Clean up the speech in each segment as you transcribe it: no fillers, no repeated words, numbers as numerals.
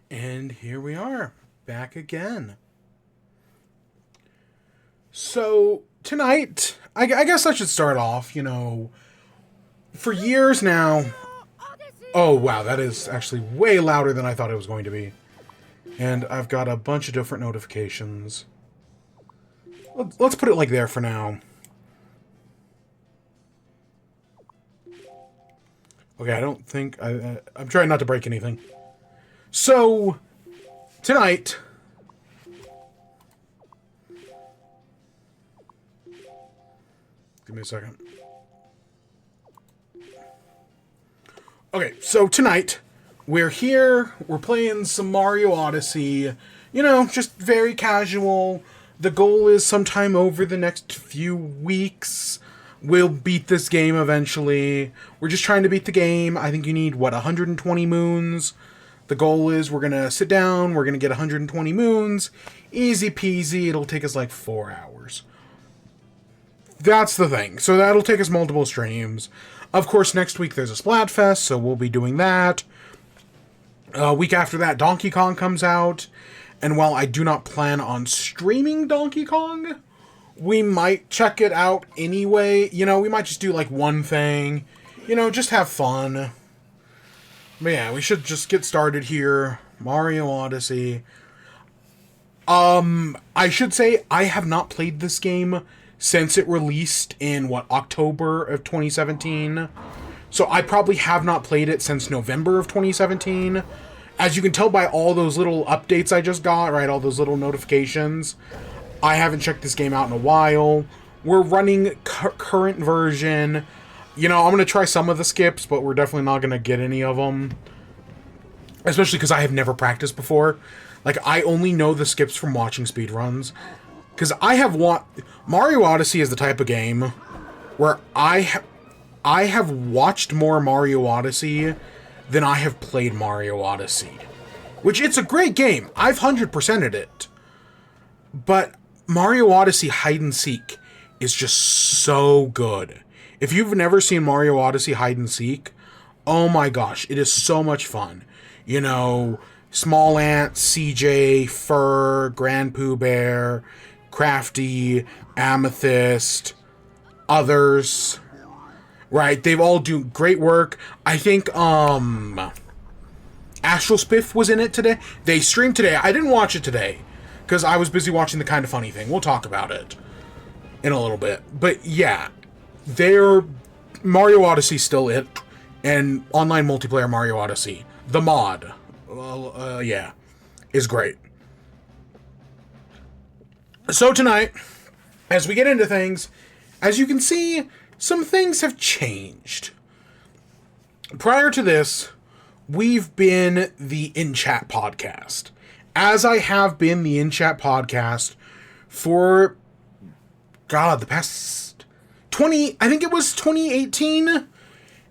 And here we are, back again. So, tonight, I guess I should start off, for years now. Oh, wow, that is actually way louder than I thought it was going to be. And I've got a bunch of different notifications. Let's put it like there for now. Okay, I don't think... I'm trying not to break anything. So, tonight... Give me a second. Okay, so tonight, we're here, we're playing some Mario Odyssey. Just very casual. The goal is sometime over the next few weeks, we'll beat this game eventually. We're just trying to beat the game. I think you need, 120 moons? The goal is we're going to sit down, we're going to get 120 moons. Easy peasy, it'll take us like 4 hours. That's the thing. So that'll take us multiple streams. Of course, next week there's a Splatfest, so we'll be doing that. Week after that, Donkey Kong comes out. And while I do not plan on streaming Donkey Kong, we might check it out anyway. We might just do like one thing. Just have fun. But yeah, we should just get started here. Mario Odyssey. I should say I have not played this game since it released in, October of 2017. So I probably have not played it since November of 2017. As you can tell by all those little updates I just got, right, all those little notifications, I haven't checked this game out in a while. We're running current version. I'm going to try some of the skips, but we're definitely not going to get any of them. Especially because I have never practiced before. I only know the skips from watching speedruns. Because Mario Odyssey is the type of game where I have watched more Mario Odyssey than I have played Mario Odyssey. Which, it's a great game. I've 100%ed it. But Mario Odyssey Hide and Seek is just so good. If you've never seen Mario Odyssey Hide and Seek, oh my gosh, it is so much fun. Small Ant, CJ, Fur, Grand Pooh Bear, Crafty, Amethyst, others, right? They've all do great work. I think Astral Spiff was in it today. They streamed today. I didn't watch it today because I was busy watching the Kind of Funny Thing. We'll talk about it in a little bit. But yeah, Mario Odyssey still it, and online multiplayer Mario Odyssey, the mod, is great. So tonight, as we get into things, as you can see, some things have changed. Prior to this, we've been the In Chat podcast. As I have been the In Chat podcast for, the past I think it was 2018.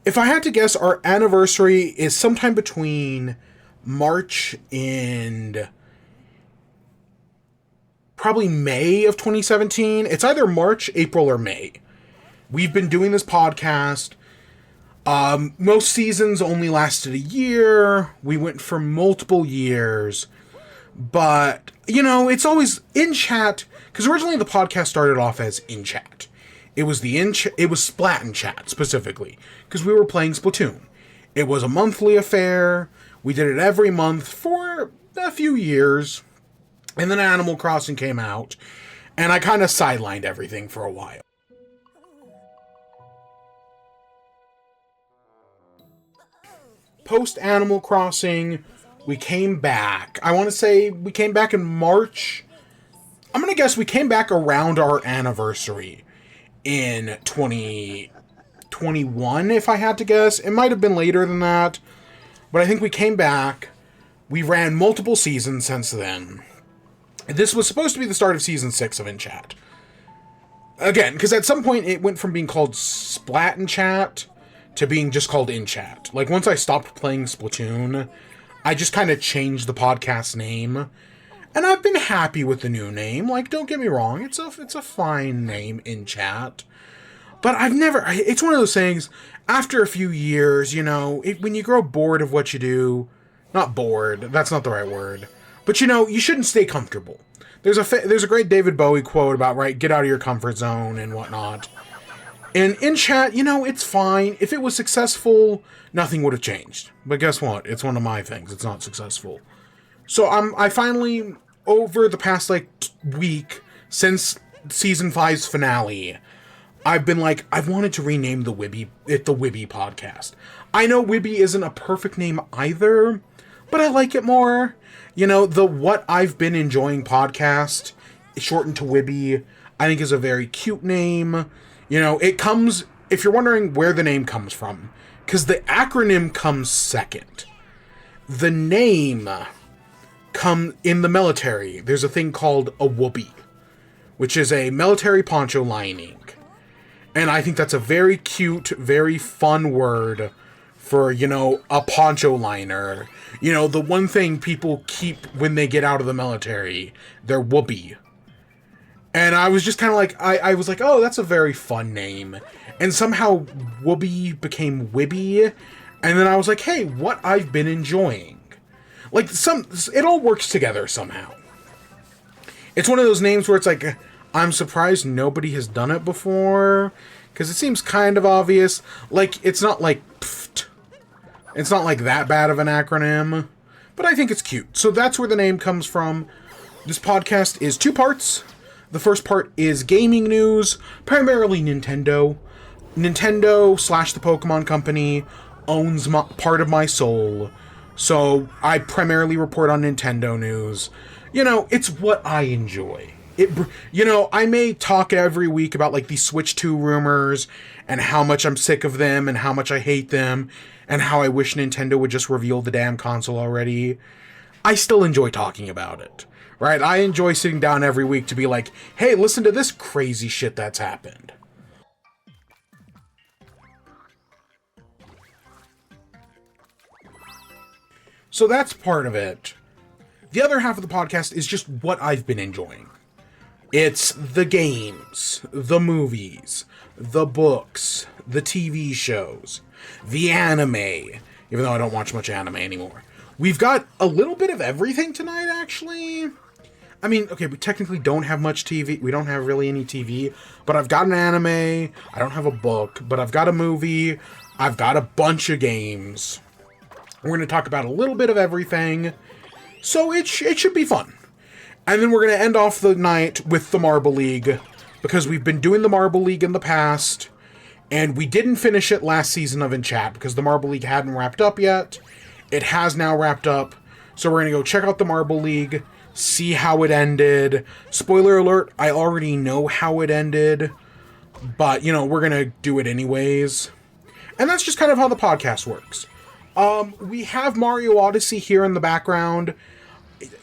If I had to guess, our anniversary is sometime between March and probably May of 2017. It's either March, April, or May. We've been doing this podcast. Most seasons only lasted a year. We went for multiple years. But, it's always In Chat, because originally the podcast started off as In Chat. It was it was Splat and Chat, specifically, because we were playing Splatoon. It was a monthly affair. We did it every month for a few years. And then Animal Crossing came out, and I kind of sidelined everything for a while. Post Animal Crossing, we came back. I want to say we came back in March. I'm going to guess we came back around our anniversary in 2021, if I had to guess. It might have been later than that, but I think we came back. We ran multiple seasons since then. This was supposed to be the start of Season 6 of In Chat. Again, because at some point it went from being called Splat and Chat to being just called In Chat. Once I stopped playing Splatoon, I just kind of changed the podcast name. And I've been happy with the new name. Don't get me wrong, it's a fine name, In Chat. But it's one of those things, after a few years, when you grow bored of what you do, not bored. That's not the right word. But you know, you shouldn't stay comfortable. There's a great David Bowie quote about, right, get out of your comfort zone and whatnot. And in chat, you know, it's fine. If it was successful, nothing would have changed. But guess what? It's one of my things. It's not successful. So I finally, over the past, like, week, since Season 5's finale, I've been like, I've wanted to rename the WIBE podcast. I know WIBE isn't a perfect name either, but I like it more. You know, the What I've Been Enjoying podcast, shortened to WIBE, I think is a very cute name. You know, it comes, if you're wondering where the name comes from, because the acronym comes second. The name come in the military. There's a thing called a whoopee, which is a military poncho lining. And I think that's a very cute, very fun word for, you know, a poncho liner. You know, the one thing people keep when they get out of the military, their whoopee. And I was just kind of like, I was like, oh, that's a very fun name. And somehow whoopee became WIBE. And then I was like, hey, what I've been enjoying. Like, it all works together somehow. It's one of those names where it's like, I'm surprised nobody has done it before. Because it seems kind of obvious. Like, it's not like, pfft. It's not like that bad of an acronym. But I think it's cute. So that's where the name comes from. This podcast is 2 parts. The first part is gaming news, primarily Nintendo. Nintendo / the Pokemon Company owns part of my soul. So I primarily report on Nintendo news. You know, it's what I enjoy. You know, I may talk every week about, like, the Switch 2 rumors, and how much I'm sick of them, and how much I hate them, and how I wish Nintendo would just reveal the damn console already. I still enjoy talking about it, right? I enjoy sitting down every week to be like, hey, listen to this crazy shit that's happened. So that's part of it. The other half of the podcast is just what I've been enjoying. It's the games, the movies, the books, the TV shows, the anime, even though I don't watch much anime anymore. We've got a little bit of everything tonight, actually. I mean, okay, we technically don't have much TV. We don't have really any TV, but I've got an anime. I don't have a book, but I've got a movie. I've got a bunch of games. We're going to talk about a little bit of everything, so it should be fun. And then we're going to end off the night with the Marble League, because we've been doing the Marble League in the past, and we didn't finish it last season of In Chat, because the Marble League hadn't wrapped up yet. It has now wrapped up, so we're going to go check out the Marble League, see how it ended. Spoiler alert, I already know how it ended, but, you know, we're going to do it anyways. And that's just kind of how the podcast works. We have Mario Odyssey here in the background.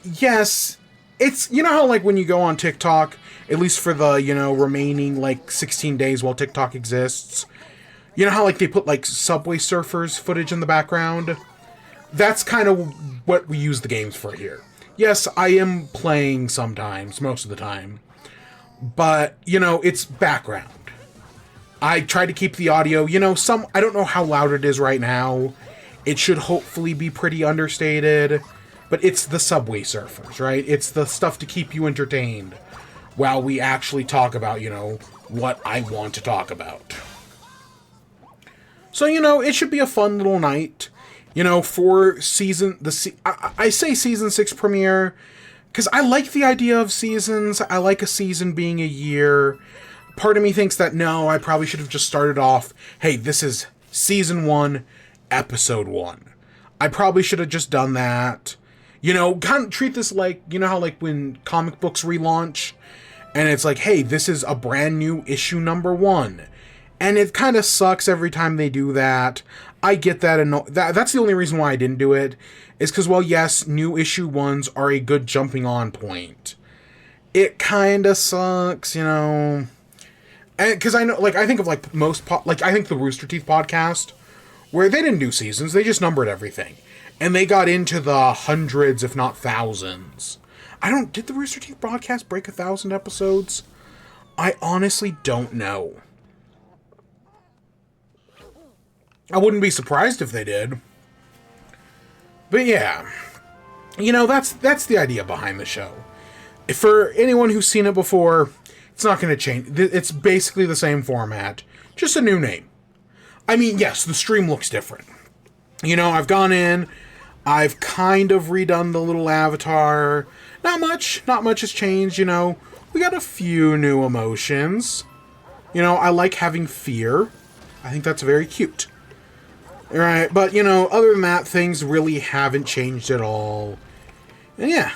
Yes, it's, you know how, like, when you go on TikTok, at least for the, you know, remaining, like, 16 days while TikTok exists, you know how, like, they put, like, Subway Surfers footage in the background? That's kind of what we use the games for here. Yes, I am playing sometimes, most of the time, but, you know, it's background. I try to keep the audio, you know, I don't know how loud it is right now. It should hopefully be pretty understated. But it's the Subway Surfers, right? It's the stuff to keep you entertained while we actually talk about, you know, what I want to talk about. So, you know, it should be a fun little night. You know, for I say season 6 premiere because I like the idea of seasons. I like a season being a year. Part of me thinks that, no, I probably should have just started off, hey, this is season 1, episode 1. I probably should have just done that. You know, kind of treat this like, you know how, like, when comic books relaunch, and it's like, hey, this is a brand new issue number 1. And it kind of sucks every time they do that. I get that, and that's the only reason why I didn't do it, is because, well, yes, new issue 1s are a good jumping on point. It kind of sucks, you know. And because I know, like, I think of, like, I think the Rooster Teeth podcast, where they didn't do seasons, they just numbered everything. And they got into the hundreds, if not thousands. Did the Rooster Teeth broadcast break 1,000 episodes? I honestly don't know. I wouldn't be surprised if they did. But yeah, you know, that's the idea behind the show. For anyone who's seen it before, it's not going to change. It's basically the same format, just a new name. I mean, yes, the stream looks different. You know, I've gone in, I've kind of redone the little avatar. Not much has changed, you know. We got a few new emotions. You know, I like having fear. I think that's very cute. Alright, but, you know, other than that, things really haven't changed at all. And yeah.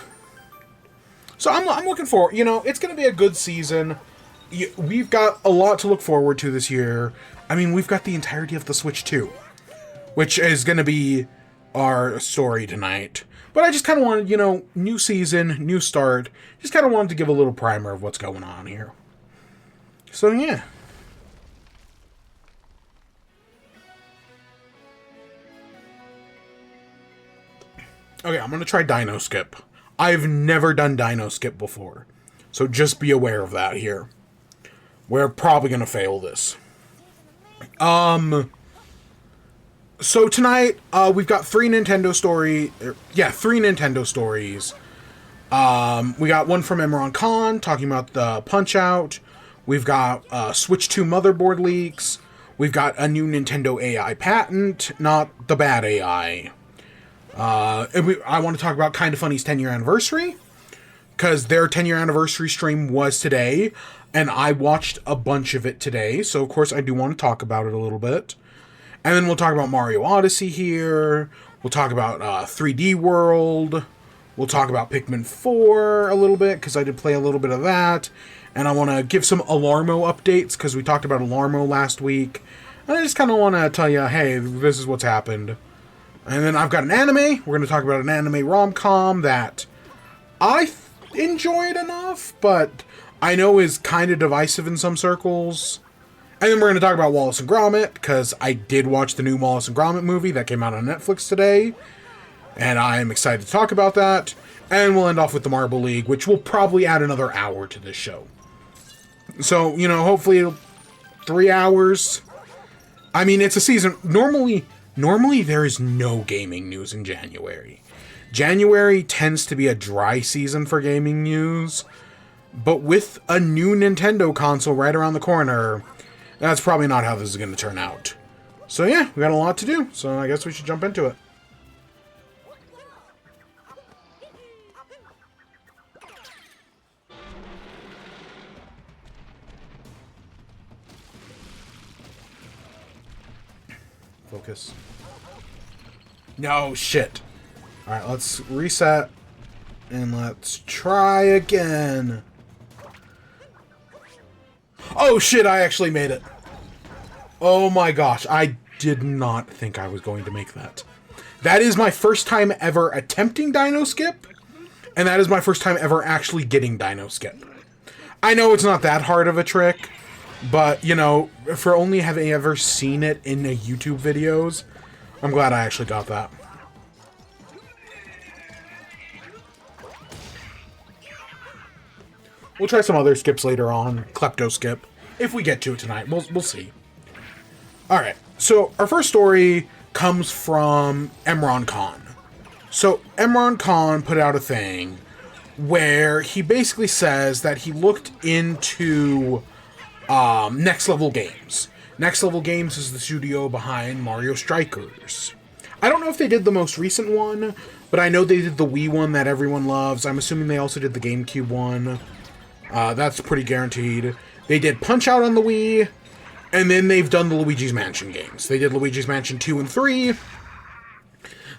So I'm looking forward. You know, it's going to be a good season. We've got a lot to look forward to this year. I mean, we've got the entirety of the Switch 2, which is going to be our story tonight. But I just kind of wanted, you know, new season, new start. Just kind of wanted to give a little primer of what's going on here. So, yeah. Okay, I'm going to try Dino Skip. I've never done Dino Skip before. So just be aware of that here. We're probably going to fail this. So tonight, we've got three Nintendo stories. We got one from Imran Khan, talking about the Punch-Out. We've got Switch 2 motherboard leaks. We've got a new Nintendo AI patent, not the bad AI. I want to talk about Kinda Funny's 10-year anniversary, because their 10-year anniversary stream was today, and I watched a bunch of it today, so of course I do want to talk about it a little bit. And then we'll talk about Mario Odyssey here. We'll talk about 3D World. We'll talk about Pikmin 4 a little bit, because I did play a little bit of that. And I want to give some Alarmo updates, because we talked about Alarmo last week. And I just kind of want to tell you, hey, this is what's happened. And then I've got an anime. We're going to talk about an anime rom-com that I enjoyed enough, but I know is kind of divisive in some circles. And then we're going to talk about Wallace and Gromit, because I did watch the new Wallace and Gromit movie that came out on Netflix today. And I am excited to talk about that. And we'll end off with the Marble League, which will probably add another hour to this show. So, you know, hopefully 3 hours. I mean, it's a season. Normally there is no gaming news in January. January tends to be a dry season for gaming news. But with a new Nintendo console right around the corner, that's probably not how this is going to turn out. So yeah, we got a lot to do. So I guess we should jump into it. Focus. No, shit. Alright, let's reset. And let's try again. Oh shit, I actually made it. Oh my gosh, I did not think I was going to make that. That is my first time ever attempting Dino Skip. And that is my first time ever actually getting Dino Skip. I know it's not that hard of a trick. But, you know, for only having ever seen it in the YouTube videos, I'm glad I actually got that. We'll try some other skips later on. Klepto skip. If we get to it tonight. We'll see. Alright. So, our first story comes from Imran Khan. So, Imran Khan put out a thing where he basically says that he looked into Next Level Games. Next Level Games is the studio behind Mario Strikers. I don't know if they did the most recent one, but I know they did the Wii one that everyone loves. I'm assuming they also did the GameCube one. That's pretty guaranteed. They did Punch-Out on the Wii, and then they've done the Luigi's Mansion games. They did Luigi's Mansion 2 and 3.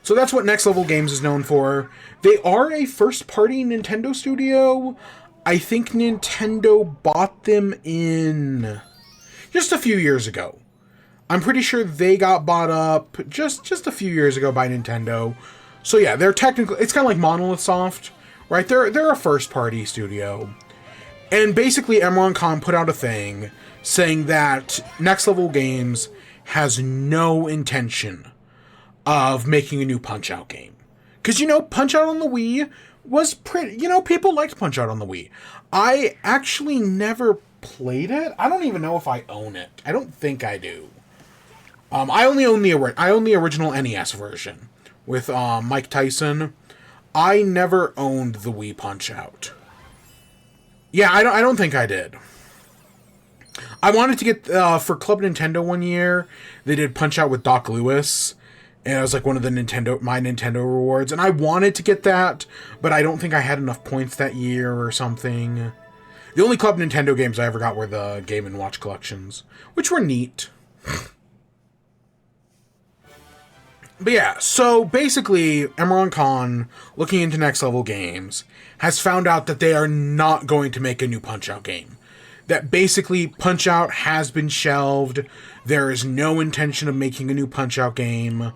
So that's what Next Level Games is known for. They are a first-party Nintendo studio. I think Nintendo bought them in just a few years ago. I'm pretty sure they got bought up just a few years ago by Nintendo. So yeah, they're technically, it's kind of like Monolith Soft, right? They're a first-party studio. And basically, Imran Khan put out a thing saying that Next Level Games has no intention of making a new Punch-Out game. Because, you know, Punch-Out on the Wii was pretty, you know, people liked Punch-Out on the Wii. I actually never played it. I don't even know if I own it. I don't think I do. I only own the original NES version, with Mike Tyson. I never owned the Wii Punch-Out. Yeah, I don't think I did. I wanted to get, for Club Nintendo one year, they did Punch-Out with Doc Lewis, and it was like one of the my Nintendo rewards, and I wanted to get that, but I don't think I had enough points that year or something. The only Club Nintendo games I ever got were the Game & Watch collections, which were neat. But yeah, so basically, Emron Khan, looking into Next Level Games, has found out that they are not going to make a new Punch-Out game. That basically, Punch-Out has been shelved. There is no intention of making a new Punch-Out game.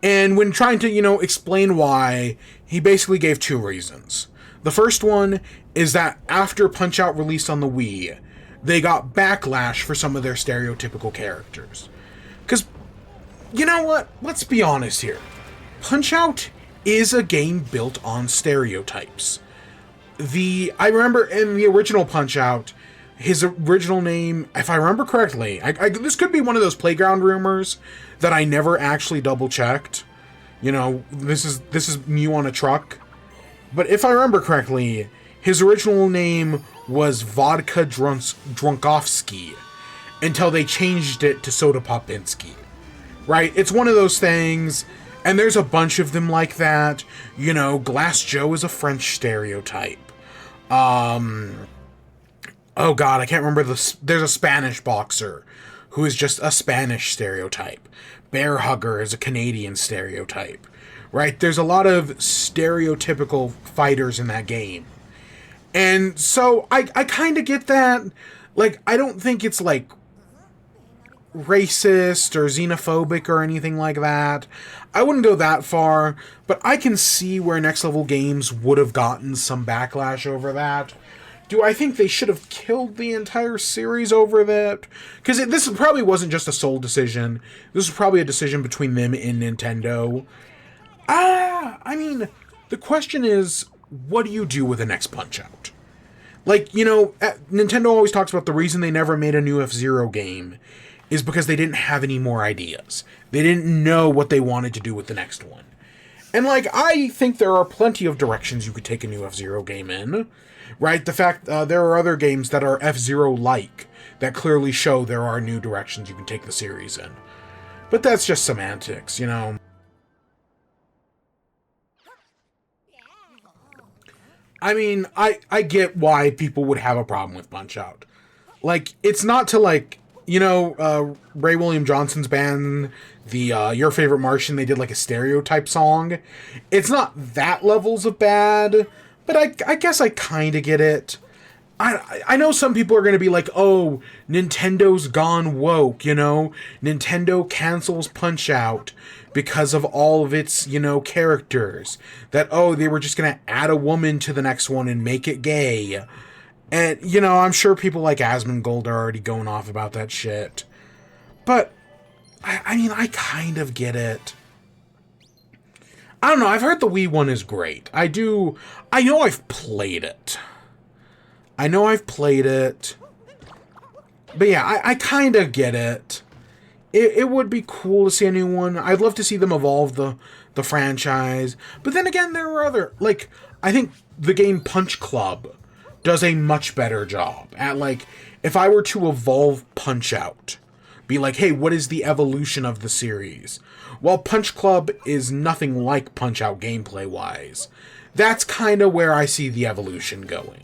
And when trying to, explain why, he basically gave two reasons. The first one is that after Punch-Out released on the Wii, they got backlash for some of their stereotypical characters. Because, you know what? Let's be honest here. Punch-Out is a game built on stereotypes. I remember in the original Punch-Out, his original name, if I remember correctly, this could be one of those playground rumors that I never actually double-checked. This is Mew on a truck. But if I remember correctly, his original name was Vodka Drunkovsky until they changed it to Soda Popinski. Right? It's one of those things, and there's a bunch of them like that. Glass Joe is a French stereotype. Oh god, I can't remember there's a Spanish boxer who is just a Spanish stereotype. Bear Hugger is a Canadian stereotype. Right? There's a lot of stereotypical fighters in that game. And so I kind of get that. Like, I don't think it's like racist or xenophobic or anything like that. I wouldn't go that far, but I can see where Next Level Games would have gotten some backlash over that. Do I think they should have killed the entire series over that? Because this probably wasn't just a sole decision. This was probably a decision between them and Nintendo. I mean, the question is, what do you do with the next Punch-Out? Like, Nintendo always talks about the reason they never made a new F-Zero game is because they didn't have any more ideas. They didn't know what they wanted to do with the next one. And, I think there are plenty of directions you could take a new F-Zero game in, right? The fact, there are other games that are F-Zero-like that clearly show there are new directions you can take the series in. But that's just semantics, I mean, I get why people would have a problem with Punch-Out. It's not to, Ray William Johnson's band, the Your Favorite Martian, they did, a stereotype song. It's not that levels of bad, but I guess I kind of get it. I know some people are going to be like, oh, Nintendo's gone woke, Nintendo cancels Punch-Out because of all of its, characters. That, oh, they were just going to add a woman to the next one and make it gay. And, I'm sure people like Asmongold are already going off about that shit. But, I mean, I kind of get it. I don't know, I've heard the Wii one is great. I know I've played it. But yeah, I kind of get it. It would be cool to see a new one. I'd love to see them evolve the franchise. But then again, there are other... I think the game Punch Club does a much better job at, if I were to evolve Punch-Out, be like, hey, what is the evolution of the series? While Punch Club is nothing like Punch-Out gameplay-wise, that's kind of where I see the evolution going.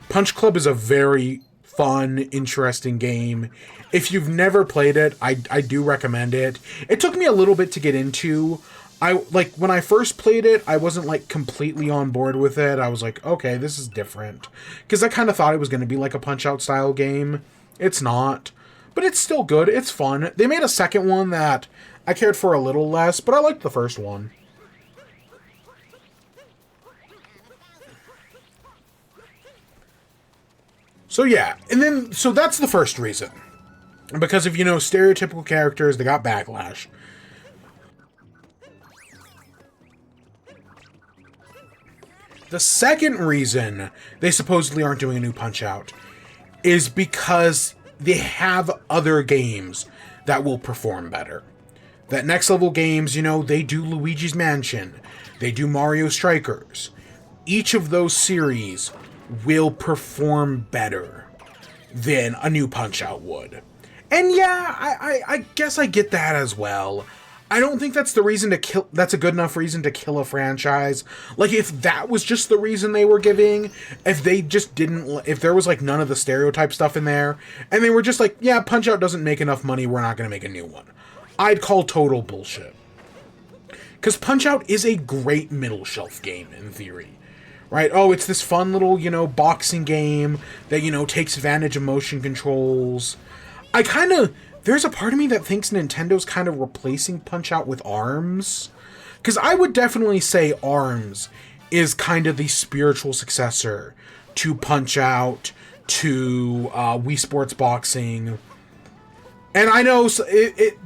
Punch Club is a very fun, interesting game. If you've never played it, I do recommend it. It took me a little bit to get into. When I first played it, I wasn't, completely on board with it. I was like, okay, this is different. Because I kind of thought it was going to be like a Punch-Out style game. It's not. But it's still good. It's fun. They made a second one that I cared for a little less, but I liked the first one. So yeah, so that's the first reason. Because of, stereotypical characters, they got backlash. The second reason they supposedly aren't doing a new Punch-Out is because they have other games that will perform better. that Next Level Games, you know, they do Luigi's Mansion, they do Mario Strikers. Each of those series will perform better than a new Punch-Out would. And yeah, I guess I get that as well. I don't think that's the reason to kill. That's a good enough reason to kill a franchise. Like, if that was just the reason they were giving, if they just didn't, if there was like none of the stereotype stuff in there, and they were just like, yeah, Punch-Out doesn't make enough money, we're not going to make a new one, I'd call total bullshit. Because Punch-Out is a great middle shelf game in theory, right? Oh, it's this fun little, you know, boxing game that, you know, takes advantage of motion controls. There's a part of me that thinks Nintendo's kind of replacing Punch-Out with ARMS. Because I would definitely say ARMS is kind of the spiritual successor to Punch-Out, to Wii Sports Boxing. And I know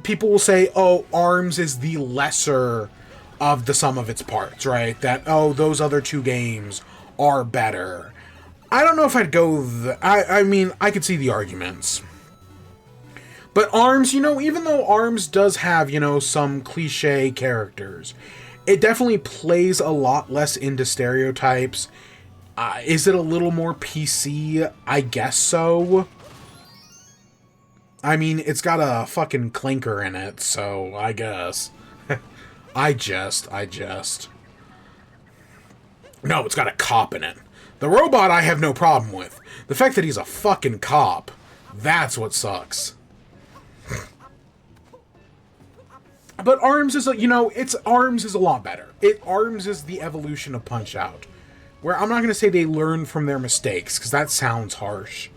people will say, oh, ARMS is the lesser of the sum of its parts, right? That, oh, those other two games are better. I don't know if I'd go... I mean, I could see the arguments. But ARMS, you know, even though ARMS does have, you know, some cliche characters, it definitely plays a lot less into stereotypes. Is it a little more PC? I guess so. I mean, it's got a fucking clinker in it, so I guess. I just. No, it's got a cop in it. The robot I have no problem with. The fact that he's a fucking cop, that's what sucks. But ARMS is, you know, ARMS is a lot better. ARMS is the evolution of Punch-Out. Where I'm not going to say they learned from their mistakes, because that sounds harsh.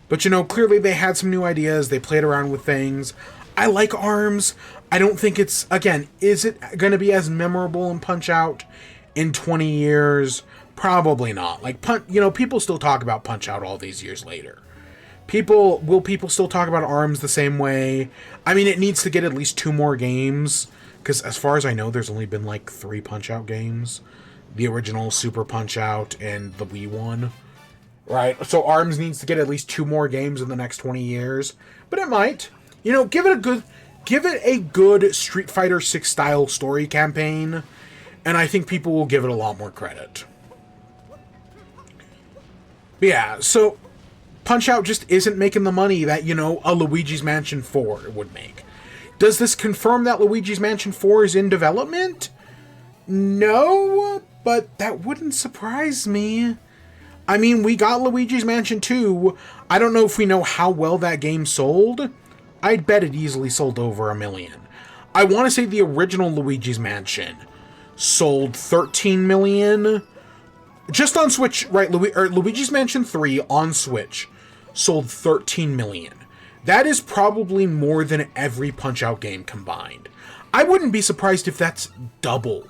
But, you know, clearly they had some new ideas, they played around with things. I like ARMS. I don't think it's, again, is it going to be as memorable in Punch-Out in 20 years? Probably not. Like, you know, people still talk about Punch-Out all these years later. Will people still talk about ARMS the same way? I mean, it needs to get at least 2 more games, because as far as I know, there's only been like 3 Punch-Out games. The original Super Punch-Out and the Wii one. Right? So ARMS needs to get at least 2 more games in the next 20 years. But it might. You know, give it a good Street Fighter 6 style story campaign, and I think people will give it a lot more credit. But yeah, so Punch-Out just isn't making the money that, you know, a Luigi's Mansion 4 would make. Does this confirm that Luigi's Mansion 4 is in development? No, but that wouldn't surprise me. I mean, we got Luigi's Mansion 2. I don't know if we know how well that game sold. I'd bet it easily sold over 1 million. I want to say the original Luigi's Mansion sold 13 million. Just on Switch, right? Luigi's Mansion 3 on Switch sold 13 million. That is probably more than every Punch-Out game combined. I wouldn't be surprised if that's double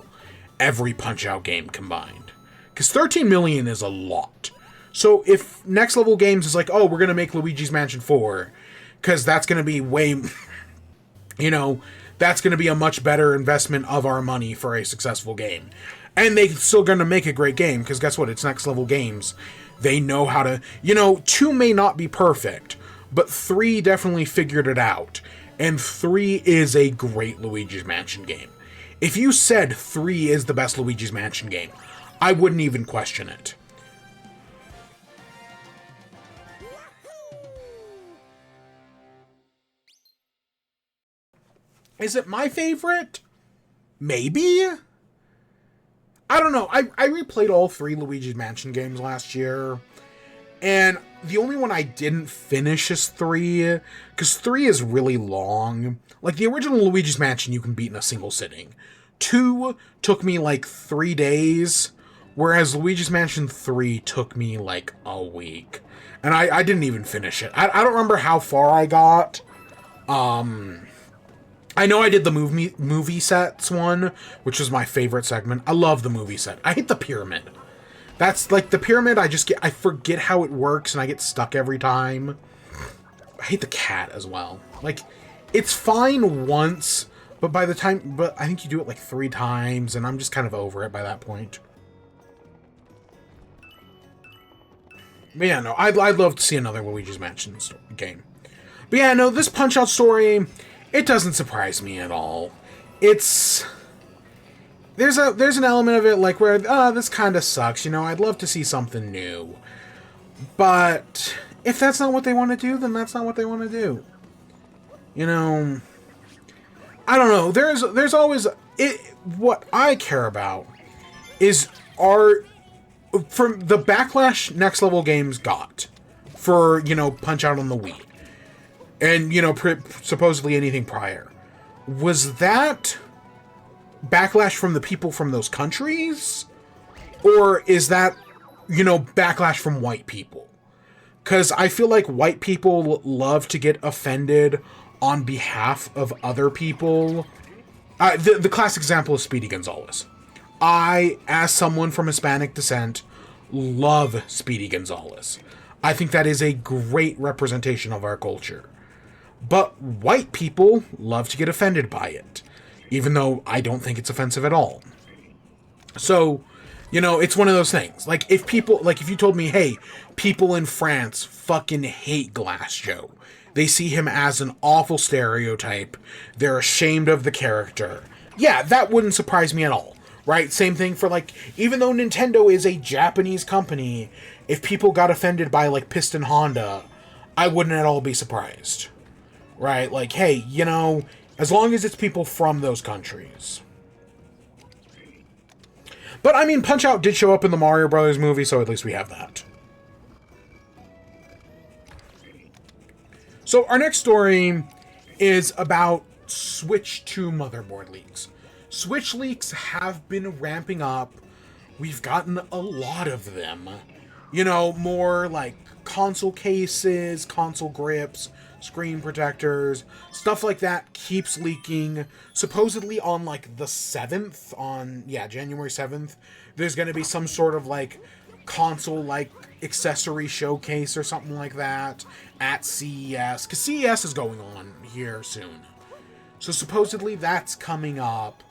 every Punch-Out game combined. Because 13 million is a lot. So if Next Level Games is like, oh, we're going to make Luigi's Mansion 4, because that's going to be way, you know, that's going to be a much better investment of our money for a successful game. And they're still going to make a great game, because guess what? It's Next Level Games. They know how to... You know, 2 may not be perfect, but 3 definitely figured it out. And 3 is a great Luigi's Mansion game. If you said 3 is the best Luigi's Mansion game, I wouldn't even question it. Is it my favorite? Maybe? I don't know. I replayed all 3 Luigi's Mansion games last year, and the only one I didn't finish is 3, because 3 is really long. Like, the original Luigi's Mansion you can beat in a single sitting. 2 took me like 3 days, whereas Luigi's Mansion 3 took me like a week. And I didn't even finish it. I don't remember how far I got. I know I did the movie sets one, which was my favorite segment. I love the movie set. I hate the pyramid. That's like the pyramid. I forget how it works and I get stuck every time. I hate the cat as well. Like, it's fine once, but I think you do it like 3 times and I'm just kind of over it by that point. But yeah, no, I'd love to see another Luigi's Mansion game. But yeah, no, this Punch-Out story, It doesn't surprise me at all. It's there's an element of it like where this kind of sucks. You know, I'd love to see something new, but if that's not what they want to do, then that's not what they want to do. You know, I don't know. There's always it. What I care about is from the backlash Next Level Games got for, you know, Punch Out on the Wii, and, you know, supposedly anything prior. Was that backlash from the people from those countries? Or is that, you know, backlash from white people? Because I feel like white people love to get offended on behalf of other people. The classic example is Speedy Gonzalez. I, as someone from Hispanic descent, love Speedy Gonzalez. I think that is a great representation of our culture. But white people love to get offended by it, even though I don't think it's offensive at all. So, you know, it's one of those things. Like, if you told me, hey, people in France fucking hate Glass Joe. They see him as an awful stereotype. They're ashamed of the character. Yeah, that wouldn't surprise me at all. Right? Same thing for, like, even though Nintendo is a Japanese company, if people got offended by, like, Piston Honda, I wouldn't at all be surprised. Right? Like, hey, you know, as long as it's people from those countries. But, I mean, Punch-Out did show up in the Mario Brothers movie, so at least we have that. So, our next story is about Switch 2 motherboard leaks. Switch leaks have been ramping up. We've gotten a lot of them. You know, more like console cases, console grips, screen protectors, stuff like that keeps leaking. Supposedly on, like, the 7th, January 7th, there's going to be some sort of, like, console, like, accessory showcase or something like that at CES. Because CES is going on here soon. So supposedly that's coming up.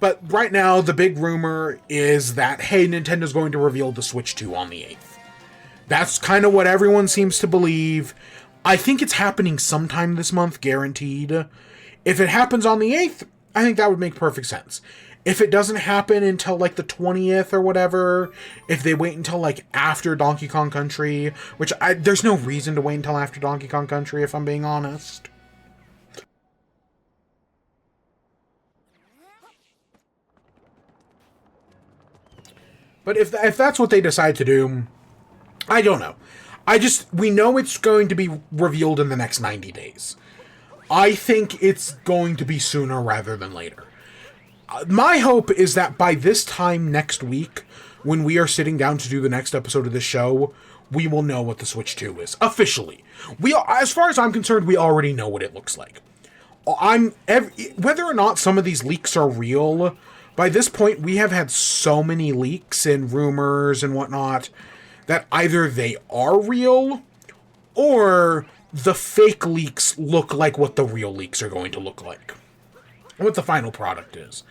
But right now, the big rumor is that, hey, Nintendo's going to reveal the Switch 2 on the 8th. That's kind of what everyone seems to believe. I think it's happening sometime this month, guaranteed. If it happens on the 8th, I think that would make perfect sense. If it doesn't happen until, like, the 20th or whatever, if they wait until, like, after Donkey Kong Country, which there's no reason to wait until after Donkey Kong Country, if I'm being honest. But if that's what they decide to do, I don't know. We know it's going to be revealed in the next 90 days. I think it's going to be sooner rather than later. My hope is that by this time next week, when we are sitting down to do the next episode of this show, we will know what the Switch 2 is. Officially. As far as I'm concerned, we already know what it looks like. Whether or not some of these leaks are real, by this point, we have had so many leaks and rumors and whatnot that either they are real or the fake leaks look like what the real leaks are going to look like. What the final product is.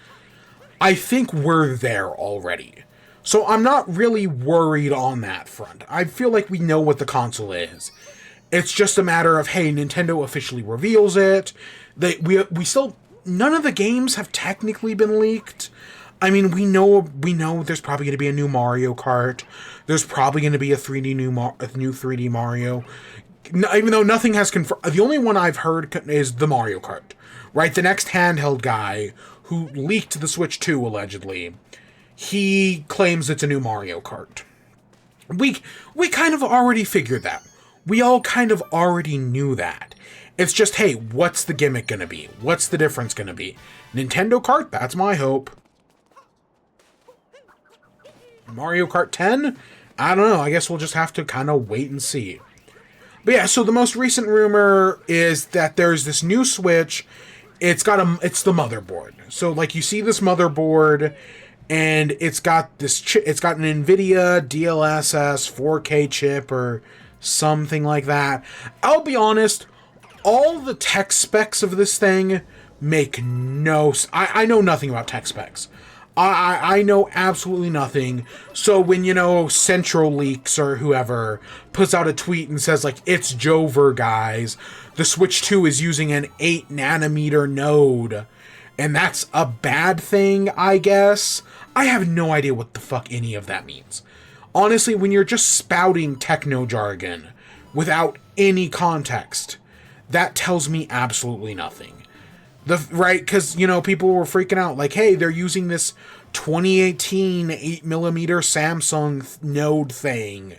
I think we're there already. So I'm not really worried on that front. I feel like we know what the console is. It's just a matter of, hey, Nintendo officially reveals it. We still... None of the games have technically been leaked. I mean, we know there's probably going to be a new Mario Kart. There's probably going to be a new 3D Mario. Even though nothing has confirmed. The only one I've heard is the Mario Kart. Right? The next handheld guy who leaked the Switch 2, allegedly. He claims it's a new Mario Kart. We kind of already figured that. We all kind of already knew that. It's just, hey, what's the gimmick gonna be? What's the difference gonna be? Nintendo Kart? That's my hope. Mario Kart 10? I don't know. I guess we'll just have to kind of wait and see. But yeah, so the most recent rumor is that there's this new Switch. It's the motherboard. So, like, you see this motherboard, and it's got it's got an NVIDIA DLSS 4K chip or something like that. I'll be honest, all the tech specs of this thing make no... I know nothing about tech specs. I know absolutely nothing. So when, Central Leaks or whoever puts out a tweet and says, like, it's Jover, guys, the Switch 2 is using an 8 nanometer node, and that's a bad thing, I guess. I have no idea what the fuck any of that means. Honestly, when you're just spouting techno jargon without any context, that tells me absolutely nothing. Right, because, people were freaking out, like, hey, they're using this 2018 8mm Samsung Node thing,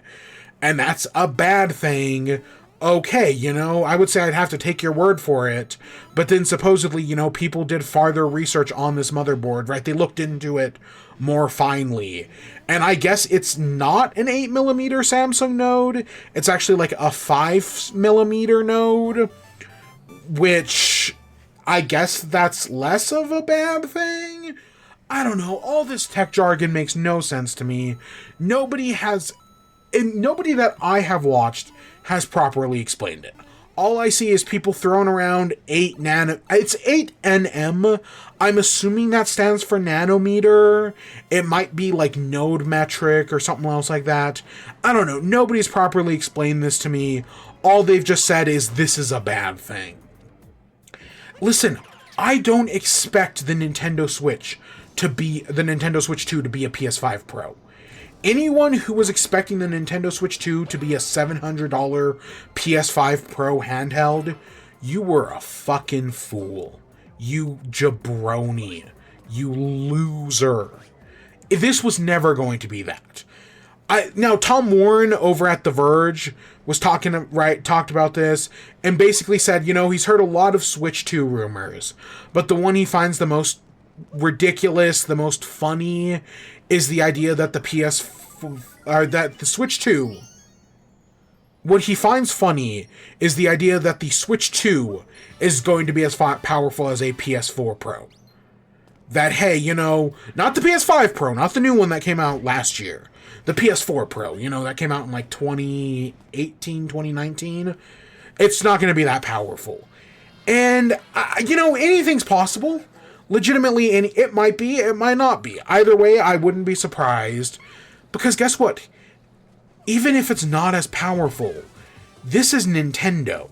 and that's a bad thing. Okay, I would say I'd have to take your word for it, but then supposedly, people did farther research on this motherboard, right? They looked into it more finely, and I guess it's not an 8mm Samsung Node, it's actually like a 5mm node, which I guess that's less of a bad thing? I don't know. All this tech jargon makes no sense to me. Nobody that I have watched has properly explained it. All I see is people throwing around 8 nano... It's 8 nm. I'm assuming that stands for nanometer. It might be like node metric or something else like that. I don't know. Nobody's properly explained this to me. All they've just said is this is a bad thing. Listen, I don't expect the Nintendo Switch 2 to be a PS5 Pro. Anyone who was expecting the Nintendo Switch 2 to be a $700 PS5 Pro handheld, you were a fucking fool. You jabroni. You loser. This was never going to be that. Now, Tom Warren over at The Verge was talked about this, and basically said, he's heard a lot of Switch 2 rumors, but the one he finds the most ridiculous, the most funny, is the idea that that the Switch 2... What he finds funny is the idea that the Switch 2 is going to be as powerful as a PS4 Pro. That, hey, not the PS5 Pro, not the new one that came out last year. The PS4 Pro, that came out in like 2018, 2019. It's not going to be that powerful. And, anything's possible. Legitimately, and it might be, it might not be. Either way, I wouldn't be surprised. Because guess what? Even if it's not as powerful, this is Nintendo.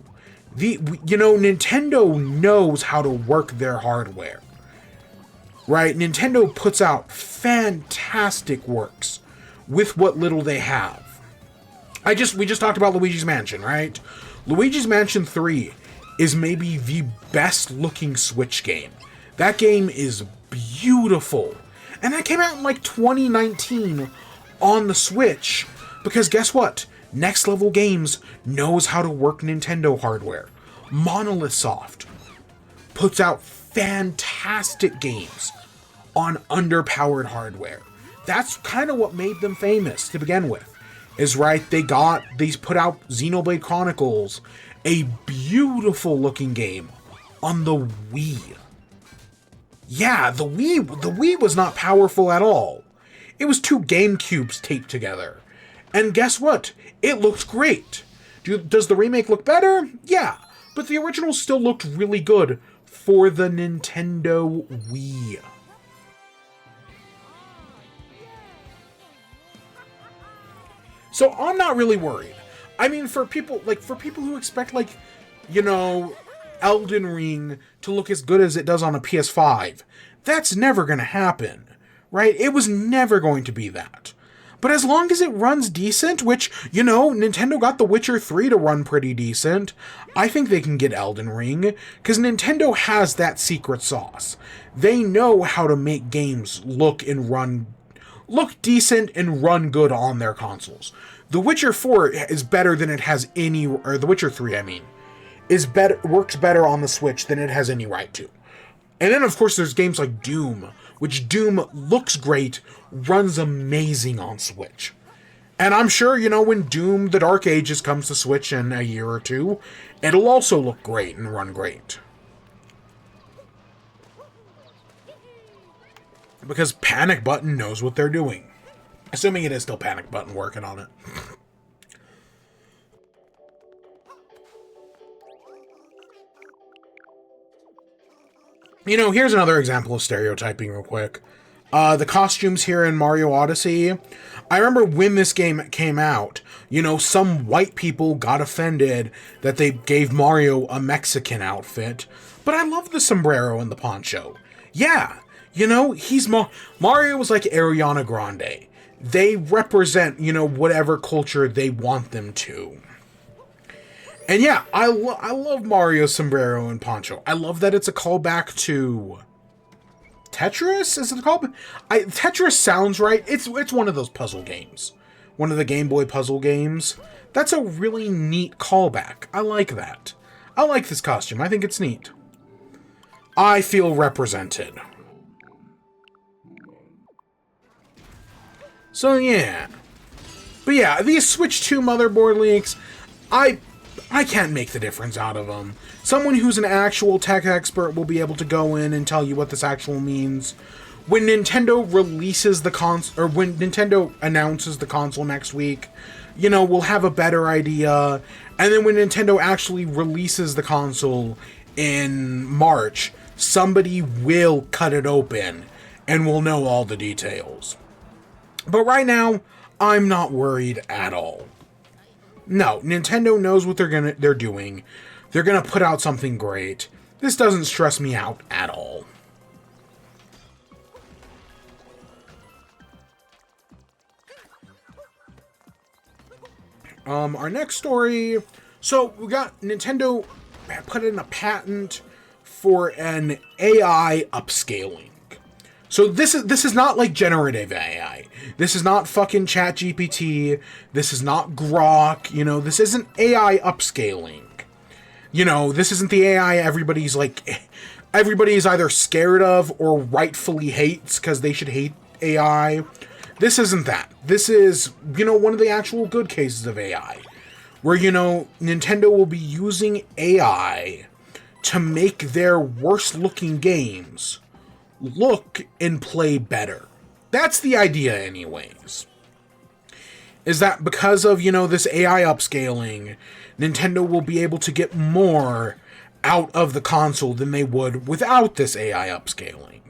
Nintendo knows how to work their hardware. Right? Nintendo puts out fantastic works with what little they have. We just talked about Luigi's Mansion, right? Luigi's Mansion 3 is maybe the best looking Switch game. That game is beautiful. And that came out in like 2019 on the Switch. Because guess what? Next Level Games knows how to work Nintendo hardware. Monolith Soft puts out fantastic games on underpowered hardware. That's kind of what made them famous to begin with. Is right, they put out Xenoblade Chronicles, a beautiful looking game on the Wii. Yeah, the Wii was not powerful at all. It was 2 GameCubes taped together. And guess what? It looked great. Does the remake look better? Yeah, but the original still looked really good for the Nintendo Wii. So I'm not really worried. I mean, for people who expect, Elden Ring to look as good as it does on a PS5, that's never going to happen, right? It was never going to be that. But as long as it runs decent, which, Nintendo got The Witcher 3 to run pretty decent, I think they can get Elden Ring, because Nintendo has that secret sauce. They know how to make games look decent and run good on their consoles. The Witcher 4 is better than it has or The Witcher 3, I mean, works better on the Switch than it has any right to. And then, of course, there's games like Doom, which Doom looks great, runs amazing on Switch. And I'm sure, when Doom The Dark Ages comes to Switch in a year or two, it'll also look great and run great. Because Panic Button knows what they're doing. Assuming it is still Panic Button working on it. Here's another example of stereotyping real quick. The costumes here in Mario Odyssey, I remember when this game came out, some white people got offended that they gave Mario a Mexican outfit, but I love the sombrero and the poncho. Yeah, Mario was like Ariana Grande. They represent, whatever culture they want them to. And yeah, I love Mario's sombrero and poncho. I love that it's a callback to Tetris. Is it called? Tetris sounds right. It's one of those puzzle games, one of the Game Boy puzzle games. That's a really neat callback. I like that. I like this costume. I think it's neat. I feel represented. So yeah. But yeah, these Switch 2 motherboard leaks, I can't make the difference out of them. Someone who's an actual tech expert will be able to go in and tell you what this actual means. When Nintendo releases the console, or when Nintendo announces the console next week, we'll have a better idea. And then when Nintendo actually releases the console in March, somebody will cut it open and we'll know all the details. But right now, I'm not worried at all. No, Nintendo knows what they're doing. They're gonna put out something great. This doesn't stress me out at all. Our next story. So we got Nintendo put in a patent for an AI upscaling. So this is not like generative AI. This is not fucking ChatGPT. This is not Grok. This isn't AI upscaling. This isn't the AI everybody's either scared of or rightfully hates because they should hate AI. This isn't that. This is, one of the actual good cases of AI. Where, Nintendo will be using AI to make their worst looking games look and play better. That's the idea anyways. Is that because of, this AI upscaling, Nintendo will be able to get more out of the console than they would without this AI upscaling.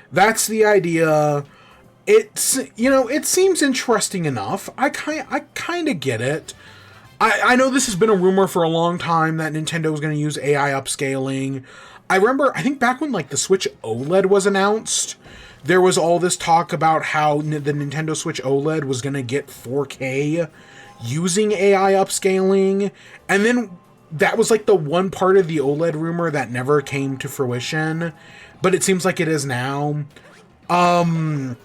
That's the idea. It's, it seems interesting enough. I kind of get it. I know this has been a rumor for a long time that Nintendo was going to use AI upscaling. I think back when the Switch OLED was announced, there was all this talk about how the Nintendo Switch OLED was going to get 4K using AI upscaling. And then that was the one part of the OLED rumor that never came to fruition, but it seems like it is now. The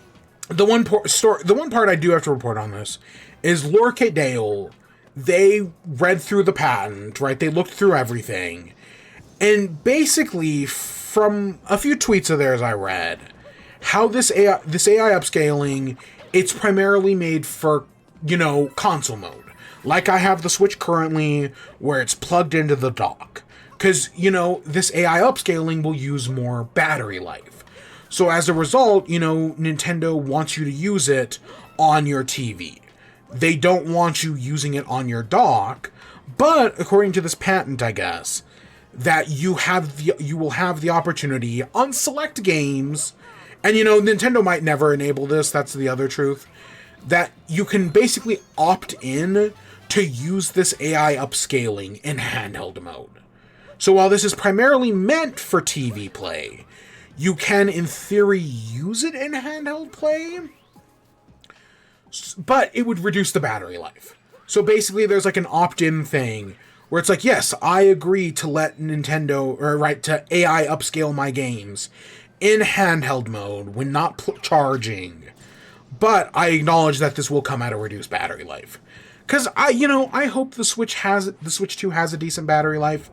one part I do have to report on this is Lorca Dale. They read through the patent, right? They looked through everything. And basically, from a few tweets of theirs I read, how this AI upscaling, it's primarily made for, console mode. Like I have the Switch currently, where it's plugged into the dock. Because, this AI upscaling will use more battery life. So as a result, Nintendo wants you to use it on your TV. They don't want you using it on your dock, but according to this patent, I guess, that you will have the opportunity on select games, and Nintendo might never enable this, that's the other truth, that you can basically opt in to use this AI upscaling in handheld mode. So while this is primarily meant for TV play, you can in theory use it in handheld play, but it would reduce the battery life. So basically there's an opt-in thing where it's yes, I agree to let Nintendo, to AI upscale my games in handheld mode when not charging. But I acknowledge that this will come at a reduced battery life. Because I hope the Switch 2 has a decent battery life.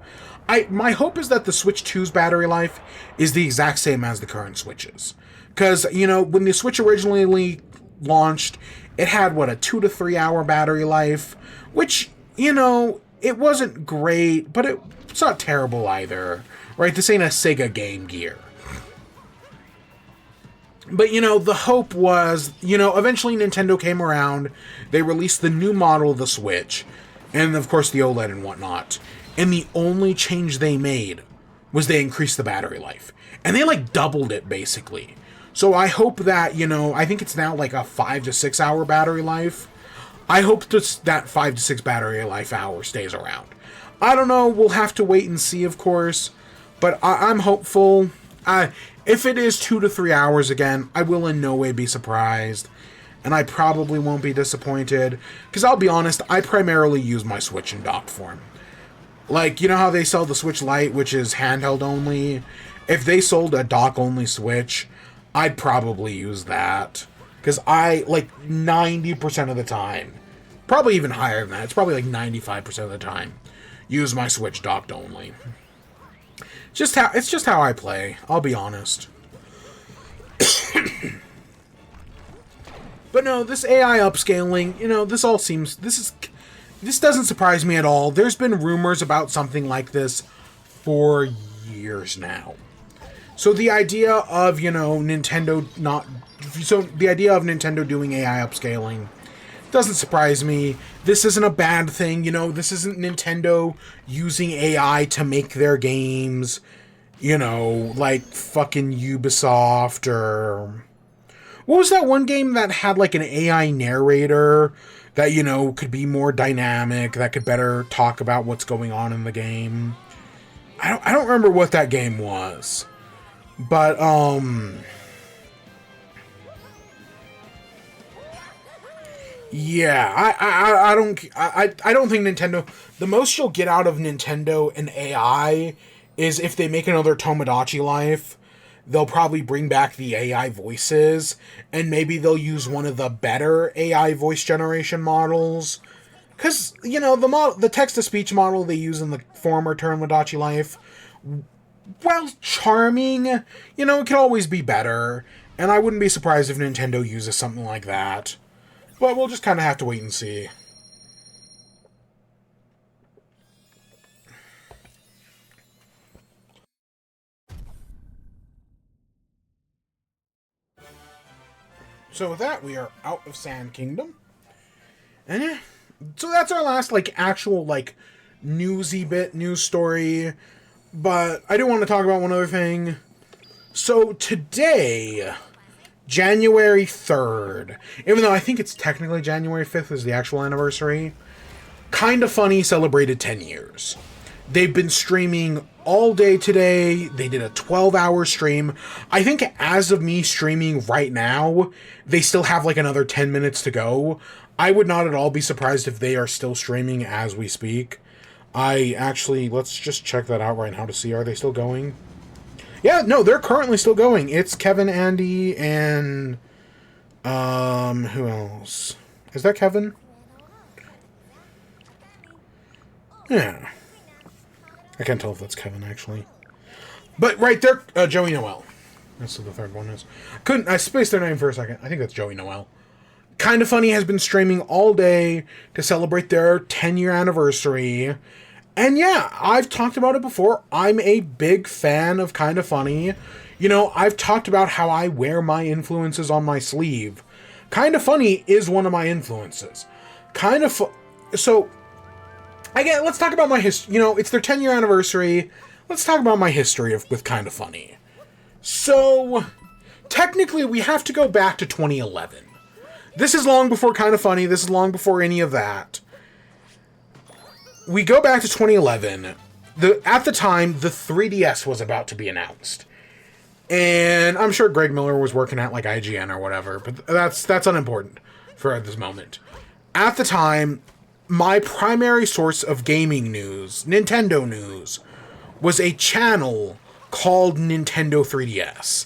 My hope is that the Switch 2's battery life is the exact same as the current Switch's. Because, when the Switch originally launched, it had, a 2 to 3 hour battery life, which, it wasn't great, but it's not terrible either, right? This ain't a Sega Game Gear. But, the hope was, eventually Nintendo came around, they released the new model of the Switch, and of course the OLED and whatnot, and the only change they made was they increased the battery life. And they, doubled it, basically. So I hope that, I think it's now like a 5 to 6 hour battery life. I hope that 5 to 6 battery life hour stays around. I don't know. We'll have to wait and see, of course. But I'm hopeful. If it is 2 to 3 hours again, I will in no way be surprised. And I probably won't be disappointed. Because I'll be honest, I primarily use my Switch in docked form. Like, you know how they sell the Switch Lite, which is handheld only? If they sold a dock-only Switch, I'd probably use that. Because I, 90% of the time, probably even higher than that, it's probably 95% of the time, use my Switch docked only. It's just how I play, I'll be honest. But no, this AI upscaling, this doesn't surprise me at all. There's been rumors about something like this for years now. So the idea of, Nintendo doing AI upscaling doesn't surprise me. This isn't a bad thing, this isn't Nintendo using AI to make their games, like fucking Ubisoft or... What was that one game that had an AI narrator that, could be more dynamic, that could better talk about what's going on in the game? I don't remember what that game was. But, yeah, I don't think Nintendo... The most you'll get out of Nintendo and AI is if they make another Tomodachi Life, they'll probably bring back the AI voices, and maybe they'll use one of the better AI voice generation models. Because, the text-to-speech model they use in the former Tomodachi Life, while charming, it could always be better, and I wouldn't be surprised if Nintendo uses something like that. But we'll just kind of have to wait and see. So with that, we are out of Sand Kingdom. And yeah, so that's our last, actual, newsy bit, news story. But I do want to talk about one other thing. So today, January 3rd, even though I think it's technically January 5th is the actual anniversary, Kinda Funny celebrated 10 years. They've been streaming all day today. They did a 12-hour stream. I think as of me streaming right now, they still have another 10 minutes to go. I would not at all be surprised if they are still streaming as we speak. Let's just check that out right now to see, are they still going? Yeah, no, they're currently still going. It's Kevin, Andy, and... who else? Is that Kevin? Yeah. I can't tell if that's Kevin, actually. But right there, Joey Noel. That's what the third one is. I spaced their name for a second. I think that's Joey Noel. Kinda Funny has been streaming all day to celebrate their 10-year anniversary. And yeah, I've talked about it before. I'm a big fan of Kinda Funny. I've talked about how I wear my influences on my sleeve. Kinda Funny is one of my influences. So... Again, let's talk about my history. It's their 10-year anniversary. Let's talk about my history with Kinda Funny. So, technically, we have to go back to 2011. This is long before Kinda Funny. This is long before any of that. We go back to 2011. At the time, the 3DS was about to be announced. And I'm sure Greg Miller was working at, IGN or whatever, but that's unimportant for this moment. At the time... My primary source of gaming news, Nintendo news, was a channel called Nintendo 3DS.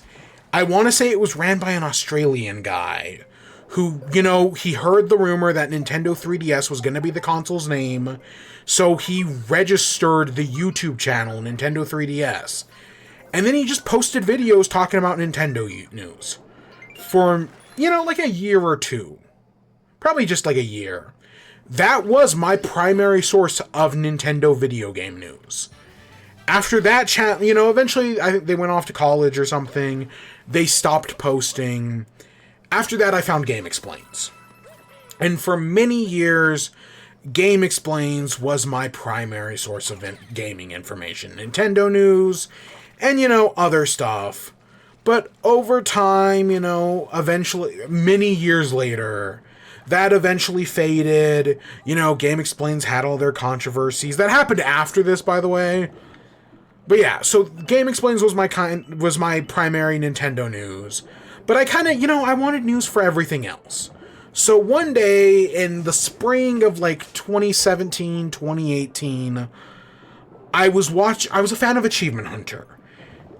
I want to say it was ran by an Australian guy who, he heard the rumor that Nintendo 3DS was going to be the console's name, so he registered the YouTube channel Nintendo 3DS. And then he just posted videos talking about Nintendo news for, a year or two. Probably just a year. That was my primary source of Nintendo video game news. After that chat, eventually I think they went off to college or something. They stopped posting. After that, I found Game Explains. And for many years, Game Explains was my primary source of gaming information. Nintendo news and, other stuff. But over time, you know, eventually, many years later, that eventually faded. You know, Game Explains had all their controversies. That happened after this, by the way. But yeah, so Game Explains was my primary Nintendo news. But I kind of, you know, I wanted news for everything else. So one day in the spring of like 2017, 2018, I was a fan of Achievement Hunter.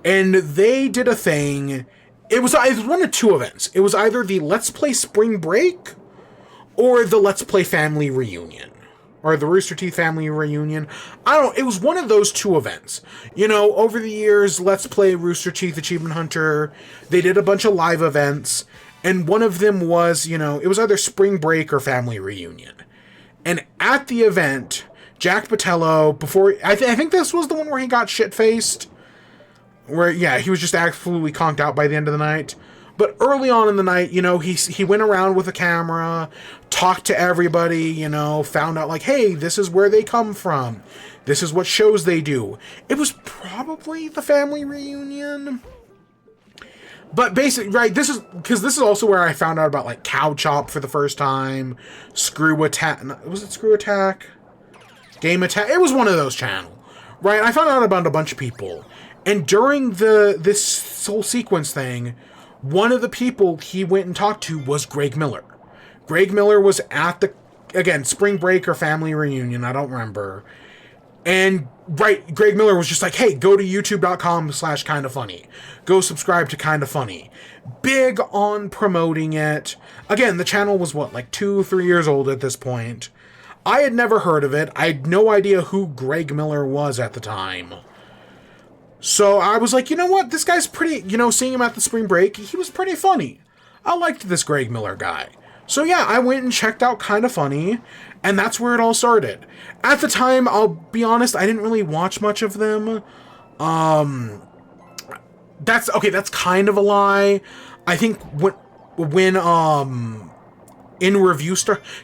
And they did a thing. It was one of two events. It was either the Let's Play Spring Break or the Let's Play Family Reunion. Or the Rooster Teeth Family Reunion. It was one of those two events. You know, over the years, Let's Play Rooster Teeth Achievement Hunter, they did a bunch of live events, and one of them was, you know, it was either Spring Break or Family Reunion. And at the event, Jack Botello, I think this was the one where he got shit-faced, where, yeah, he was just absolutely conked out by the end of the night. But early on in the night, you know, he went around with a camera, talked to everybody, you know, found out like, hey, this is where they come from. This is what shows they do. It was probably the Family Reunion. But basically, right, this is also where I found out about like Cow Chop for the first time, Screw Attack, was it Screw Attack? Game Attack, it was one of those channels, right? I found out about a bunch of people. And during this whole sequence thing, one of the people he went and talked to was Greg Miller. Greg Miller was at again, Spring Break or Family Reunion, I don't remember. And, right, Greg Miller was just like, hey, go to youtube.com/kindafunny. Go subscribe to Kinda Funny. Big on promoting it. Again, the channel was, what, like 2-3 years old at this point. I had never heard of it. I had no idea who Greg Miller was at the time. So I was like, you know what? This guy's pretty, you know, seeing him at the Spring Break, he was pretty funny. I liked this Greg Miller guy. So yeah, I went and checked out Kinda Funny, and that's where it all started. At the time, I'll be honest, I didn't really watch much of them. That's kind of a lie. I think when In Review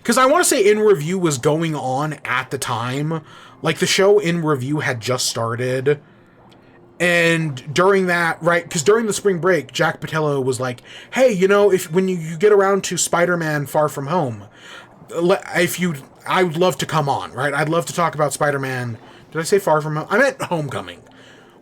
because I want to say In Review was going on at the time. Like, the show In Review had just started. And during that, right, because during the Spring Break, Jack Botello was like, hey, you know, when you get around to Spider-Man Far From Home, I would love to come on, right? I'd love to talk about Spider-Man. Did I say Far From Home? I meant Homecoming.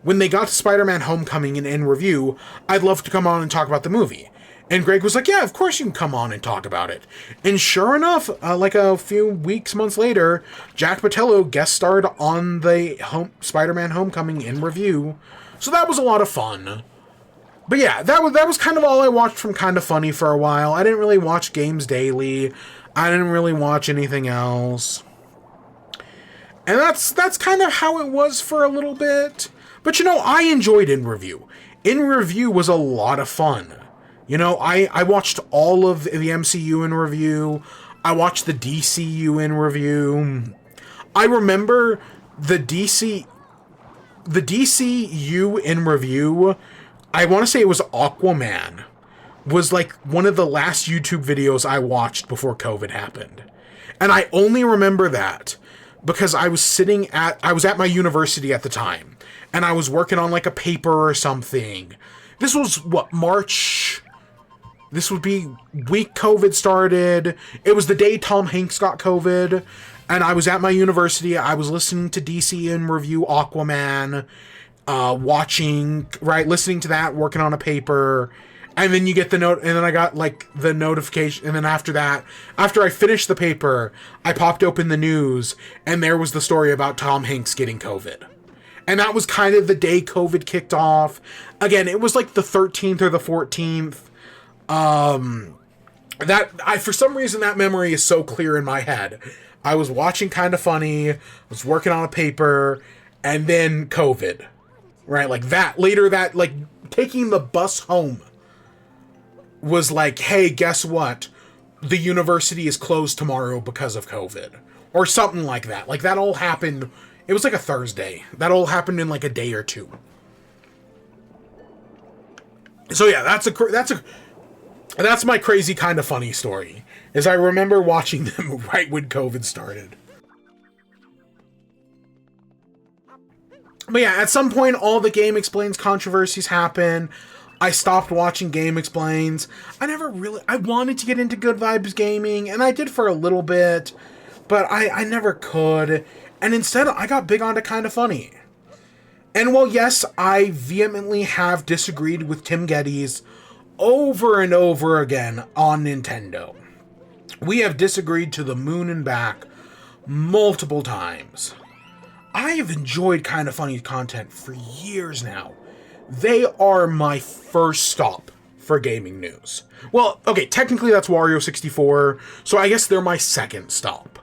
When they got to Spider-Man Homecoming in review, I'd love to come on and talk about the movie. And Greg was like, yeah, of course you can come on and talk about it. And sure enough, like a few months later, Jack Botello guest starred on the Spider-Man Homecoming in review. So that was a lot of fun. But yeah, that was kind of all I watched from Kinda Funny for a while. I didn't really watch Games Daily. I didn't really watch anything else. And that's kind of how it was for a little bit. But you know, I enjoyed In Review. In Review was a lot of fun. You know, I watched all of the MCU in review. I watched the DCU in review. I remember the DCU in review, I want to say it was Aquaman, was like one of the last YouTube videos I watched before COVID happened. And I only remember that because I was at my university at the time, and I was working on like a paper or something. This was, what, March? This would be week COVID started. It was the day Tom Hanks got COVID, and I was at my university. I was listening to DC in review Aquaman, listening to that, working on a paper, and then you get the note, and then I got like the notification, and then after that, after I finished the paper, I popped open the news, and there was the story about Tom Hanks getting COVID. And that was kind of the day COVID kicked off. Again, it was like the 13th or the 14th. For some reason, that memory is so clear in my head. I was watching Kinda Funny, I was working on a paper, and then COVID. Right? Like that, later that, like, taking the bus home was like, hey, guess what? The university is closed tomorrow because of COVID. Or something like that. Like, that all happened, it was like a Thursday. That all happened in like a day or two. So yeah, that's my crazy Kinda Funny story, is I remember watching them right when COVID started. But yeah, at some point, all the Game Explains controversies happen. I stopped watching Game Explains. I wanted to get into Good Vibes Gaming, and I did for a little bit, but I never could. And instead, I got big onto Kinda Funny. And while yes, I vehemently have disagreed with Tim Geddes over and over again on Nintendo. We have disagreed to the moon and back multiple times. I have enjoyed Kinda Funny's content for years now. They are my first stop for gaming news. Well, okay, technically that's Wario64, so I guess they're my second stop.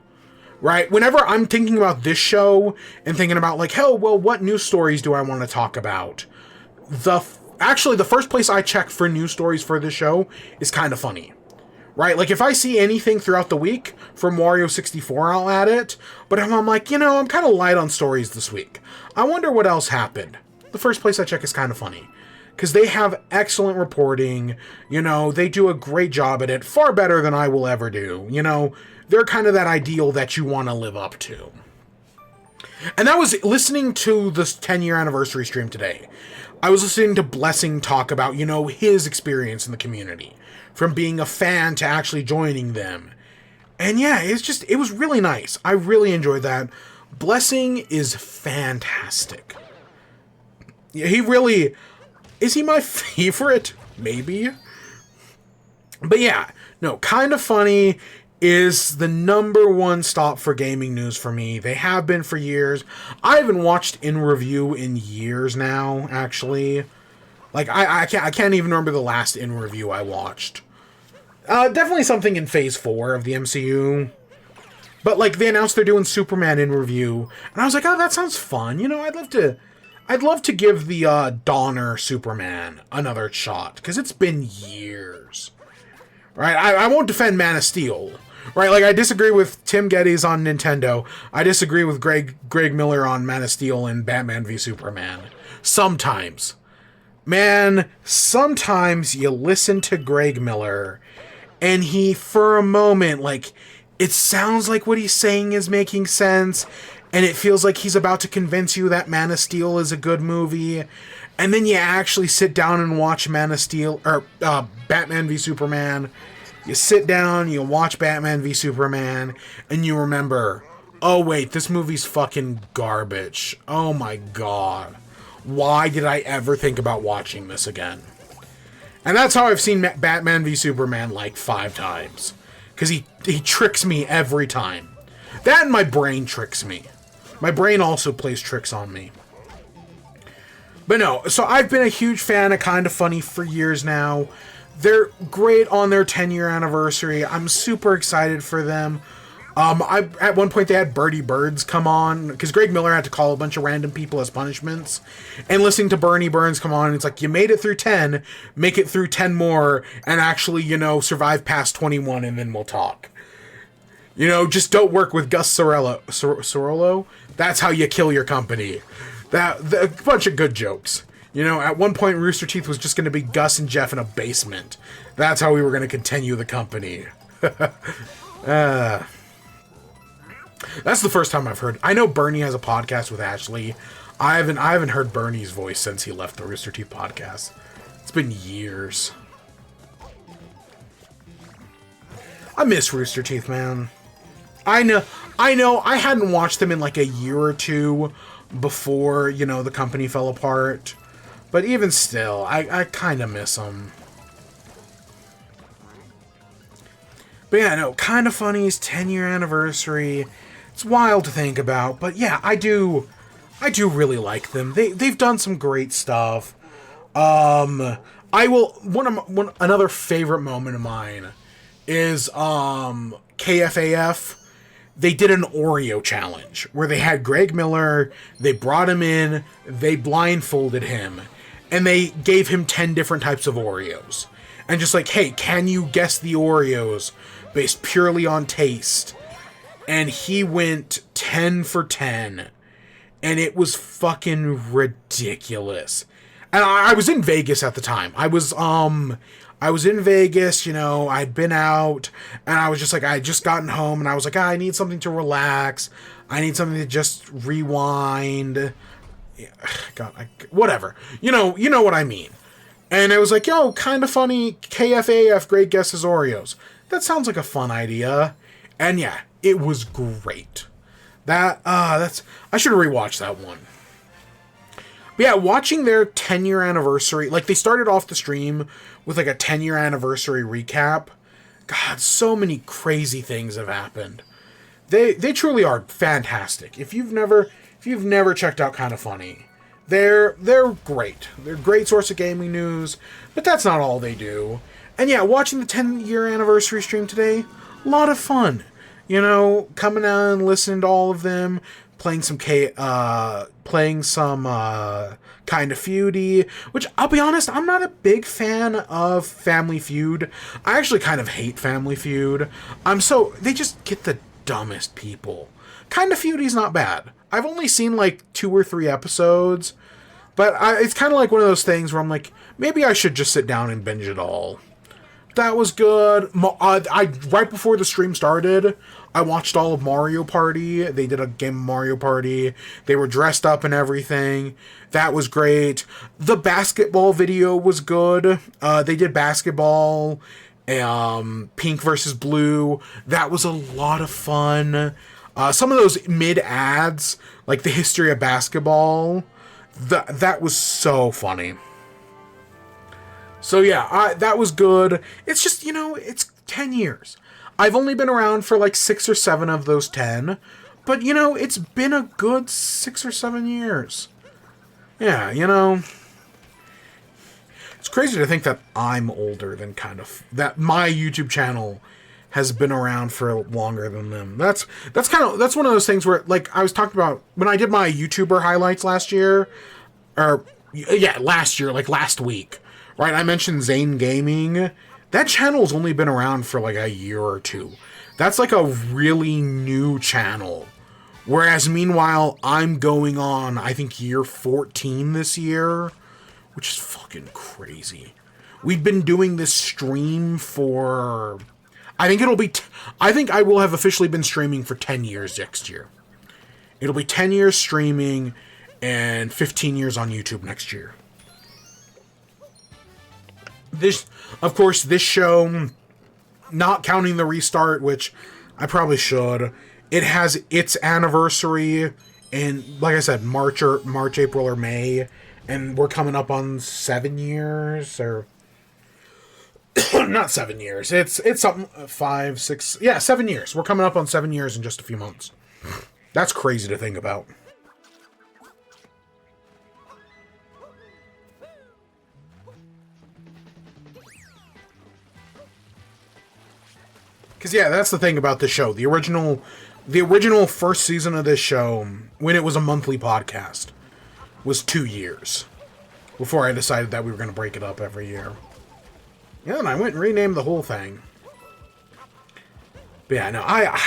Right? Whenever I'm thinking about this show and thinking about like, hell, well, what news stories do I want to talk about? Actually, the first place I check for news stories for this show is Kinda Funny. Right? Like, if I see anything throughout the week from Wario 64, I'll add it. But if I'm like, I'm kind of light on stories this week, I wonder what else happened. The first place I check is Kinda Funny. Because they have excellent reporting. They do a great job at it. Far better than I will ever do. They're kind of that ideal that you want to live up to. And I was listening to this 10-year anniversary stream today. I was listening to Blessing talk about, his experience in the community. From being a fan to actually joining them. And yeah, it was really nice. I really enjoyed that. Blessing is fantastic. Yeah, is he my favorite? Maybe. But yeah, no, Kinda Funny is the number one stop for gaming news for me. They have been for years. I haven't watched In Review in years now, actually. Like, I can't even remember the last In Review I watched. Definitely something in Phase 4 of the MCU. But, like, they announced they're doing Superman In Review. And I was like, oh, that sounds fun. I'd love to give the Donner Superman another shot. Because it's been years. Right? I won't defend Man of Steel. Right? Like, I disagree with Tim Geddes on Nintendo. I disagree with Greg Miller on Man of Steel and Batman v Superman. Sometimes. Man, sometimes you listen to Greg Miller, and he, for a moment, like, it sounds like what he's saying is making sense, and it feels like he's about to convince you that Man of Steel is a good movie, and then you actually sit down and watch Man of Steel, or Batman v Superman. You sit down, you watch Batman v Superman, and you remember, oh wait, this movie's fucking garbage. Oh my god. Why did I ever think about watching this again? And that's how I've seen Batman v Superman like 5 times. Because he tricks me every time. That and my brain tricks me. My brain also plays tricks on me. But no, so I've been a huge fan of Kinda Funny for years now. They're great on their 10-year anniversary. I'm super excited for them. At one point they had Bertie Burns come on, because Greg Miller had to call a bunch of random people as punishments. And listening to Bernie Burns come on, it's like, you made it through 10, make it through 10 more, and actually, survive past 21, and then we'll talk. Just don't work with Gus Sorolo. That's how you kill your company. A bunch of good jokes. At one point, Rooster Teeth was just going to be Gus and Jeff in a basement. That's how we were going to continue the company. That's the first time I've heard. I know Bernie has a podcast with Ashley. I haven't heard Bernie's voice since he left the Rooster Teeth podcast. It's been years. I miss Rooster Teeth, man. I know. I hadn't watched them in like a year or two before, the company fell apart. But even still, I kind of miss them. But yeah, no, Kinda Funny's 10-year anniversary. It's wild to think about, but yeah, I do really like them. They've done some great stuff. Another favorite moment of mine is KFAF. They did an Oreo challenge where they had Greg Miller, they brought him in, they blindfolded him, and they gave him 10 different types of Oreos. And just like, hey, can you guess the Oreos based purely on taste? And he went 10 for 10. And it was fucking ridiculous. And I was in Vegas at the time. I was in Vegas, I'd been out, and I was just like, I had just gotten home, and I was like, I need something to relax. I need something to just rewind. God, whatever. You know what I mean. And it was like, yo, kind of funny, KFAF, great guesses, Oreos. That sounds like a fun idea. And yeah, it was great. I should rewatch that one. But yeah, watching their 10-year anniversary, like they started off the stream with like a 10-year anniversary recap. God, so many crazy things have happened. They truly are fantastic. If you've never checked out Kinda Funny, they're great. They're a great source of gaming news, but that's not all they do. And yeah, watching the 10-year anniversary stream today, a lot of fun. You know, coming out and listening to all of them, playing some Kinda Feudy, which I'll be honest, I'm not a big fan of Family Feud. I actually kind of hate Family Feud. They just get the dumbest people. Kinda Feudy's not bad. I've only seen like 2 or 3 episodes, but it's kind of like one of those things where I'm like, maybe I should just sit down and binge it all. That was good. Right before the stream started, I watched all of Mario Party. They did a game of Mario Party. They were dressed up and everything. That was great. The basketball video was good. They did basketball, pink versus blue. That was a lot of fun. Some of those mid-ads, like the history of basketball, that was so funny. So yeah, that was good. It's just, it's 10 years. I've only been around for like 6 or 7 of those 10, but it's been a good 6 or 7 years. Yeah, it's crazy to think that I'm older than that my YouTube channel has been around for longer than them. That's one of those things where, like, I was talking about when I did my YouTuber highlights last year, like last week. Right, I mentioned Zane Gaming. That channel's only been around for like a year or 2. That's like a really new channel. Whereas meanwhile, I'm going on, I think, year 14 this year, which is fucking crazy. We've been doing this stream for, I think I will have officially been streaming for 10 years next year. It'll be 10 years streaming and 15 years on YouTube next year. This show, not counting the restart, which I probably should, it has its anniversary in, like I said, March, April, or May, and we're coming up on 7 years, or not 7 years. It's something 5, 6, 7 years. We're coming up on 7 years in just a few months. That's crazy to think about. Because, yeah, that's the thing about this show. The original first season of this show, when it was a monthly podcast, was 2 years. Before I decided that we were going to break it up every year. Yeah, and I went and renamed the whole thing. But yeah, no, I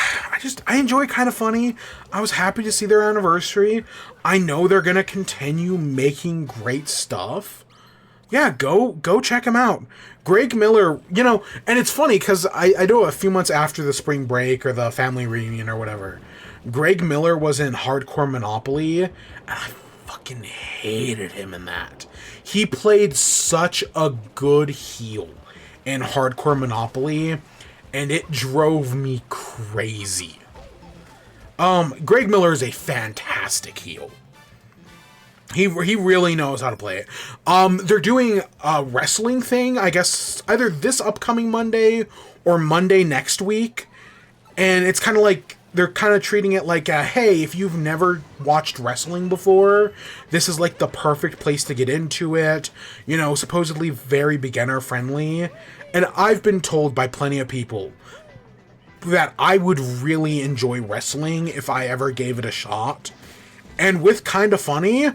enjoy Kinda Funny. I was happy to see their anniversary. I know they're going to continue making great stuff. Yeah, go check him out. Greg Miller, and it's funny because I know a few months after the spring break or the family reunion or whatever, Greg Miller was in Hardcore Monopoly, and I fucking hated him in that. He played such a good heel in Hardcore Monopoly, and it drove me crazy. Greg Miller is a fantastic heel. He really knows how to play it. They're doing a wrestling thing, I guess, either this upcoming Monday or Monday next week. And it's kind of like, they're kind of treating it like, hey, if you've never watched wrestling before, this is like the perfect place to get into it. Supposedly very beginner friendly. And I've been told by plenty of people that I would really enjoy wrestling if I ever gave it a shot. And with Kinda Funny,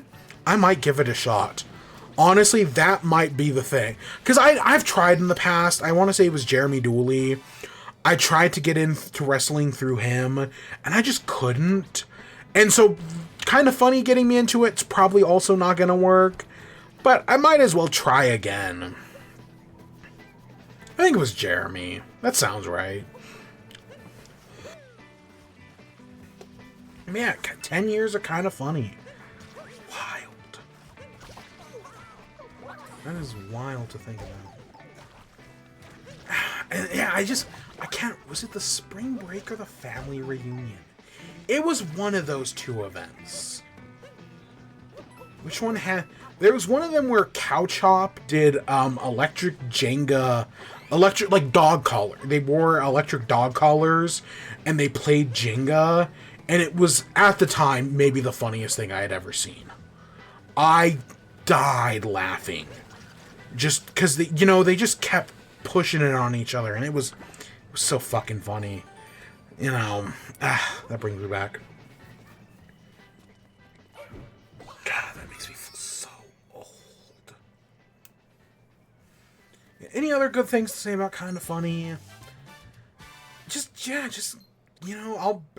I might give it a shot. Honestly, that might be the thing. Because I've tried in the past. I want to say it was Jeremy Dooley. I tried to get into wrestling through him, and I just couldn't. And so, Kinda Funny getting me into it's probably also not going to work. But I might as well try again. I think it was Jeremy. That sounds right. Yeah, 10 years of Kinda Funny. Wild. That is wild to think about. And yeah, I can't, was it the spring break or the family reunion? It was one of those two events. Which one had, there was one of them where Couch Hop did electric Jenga, like dog collar. They wore electric dog collars and they played Jenga, and it was, at the time, maybe the funniest thing I had ever seen. I died laughing. Just because, they just kept pushing it on each other, and it was so fucking funny. That brings me back. God, that makes me feel so old. Any other good things to say about Kinda Funny?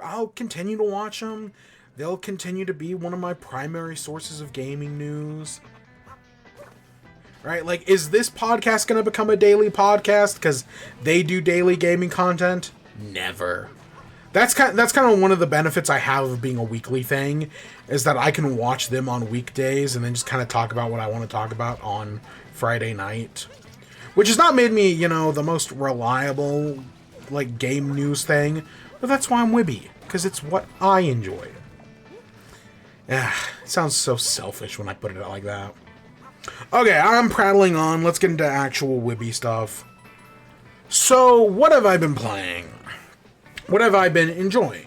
I'll continue to watch them. They'll continue to be one of my primary sources of gaming news. Right? Like, is this podcast going to become a daily podcast because they do daily gaming content? Never. That's kind of one of the benefits I have of being a weekly thing, is that I can watch them on weekdays and then just kind of talk about what I want to talk about on Friday night. Which has not made me, the most reliable, like, game news thing, but that's why I'm WIBE, because it's what I enjoy. It sounds so selfish when I put it out like that. Okay, I'm prattling on. Let's get into actual WIBE stuff. So, what have I been playing? What have I been enjoying?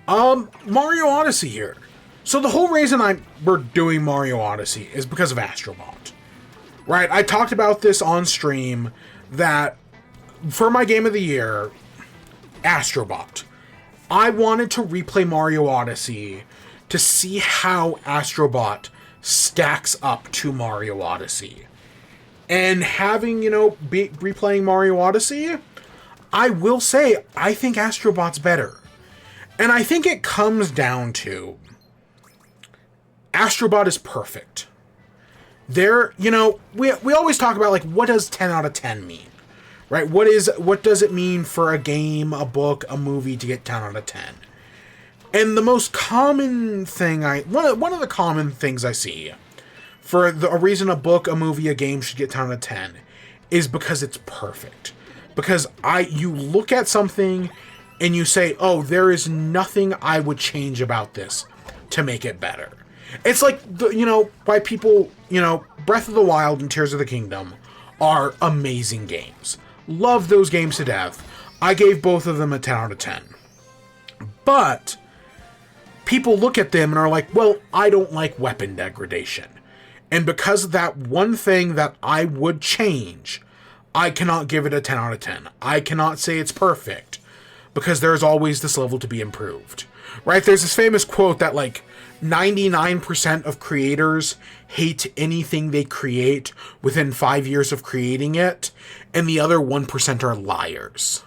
Mario Odyssey here. So the whole reason we're doing Mario Odyssey is because of Astrobot. Right? I talked about this on stream, that for my game of the year, Astrobot, I wanted to replay Mario Odyssey to see how Astrobot stacks up to Mario Odyssey. And having, replaying Mario Odyssey, I will say, I think Astrobot's better. And I think it comes down to, Astrobot is perfect. We always talk about, like, what does 10 out of 10 mean? Right? What does it mean for a game, a book, a movie to get 10 out of 10? And the most common thing one of the common things I see for a reason a book, a movie, a game should get 10 out of 10 is because it's perfect. Because you look at something and you say, oh, there is nothing I would change about this to make it better. It's like, why people, Breath of the Wild and Tears of the Kingdom are amazing games. Love those games to death. I gave both of them a 10 out of 10. But people look at them and are like, well, I don't like weapon degradation. And because of that one thing that I would change, I cannot give it a 10 out of 10. I cannot say it's perfect, because there's always this level to be improved. Right? There's this famous quote that, like, 99% of creators hate anything they create within 5 years of creating it, and the other 1% are liars.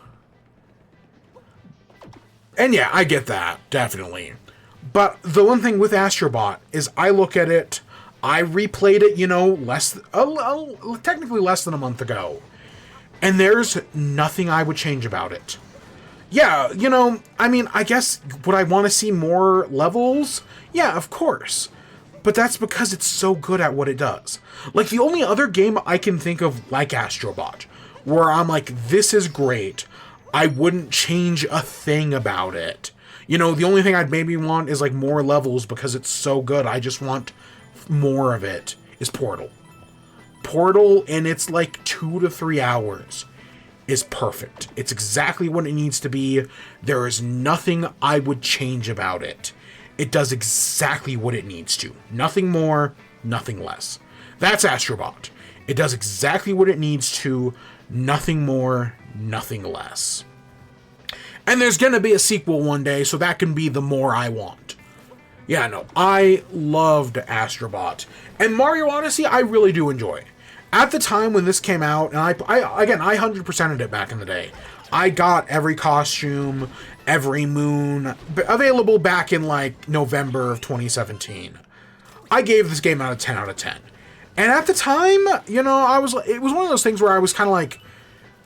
And yeah, I get that, definitely. But the one thing with Astrobot is I look at it, I replayed it, technically less than a month ago, and there's nothing I would change about it. Yeah, I guess, would I want to see more levels? Yeah, of course. But that's because it's so good at what it does. Like, the only other game I can think of like Astrobot, where I'm like, this is great, I wouldn't change a thing about it. The only thing I'd maybe want is, like, more levels because it's so good, I just want more of it, is Portal. Portal, in its, like, 2 to 3 hours, is perfect. It's exactly what it needs to be. There is nothing I would change about it. It does exactly what it needs to. Nothing more, nothing less. That's Astrobot. It does exactly what it needs to. Nothing more, nothing less. And there's gonna be a sequel one day, so that can be the more I want. Yeah, no, I loved Astrobot. And Mario Odyssey, I really do enjoy. At the time when this came out, and I 100%ed it back in the day. I got every costume, every moon, available back in, like, November of 2017. I gave this game out of 10 out of 10. And at the time, it was one of those things where I was kind of like,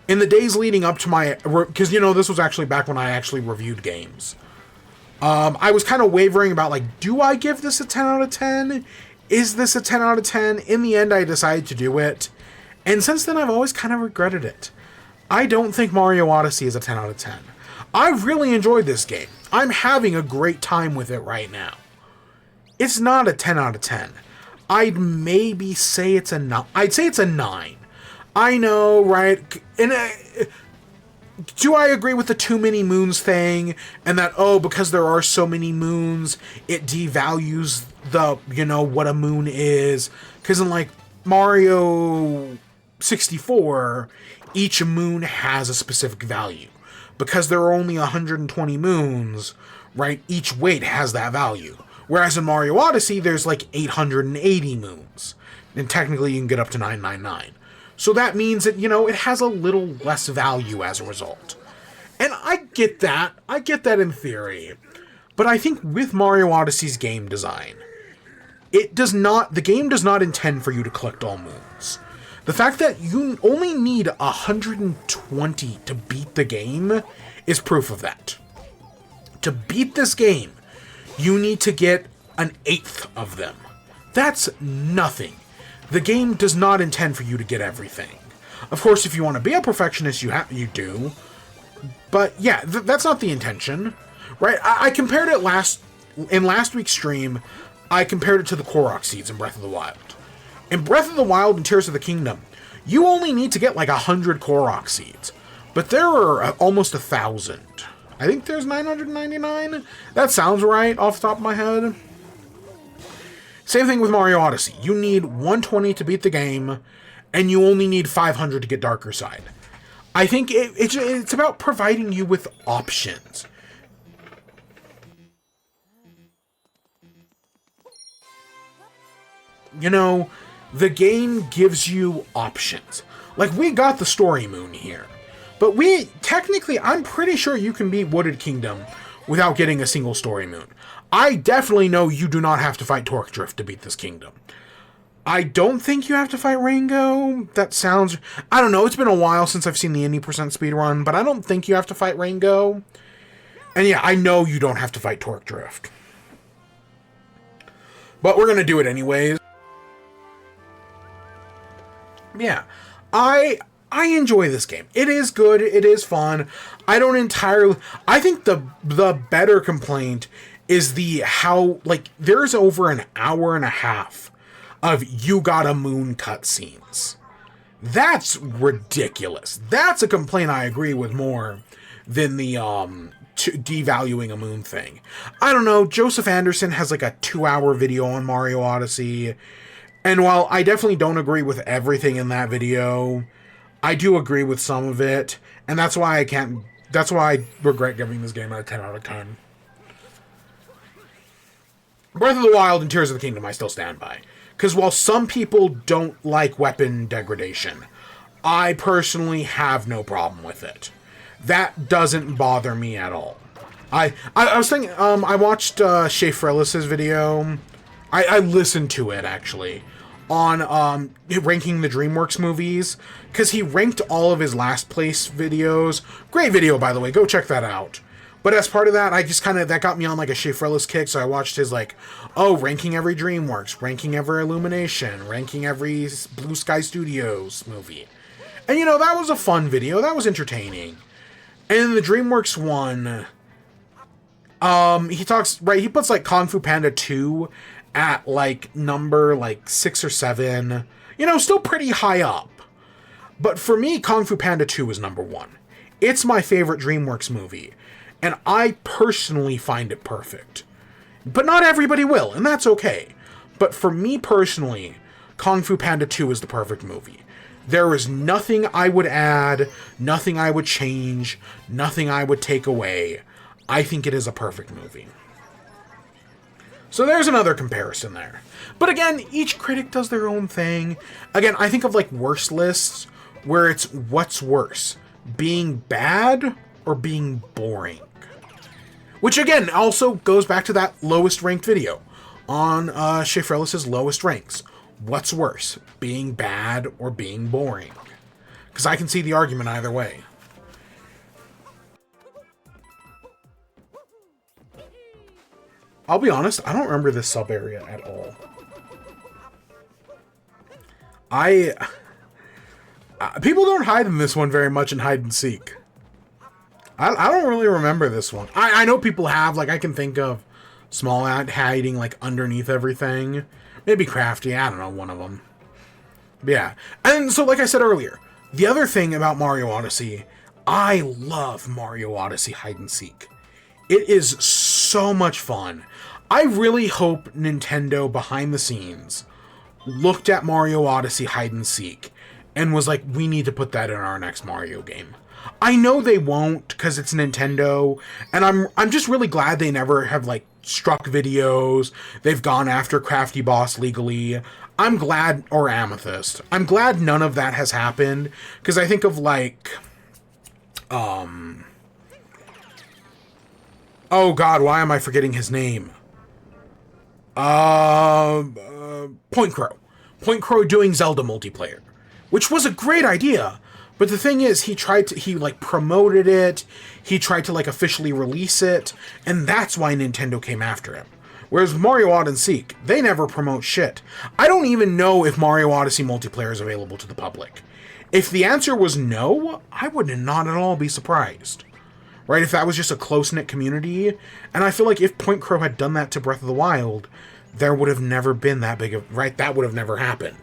in the days leading up to my, because, this was actually back when I actually reviewed games. I was kind of wavering about, like, do I give this a 10 out of 10? Is this a 10 out of 10? In the end, I decided to do it. And since then, I've always kind of regretted it. I don't think Mario Odyssey is a 10 out of 10. I really enjoyed this game. I'm having a great time with it right now. It's not a 10 out of 10. I'd maybe say it's a 9. I'd say it's a 9. I know, right? And do I agree with the too many moons thing? And that, oh, because there are so many moons, it devalues the, what a moon is. Because in, like, Mario 64, each moon has a specific value. Because there are only 120 moons, right, each weight has that value. Whereas in Mario Odyssey, there's like 880 moons. And technically you can get up to 999. So that means that, it has a little less value as a result. And I get that. I get that in theory. But I think with Mario Odyssey's game design, the game does not intend for you to collect all moons. The fact that you only need 120 to beat the game is proof of that. To beat this game, you need to get an 1/8 of them. That's nothing. The game does not intend for you to get everything. Of course, if you want to be a perfectionist, you do. But yeah, that's not the intention, right? I compared it in last week's stream. I compared it to the Korok seeds in Breath of the Wild. In Breath of the Wild and Tears of the Kingdom, you only need to get like 100 Korok seeds, but there are almost 1,000. I think there's 999. That sounds right off the top of my head. Same thing with Mario Odyssey. You need 120 to beat the game, and you only need 500 to get Darker Side. I think it's about providing you with options. The game gives you options. Like, we got the story moon here. But I'm pretty sure you can beat Wooded Kingdom without getting a single story moon. I definitely know you do not have to fight Torque Drift to beat this kingdom. I don't think you have to fight Rango. I don't know, it's been a while since I've seen the Indie% speedrun, but I don't think you have to fight Rango. And yeah, I know you don't have to fight Torque Drift. But we're gonna do it anyways. Yeah, I enjoy this game. It is good. It is fun. I think the better complaint is there's over an hour and a half of you got a moon cutscenes. That's ridiculous. That's a complaint I agree with more than the devaluing a moon thing. I don't know. Joseph Anderson has like a 2-hour video on Mario Odyssey. And while I definitely don't agree with everything in that video, I do agree with some of it, and that's why I regret giving this game a 10 out of 10. Breath of the Wild and Tears of the Kingdom I still stand by. Because while some people don't like weapon degradation, I personally have no problem with it. That doesn't bother me at all. I was thinking, I watched Shea Frelis's video. I listened to it, actually, on ranking the DreamWorks movies, because he ranked all of his last place videos. Great video, by the way, go check that out. But as part of that, that got me on like a Shea Frelis kick, so I watched his ranking every DreamWorks, ranking every Illumination, ranking every Blue Sky Studios movie. And that was a fun video, that was entertaining. And in the DreamWorks one, he puts like Kung Fu Panda 2 at number 6 or 7. Still pretty high up. But for me, Kung Fu Panda 2 is number 1. It's my favorite DreamWorks movie, and I personally find it perfect. But not everybody will, and that's okay. But for me personally, Kung Fu Panda 2 is the perfect movie. There is nothing I would add, nothing I would change, nothing I would take away. I think it is a perfect movie. So there's another comparison there. But again, each critic does their own thing. Again, I think of worst lists where it's what's worse, being bad or being boring. Which again also goes back to that lowest ranked video on Shea Frelis's lowest ranks. What's worse, being bad or being boring? Because I can see the argument either way. I'll be honest, I don't remember this sub area at all. I people don't hide in this one very much in hide and seek. I don't really remember this one. I know people have, like, I can think of Small Ant hiding, like, underneath everything. Maybe Crafty, I don't know, one of them. But yeah. And so, like I said earlier, the other thing about Mario Odyssey, I love Mario Odyssey hide and seek. It is so much fun. I really hope Nintendo, behind the scenes, looked at Mario Odyssey hide and seek and was like, we need to put that in our next Mario game. I know they won't, because it's Nintendo, and I'm just really glad they never have, like, struck videos. They've gone after Crafty Boss legally. I'm glad, or Amethyst. I'm glad none of that has happened, because I think of, like, oh god, why am I forgetting his name? Point Crow. Point Crow doing Zelda multiplayer, which was a great idea. But the thing is, he promoted it, he tried to, like, officially release it, and that's why Nintendo came after him. Whereas Mario Odyssey, they never promote shit. I don't even know if Mario Odyssey multiplayer is available to the public. If the answer was no, I would not at all be surprised. Right, if that was just a close-knit community, and I feel like if Point Crow had done that to Breath of the Wild, there would have never been that big of, right, that would have never happened.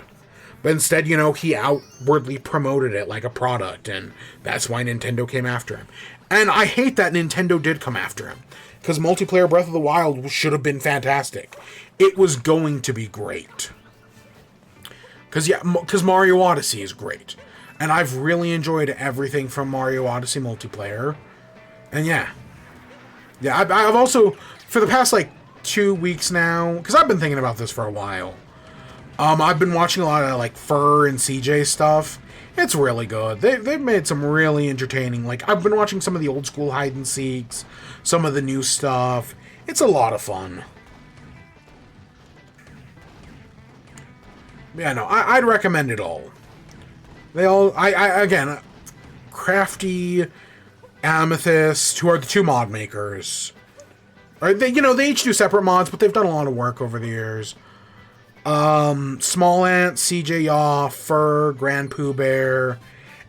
But instead, you know, he outwardly promoted it like a product, and that's why Nintendo came after him. And I hate that Nintendo did come after him, because multiplayer Breath of the Wild should have been fantastic. It was going to be great. Because Mario Odyssey is great. And I've really enjoyed everything from Mario Odyssey multiplayer. And yeah, I've also, for the past, like, 2 weeks now, because I've been thinking about this for a while, I've been watching a lot of, like, Fur and CJ stuff. It's really good. They've made some really entertaining, like, I've been watching some of the old school hide and seeks, some of the new stuff. It's a lot of fun. Yeah, no, I'd recommend it all. They all, again, Crafty, Amethyst, who are the two mod makers. Right? They each do separate mods, but they've done a lot of work over the years. Small Ant, CJ Yaw, Fur, Grand Pooh Bear,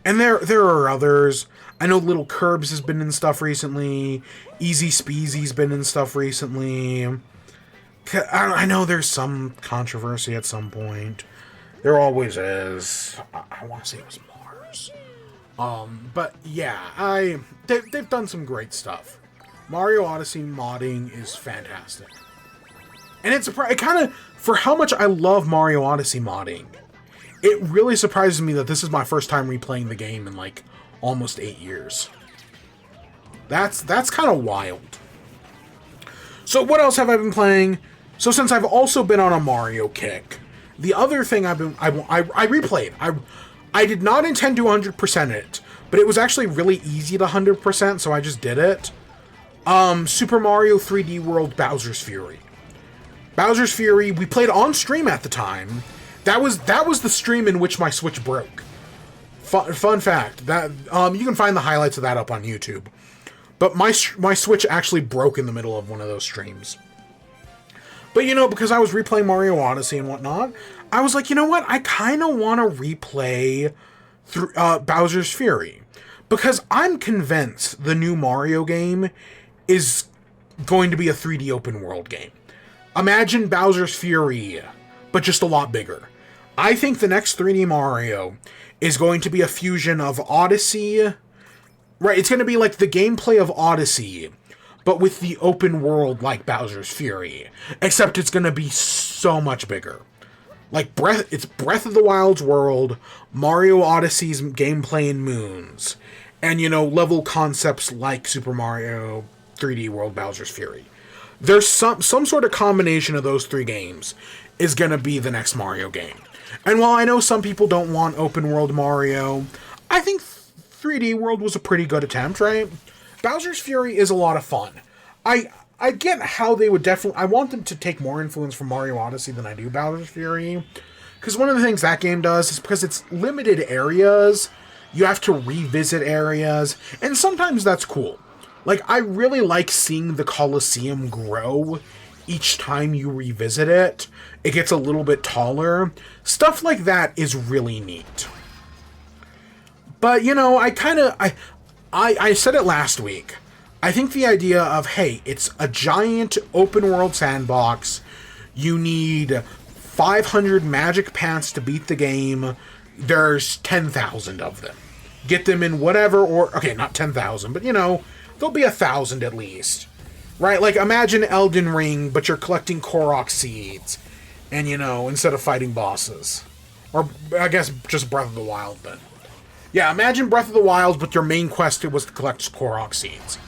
and there are others. I know Little Curbs has been in stuff recently. Easy Speezy's been in stuff recently. I know there's some controversy at some point. There always is. I want to say it was Mars. But yeah, they've done some great stuff. Mario Odyssey modding is fantastic. And it kind of, for how much I love Mario Odyssey modding, it really surprises me that this is my first time replaying the game in, like, almost 8 years. That's kind of wild. So what else have I been playing? So since I've also been on a Mario kick, the other thing I replayed. I did not intend to 100% it, but it was actually really easy to 100%, so I just did it. Super Mario 3D World Bowser's Fury. Bowser's Fury, we played on stream at the time. That was the stream in which my Switch broke. Fun fact, that you can find the highlights of that up on YouTube. But my Switch actually broke in the middle of one of those streams. But, you know, because I was replaying Mario Odyssey and whatnot, I was like, you know what? I kind of want to replay Bowser's Fury. Because I'm convinced the new Mario game is going to be a 3D open world game. Imagine Bowser's Fury, but just a lot bigger. I think the next 3D Mario is going to be a fusion of Odyssey. Right, it's going to be like the gameplay of Odyssey, but with the open world like Bowser's Fury. Except it's going to be so much bigger. Like, it's Breath of the Wild's world, Mario Odyssey's gameplay and moons, and, you know, level concepts like Super Mario 3D World Bowser's Fury. There's some sort of combination of those three games is going to be the next Mario game. And while I know some people don't want open world Mario, I think 3D World was a pretty good attempt, right? Bowser's Fury is a lot of fun. I get how they would definitely... I want them to take more influence from Mario Odyssey than I do Bowser's Fury. Because one of the things that game does is because it's limited areas, you have to revisit areas, and sometimes that's cool. Like, I really like seeing the Colosseum grow each time you revisit it, it gets a little bit taller. Stuff like that is really neat. But, you know, I said it last week. I think the idea of, hey, it's a giant open world sandbox. You need 500 magic pants to beat the game. There's 10,000 of them. Get them in whatever, or, okay, not 10,000, but, you know, there'll be 1,000 at least. Right? Like, imagine Elden Ring, but you're collecting Korok seeds. And, you know, instead of fighting bosses. Or, I guess, just Breath of the Wild, then. Yeah, imagine Breath of the Wild, but your main quest was to collect Korok seeds.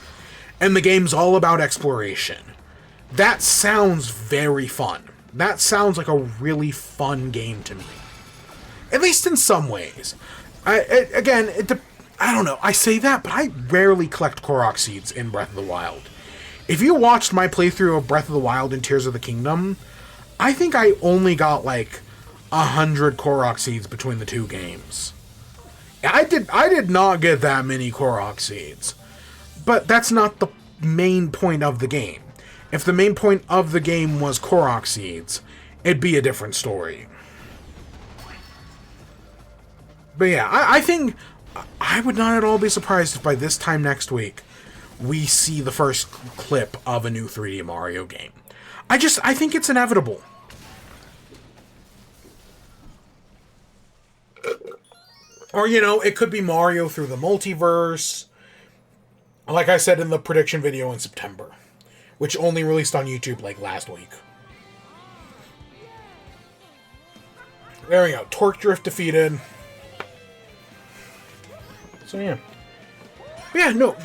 And the game's all about exploration. That sounds very fun. That sounds like a really fun game to me. At least in some ways. I don't know. I say that, but I rarely collect Korok seeds in Breath of the Wild. If you watched my playthrough of Breath of the Wild and Tears of the Kingdom, I think I only got like 100 Korok seeds between the two games. I did not get that many Korok seeds. But that's not the main point of the game. If the main point of the game was Korok seeds, it'd be a different story. But yeah, I think I would not at all be surprised if by this time next week we see the first clip of a new 3D Mario game. I think it's inevitable. Or, you know, it could be Mario through the multiverse. Like I said in the prediction video in September, which only released on YouTube like last week. There we go. Torque Drift defeated. So yeah. But yeah, no.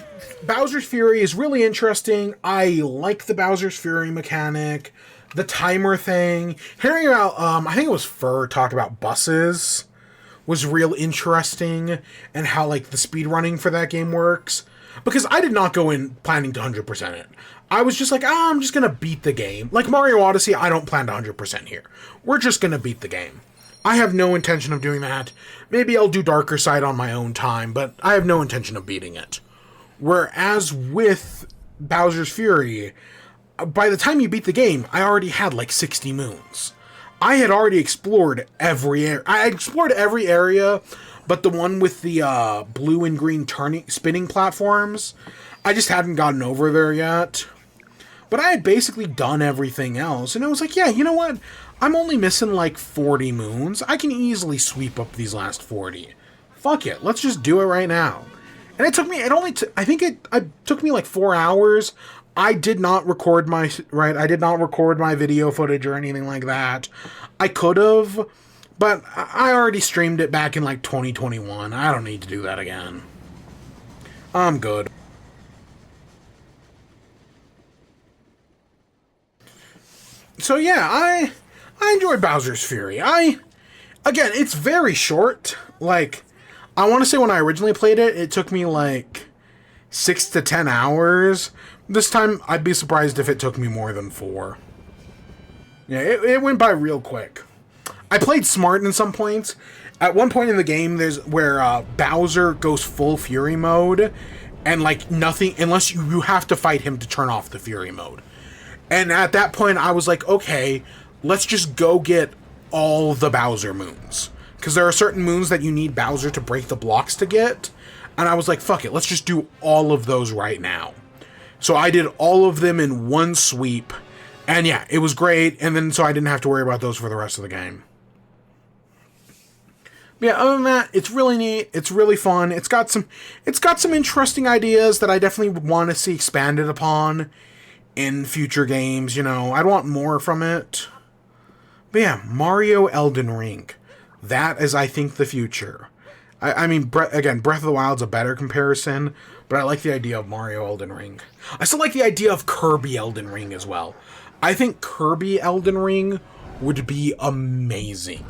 Bowser's Fury is really interesting. I like the Bowser's Fury mechanic. The timer thing. Hearing about, I think it was Fur talk about buses was real interesting. And how, like, the speedrunning for that game works. Because I did not go in planning to 100% it. I was just like, I'm just going to beat the game. Like Mario Odyssey, I don't plan to 100% here. We're just going to beat the game. I have no intention of doing that. Maybe I'll do Darker Side on my own time, but I have no intention of beating it. Whereas with Bowser's Fury, by the time you beat the game, I already had like 60 moons. I had already explored every area. I explored every area, but the one with the blue and green spinning platforms, I just hadn't gotten over there yet. But I had basically done everything else, and I was like, yeah, you know what? I'm only missing like 40 moons. I can easily sweep up these last 40. Fuck it, let's just do it right now. And it took me, I think it took me like 4 hours. I did not record my video footage or anything like that. I could have, but I already streamed it back in like 2021. I don't need to do that again. I'm good. So yeah, I enjoyed Bowser's Fury. Again, it's very short. Like, I want to say when I originally played it, it took me like 6 to 10 hours. This time, I'd be surprised if it took me more than 4. Yeah, it went by real quick. I played smart in some points. At one point in the game, there's where Bowser goes full Fury mode, and like nothing, unless you have to fight him to turn off the Fury mode. And at that point, I was like, okay, let's just go get all the Bowser moons. Because there are certain moons that you need Bowser to break the blocks to get. And I was like, fuck it, let's just do all of those right now. So I did all of them in one sweep. And yeah, it was great. And then so I didn't have to worry about those for the rest of the game. But yeah, other than that, it's really neat. It's really fun. It's got some interesting ideas that I definitely would want to see expanded upon in future games. You know, I'd want more from it. But yeah, Mario Elden Ring. That is, I think, the future. I mean, again, Breath of the Wild's a better comparison, but I like the idea of Mario Elden Ring. I still like the idea of Kirby Elden Ring as well. I think Kirby Elden Ring would be amazing.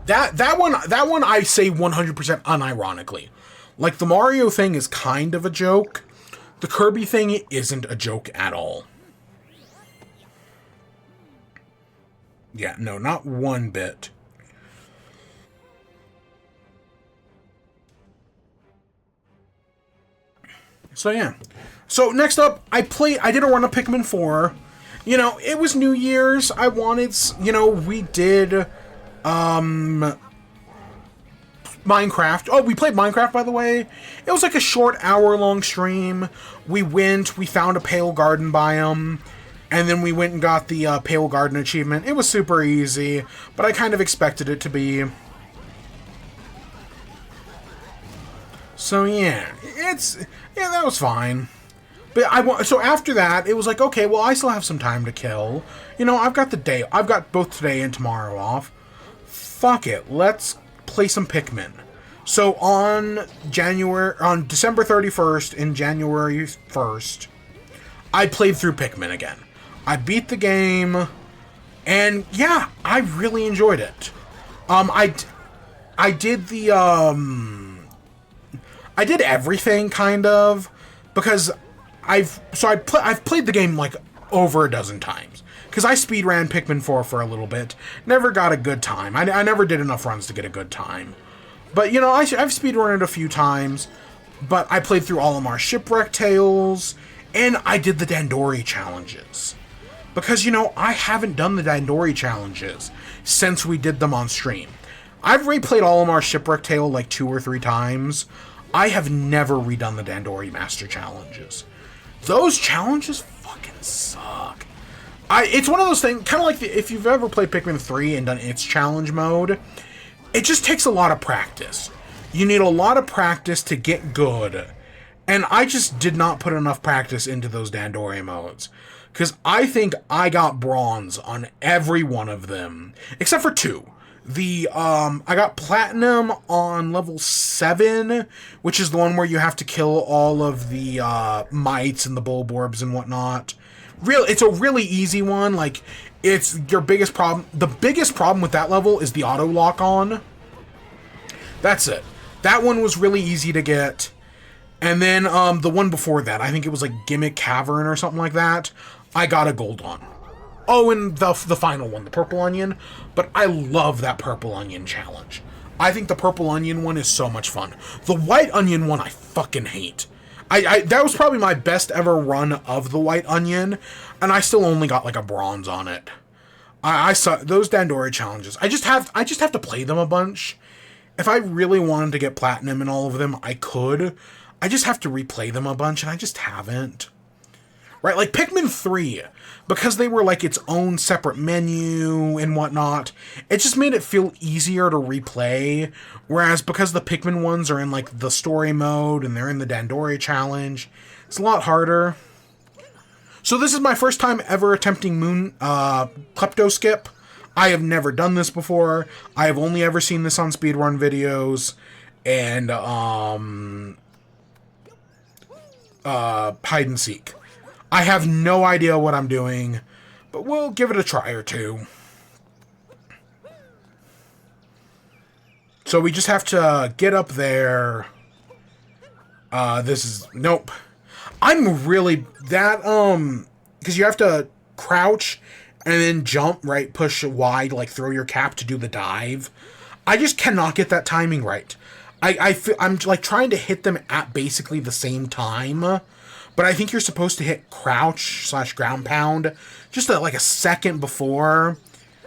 That one I say 100% unironically. Like, the Mario thing is kind of a joke. The Kirby thing isn't a joke at all. Yeah, no, not one bit. So yeah. So next up, I did a run of Pikmin 4. you know, it was New Year's. I wanted, you know, we did, Minecraft. Oh, we played Minecraft, by the way. It was like a short hour-long stream. We found a Pale Garden biome, and then we went and got the Pale Garden achievement. It was super easy, but I kind of expected it to be. So yeah, that was fine. But so after that, it was like, okay, well, I still have some time to kill. You know, I've got both today and tomorrow off. Fuck it, let's play some Pikmin. So on December 31st and January 1st, I played through Pikmin again. I beat the game, and yeah, I really enjoyed it. I did I did everything kind of, because I've played the game like over a dozen times. Because I speedran Pikmin 4 for a little bit. Never got a good time. I never did enough runs to get a good time. But, you know, I've speedrun it a few times. But I played through Olimar's Shipwreck Tales. And I did the Dandori challenges. Because, you know, I haven't done the Dandori challenges since we did them on stream. I've replayed Olimar's Shipwreck Tale like 2 or 3 times. I have never redone the Dandori Master challenges. Those challenges fucking suck. It's one of those things, kind of like if you've ever played Pikmin 3 and done its challenge mode, it just takes a lot of practice. You need a lot of practice to get good. And I just did not put enough practice into those Dandori modes. Because I think I got bronze on every one of them. Except for 2. I got platinum on level 7, which is the one where you have to kill all of the mites and the bulborbs and whatnot. It's a really easy one. Like, it's your biggest problem. The biggest problem with that level is the auto lock on. That's it. That one was really easy to get. And then the one before that, I think it was like Gimmick Cavern or something like that, I got a gold on. Oh, and the final one, the Purple Onion. But I love that Purple Onion challenge. I think the Purple Onion one is so much fun. The White Onion one I fucking hate. That was probably my best ever run of the White Onion, and I still only got like a bronze on it. I saw those Dandori challenges. I just have to play them a bunch. If I really wanted to get platinum in all of them, I could. I just have to replay them a bunch, and I just haven't. Right, like Pikmin 3, because they were like its own separate menu and whatnot, it just made it feel easier to replay, whereas because the Pikmin ones are in like the story mode and they're in the Dandori challenge, it's a lot harder. So this is my first time ever attempting Klepto Skip. I have never done this before. I have only ever seen this on speedrun videos and hide and seek. I have no idea what I'm doing, but we'll give it a try or two. So we just have to get up there. Nope. I'm really, because you have to crouch and then jump, right, push wide, like throw your cap to do the dive. I just cannot get that timing right. I'm like trying to hit them at basically the same time. But I think you're supposed to hit crouch / ground pound just like a second before.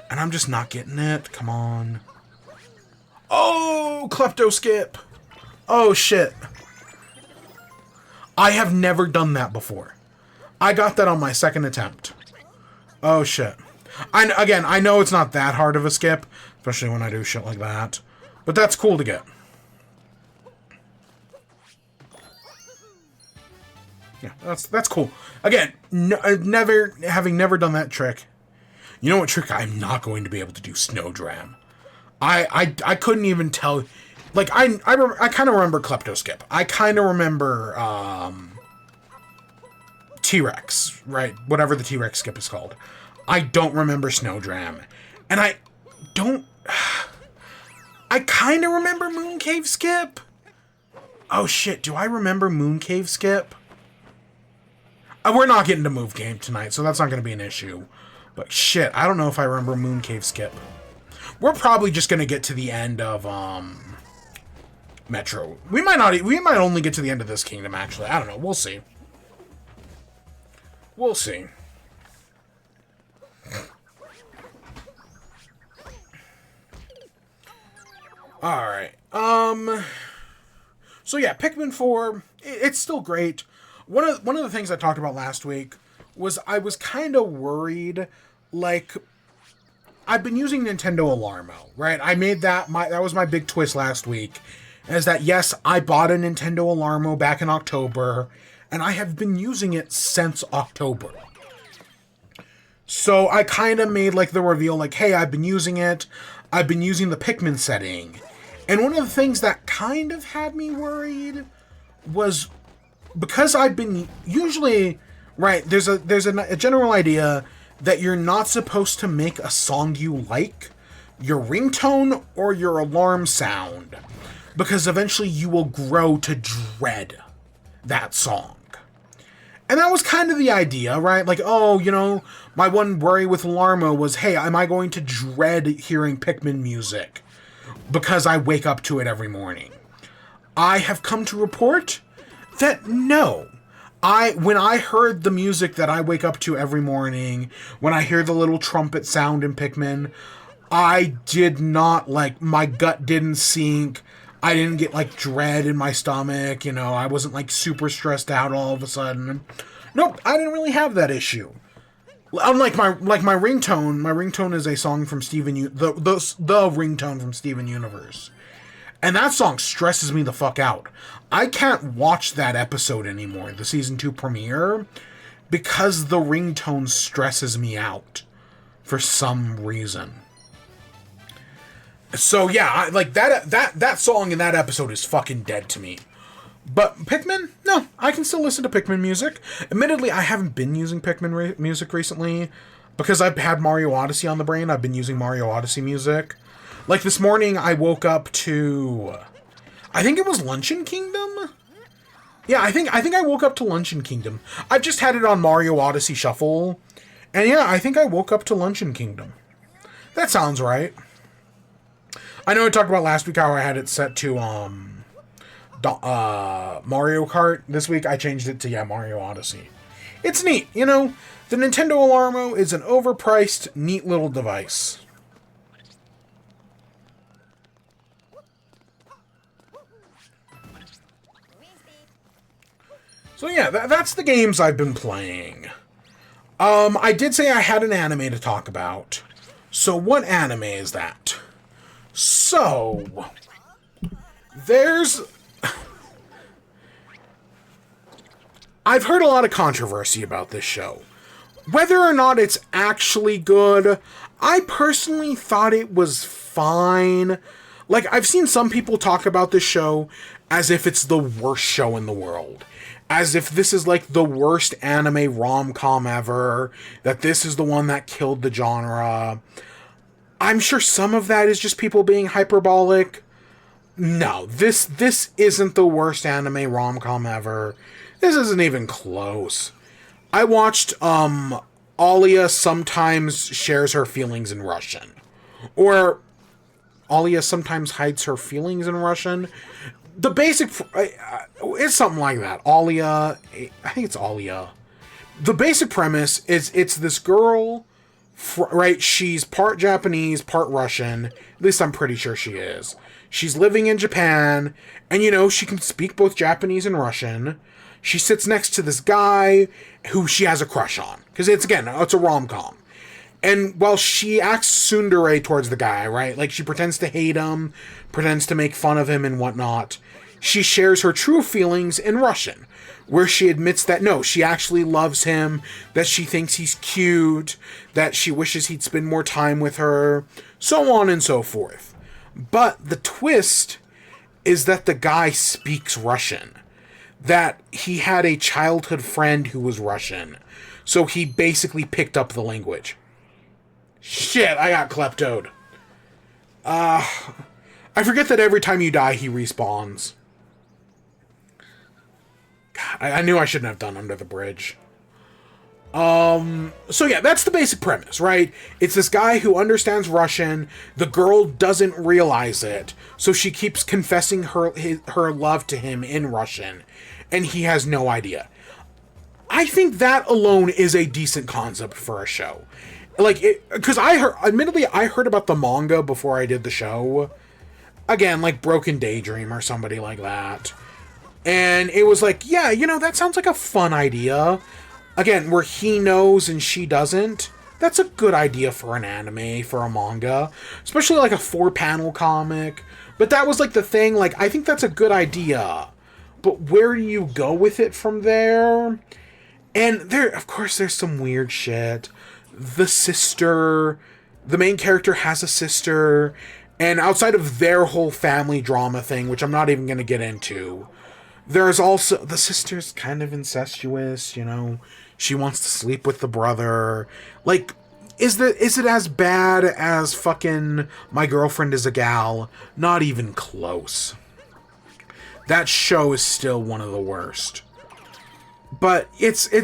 And I'm just not getting it. Come on. Oh, Klepto Skip. Oh, shit. I have never done that before. I got that on my second attempt. Oh, shit. I know it's not that hard of a skip, especially when I do shit like that. But that's cool to get. Yeah, that's cool. Again, having never done that trick. You know what trick I'm not going to be able to do? Snowdram. I couldn't even tell. Like I kind of remember Klepto Skip. I kind of remember T-Rex, right? Whatever the T-Rex skip is called. I don't remember Snowdram, and I kind of remember Moon Cave Skip. Oh shit! Do I remember Moon Cave Skip? We're not getting to Move Game tonight, so that's not going to be an issue. But shit, I don't know if I remember Moon Cave Skip. We're probably just going to get to the end of Metro. We might only get to the end of this kingdom, actually. I don't know. We'll see. We'll see. All right. So yeah, Pikmin 4, it's still great. One of the things I talked about last week was I was kind of worried, like, I've been using Nintendo Alarmo, right? I made that was my big twist last week, is that yes, I bought a Nintendo Alarmo back in October, and I have been using it since October. So I kind of made like the reveal, like, hey, I've been using it. I've been using the Pikmin setting. And one of the things that kind of had me worried was because I've been usually, right, there's a general idea that you're not supposed to make a song you like your ringtone or your alarm sound, because eventually you will grow to dread that song. And that was kind of the idea, right? Like, oh, my one worry with Alarmo was, hey, am I going to dread hearing Pikmin music because I wake up to it every morning? I have come to report that no. When I heard the music that I wake up to every morning, when I hear the little trumpet sound in Pikmin, I did not, like, my gut didn't sink. I didn't get, like, dread in my stomach, I wasn't, like, super stressed out all of a sudden. Nope, I didn't really have that issue. Unlike my ringtone is a song from the ringtone from Steven Universe. And that song stresses me the fuck out. I can't watch that episode anymore, the season 2 premiere, because the ringtone stresses me out for some reason. So yeah, like that song in that episode is fucking dead to me. But Pikmin, no, I can still listen to Pikmin music. Admittedly, I haven't been using Pikmin music recently because I've had Mario Odyssey on the brain. I've been using Mario Odyssey music. Like this morning, I woke up to, I think it was Luncheon Kingdom. Yeah, I think I woke up to Luncheon Kingdom. I've just had it on Mario Odyssey Shuffle, and yeah, I think I woke up to Luncheon Kingdom. That sounds right. I know I talked about last week how I had it set to Mario Kart. This week I changed it to Mario Odyssey. It's neat, the Nintendo Alarmo is an overpriced, neat little device. So yeah, that's the games I've been playing. I did say I had an anime to talk about. So what anime is that? So, I've heard a lot of controversy about this show. Whether or not it's actually good, I personally thought it was fine. Like, I've seen some people talk about this show as if it's the worst show in the world. As if this is like the worst anime rom-com ever. That this is the one that killed the genre. I'm sure some of that is just people being hyperbolic. No, this isn't the worst anime rom-com ever. This isn't even close. I watched, Alya sometimes shares her feelings in Russian. Or, Alya sometimes hides her feelings in Russian. The basic, it's something like that. Alya, I think it's Alya. The basic premise is it's this girl, right, she's part Japanese, part Russian. At least I'm pretty sure she is. She's living in Japan, and she can speak both Japanese and Russian. She sits next to this guy who she has a crush on. Because it's a rom-com. And while she acts tsundere towards the guy, right? Like, she pretends to hate him, pretends to make fun of him and whatnot. She shares her true feelings in Russian, where she admits that, no, she actually loves him, that she thinks he's cute, that she wishes he'd spend more time with her, so on and so forth. But the twist is that the guy speaks Russian. That he had a childhood friend who was Russian, so he basically picked up the language. Shit, I got kleptoed. I forget that every time you die, he respawns. God, I knew I shouldn't have done Under the Bridge. So yeah, that's the basic premise, right? It's this guy who understands Russian, the girl doesn't realize it, so she keeps confessing her love to him in Russian, and he has no idea. I think that alone is a decent concept for a show. Like, because I heard about the manga before I did the show, again, like Broken Daydream or somebody like that. And it was like, yeah, that sounds like a fun idea. Again, where he knows and she doesn't. That's a good idea for an anime, for a manga. Especially like a 4-panel comic. But that was like the thing, like, I think that's a good idea. But where do you go with it from there? And there, of course, there's some weird shit. The main character has a sister. And outside of their whole family drama thing, which I'm not even going to get into, there's also, the sister's kind of incestuous, She wants to sleep with the brother. Like, is it as bad as fucking My Girlfriend Is a Gal? Not even close. That show is still one of the worst. But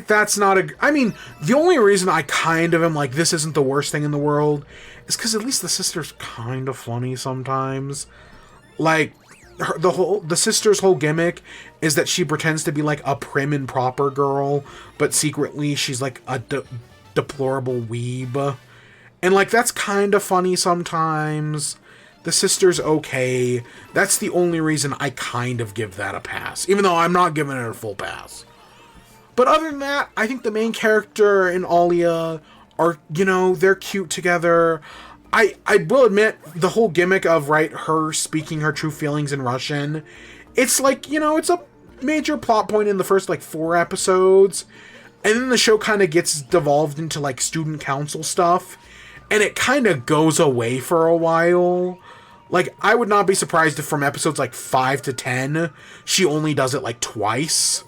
that's not a... I mean, the only reason I kind of am like, this isn't the worst thing in the world, is because at least the sister's kind of funny sometimes. Like, the sister's whole gimmick is that she pretends to be like a prim and proper girl, but secretly she's like a deplorable weeb. And like, that's kind of funny sometimes. The sister's okay. That's the only reason I kind of give that a pass, even though I'm not giving it a full pass. But other than that, I think the main character and Alya are, they're cute together. I will admit, the whole gimmick of, her speaking her true feelings in Russian, it's like, it's a major plot point in the first, 4 episodes. And then the show kind of gets devolved into, student council stuff. And it kind of goes away for a while. Like, I would not be surprised if from episodes, 5 to 10, she only does it, twice.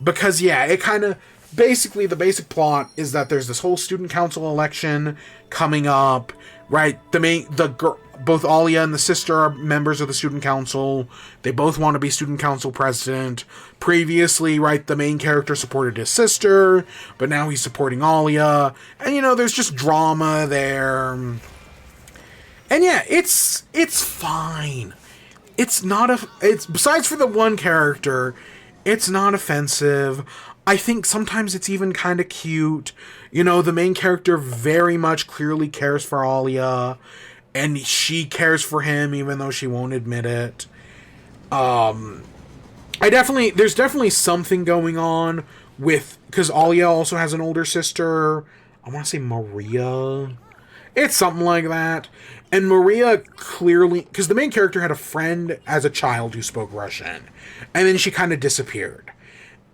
Because, yeah, it kind of... Basically, the basic plot is that there's this whole student council election coming up, right? Both Alya and the sister are members of the student council. They both want to be student council president. Previously, right, the main character supported his sister, but now he's supporting Alya. And, there's just drama there. And yeah, it's fine. It's besides for the one character, it's not offensive. I think sometimes it's even kind of cute. The main character very much clearly cares for Alya, and she cares for him even though she won't admit it. There's definitely something going on with, because Alya also has an older sister. I want to say Maria. It's something like that. And Maria clearly, because the main character had a friend as a child who spoke Russian, and then she kind of disappeared.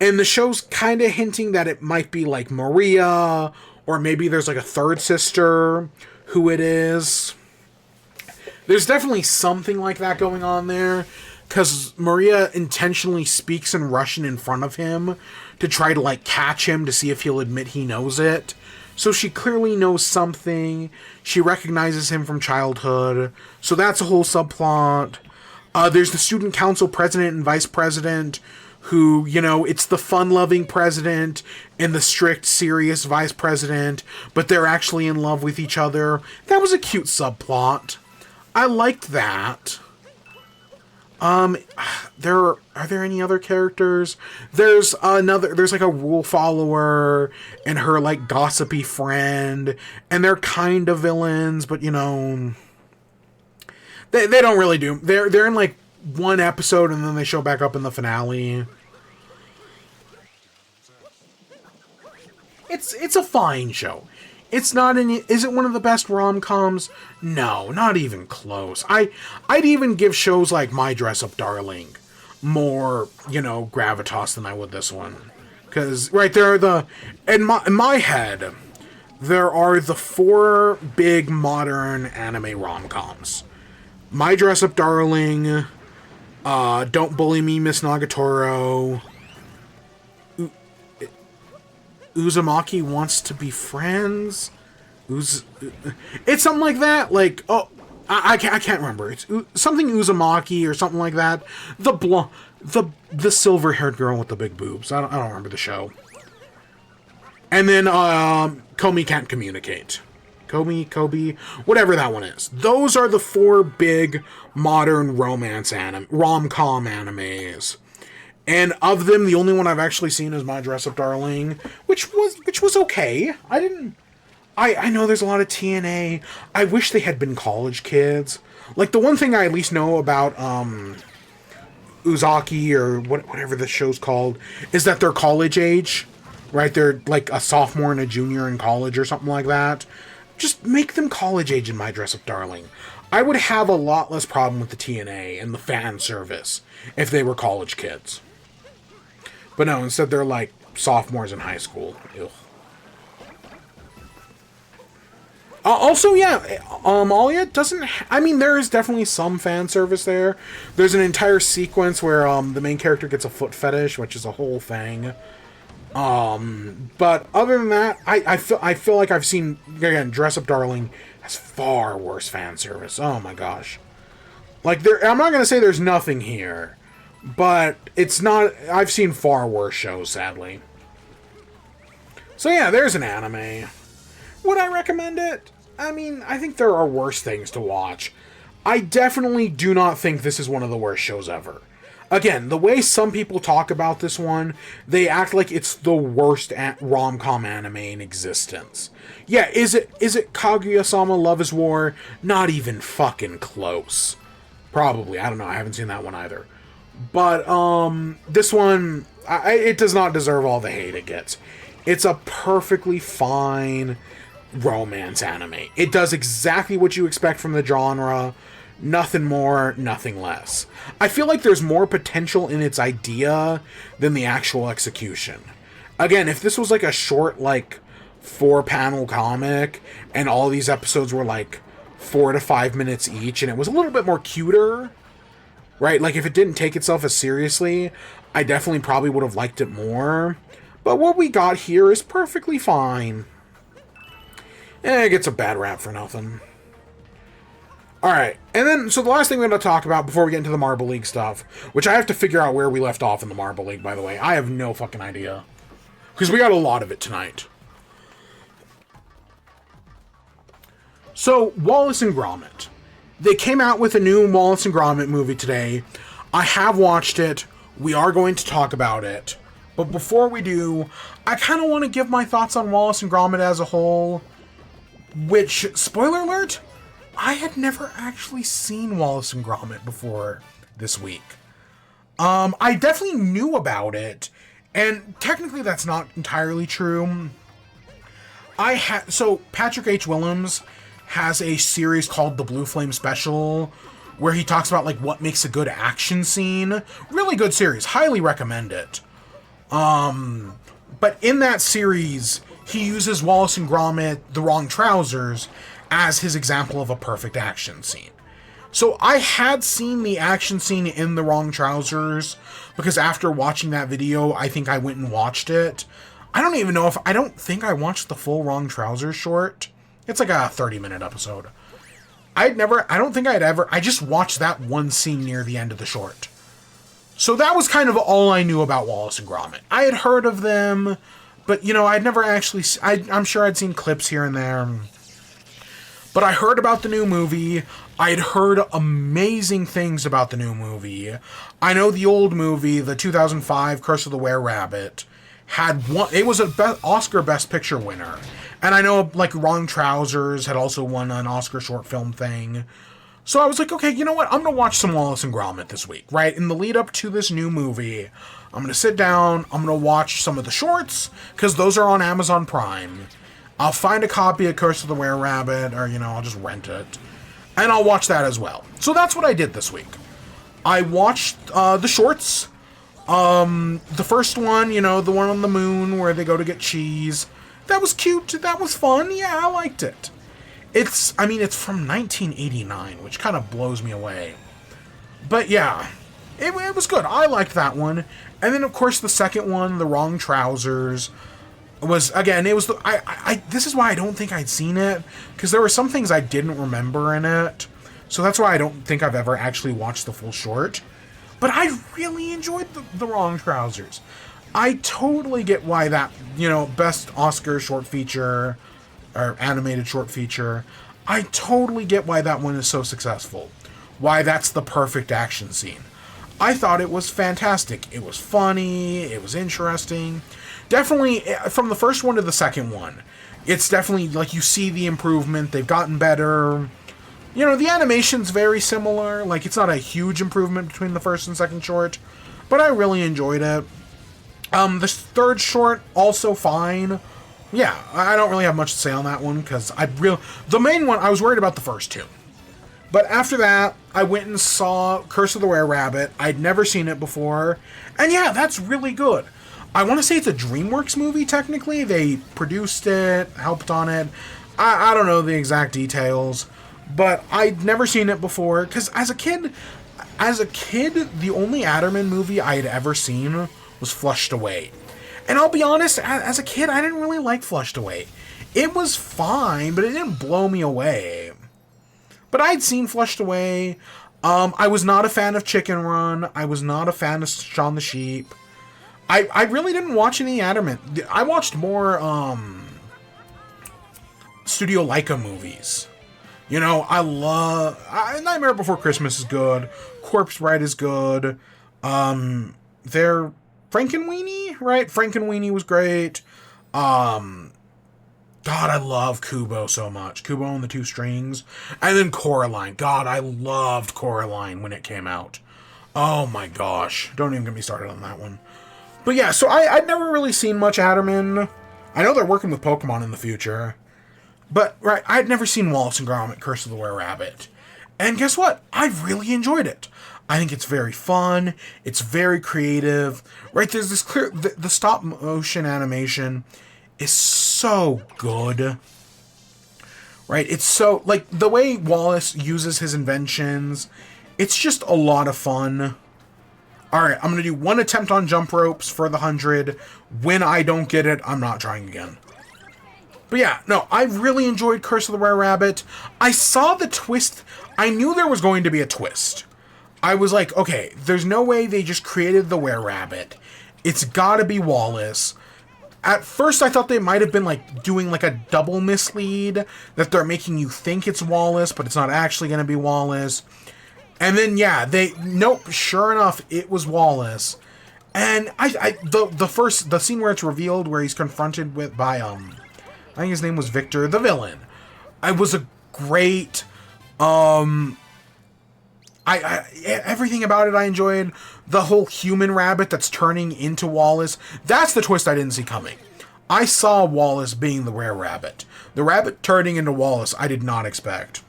And the show's kind of hinting that it might be like Maria, or maybe there's a third sister who it is. There's definitely something like that going on there, because Maria intentionally speaks in Russian in front of him to try to catch him to see if he'll admit he knows it. So she clearly knows something. She recognizes him from childhood. So that's a whole subplot. There's the student council president and vice president who, it's the fun-loving president and the strict, serious vice president, but they're actually in love with each other. That was a cute subplot. I liked that. Are there any other characters? There's a rule follower and her gossipy friend, and they're kind of villains, but they don't really do. They're in one episode and then they show back up in the finale. It's a fine show. It's not is it one of the best rom-coms? No, not even close. I'd even give shows like My Dress Up Darling more, gravitas than I would this one. Because, right, in my head, there are the 4 big modern anime rom-coms. My Dress Up Darling, Don't Bully Me, Miss Nagatoro, Uzumaki Wants to Be Friends. It's something like that. I can't remember. It's something Uzumaki or something like that. The silver-haired girl with the big boobs. I don't remember the show. And then Komi Can't Communicate. Kobe, whatever that one is. Those are the 4 big modern rom-com animes. And of them, the only one I've actually seen is My Dress Up Darling, which was okay. I I know there's a lot of TNA. I wish they had been college kids. Like, the one thing I at least know about Uzaki, or whatever the show's called, is that they're college age, right? They're like a sophomore and a junior in college or something like that. Just make them college age in My Dress Up Darling. I would have a lot less problem with the TNA and the fan service if they were college kids. But no, instead they're like sophomores in high school. Ew. Also, yeah, Alya doesn't... I mean, there is definitely some fan service there. There's an entire sequence where the main character gets a foot fetish, which is a whole thing. But other than that, I feel like I've seen, again, Dress Up Darling has far worse fan service. Oh my gosh. Like, I'm not going to say there's nothing here, but it's not... I've seen far worse shows, sadly. So yeah, there's an anime. Would I recommend it? I mean, I think there are worse things to watch. I definitely do not think this is one of the worst shows ever. Again, the way some people talk about this one, they act like it's the worst rom-com anime in existence. Yeah, is it Kaguya-sama Love is War? Not even fucking close. Probably. I don't know. I haven't seen that one either. But, this one, it does not deserve all the hate it gets. It's a perfectly fine romance anime. It does exactly what you expect from the genre. Nothing more, nothing less. I feel like there's more potential in its idea than the actual execution. Again, if this was like a short, like, 4-panel comic, and all these episodes were like 4 to 5 minutes each, and it was a little bit more cuter, right? Like, if it didn't take itself as seriously, I definitely probably would have liked it more. But what we got here is perfectly fine. It gets a bad rap for nothing. Alright, and then, so the last thing we're going to talk about before we get into the Marble League stuff, which I have to figure out where we left off in the Marble League, by the way. I have no fucking idea. Because we got a lot of it tonight. So, Wallace and Gromit. They came out with a new Wallace and Gromit movie today. I have watched it. We are going to talk about it. But before we do, I kind of want to give my thoughts on Wallace and Gromit as a whole. Which, spoiler alert, I had never actually seen Wallace and Gromit before this week. I definitely knew about it, and technically that's not entirely true. So Patrick H. Willems has a series called The Blue Flame Special, where he talks about like what makes a good action scene. Really good series, highly recommend it. But in that series, he uses Wallace and Gromit, The Wrong Trousers, as his example of a perfect action scene. So I had seen the action scene in The Wrong Trousers, because after watching that video, I think I went and watched it. I don't think I watched the full Wrong Trousers short. It's like a 30-minute episode. I just watched that one scene near the end of the short. So that was kind of all I knew about Wallace and Gromit. I had heard of them, but, I'd never actually... I'm sure I'd seen clips here and there. But I heard about the new movie. I had heard amazing things about the new movie. I know the old movie, the 2005 Curse of the Were-Rabbit, it was an Oscar Best Picture winner. And I know, like, Wrong Trousers had also won an Oscar short film thing. So I was like, okay, you know what? I'm going to watch some Wallace and Gromit this week, right? In the lead up to this new movie, I'm going to sit down, I'm going to watch some of the shorts, because those are on Amazon Prime. I'll find a copy of Curse of the Were-Rabbit, or, I'll just rent it. And I'll watch that as well. So that's what I did this week. I watched the shorts. The first one, the one on the moon where they go to get cheese. That was cute. That was fun. Yeah, I liked it. It's from 1989, which kind of blows me away. But yeah, it was good. I liked that one. And then, of course, the second one, The Wrong Trousers, was, again, it was this is why I don't think I'd seen it, because there were some things I didn't remember in it. So that's why I don't think I've ever actually watched the full short. But I really enjoyed the Wrong Trousers. I totally get why that, best Oscar short feature, or animated short feature, I totally get why that one is so successful. Why that's the perfect action scene. I thought it was fantastic. It was funny, it was interesting. Definitely, from the first one to the second one, It's definitely, like, you see the improvement. They've gotten better. You know, the animation's very similar. Like, it's not a huge improvement between the first and second short, but I really enjoyed it. The third short, also fine. Yeah, I don't really have much to say on that one, because the main one, I was worried about the first two. But after that, I went and saw Curse of the Were-Rabbit. I'd never seen it before. And yeah, that's really good. I want to say it's a DreamWorks movie, technically. They produced it, helped on it. I don't know the exact details. But I'd never seen it before. Because as a kid, the only Adderman movie I had ever seen was Flushed Away. And I'll be honest, as a kid, I didn't really like Flushed Away. It was fine, but it didn't blow me away. But I'd seen Flushed Away. I was not a fan of Chicken Run. I was not a fan of Shaun the Sheep. I really didn't watch any Adderman. I watched more Studio Laika movies. You know, I love... Nightmare Before Christmas is good. Corpse Bride is good. They're... Frankenweenie, right? Frankenweenie was great. God, I love Kubo so much. Kubo and the Two Strings. And then Coraline. God, I loved Coraline when it came out. Oh my gosh. Don't even get me started on that one. But yeah, so I'd never really seen much Adderman. I know they're working with Pokemon in the future. But, right, I'd never seen Wallace and Gromit, Curse of the Were-Rabbit. And guess what? I really enjoyed it. I think it's very fun. It's very creative. Right, there's this clear... The stop-motion animation is so good. Right, it's so... Like, the way Wallace uses his inventions, it's just a lot of fun. Alright, I'm going to do one attempt on jump ropes for the 100. When I don't get it, I'm not trying again. But yeah, no, I really enjoyed Curse of the Were-Rabbit. I saw the twist. I knew there was going to be a twist. I was like, okay, there's no way they just created the Were-Rabbit. It's gotta be Wallace. At first, I thought they might have been, like, doing, like, a double mislead, that they're making you think it's Wallace, but it's not actually gonna be Wallace. And then, yeah, nope, sure enough, it was Wallace. And the scene where it's revealed, where he's confronted by, I think his name was Victor, the villain. It was a great, everything about it I enjoyed. The whole human rabbit that's turning into Wallace. That's the twist I didn't see coming. I saw Wallace being the Were-Rabbit. The rabbit turning into Wallace, I did not expect.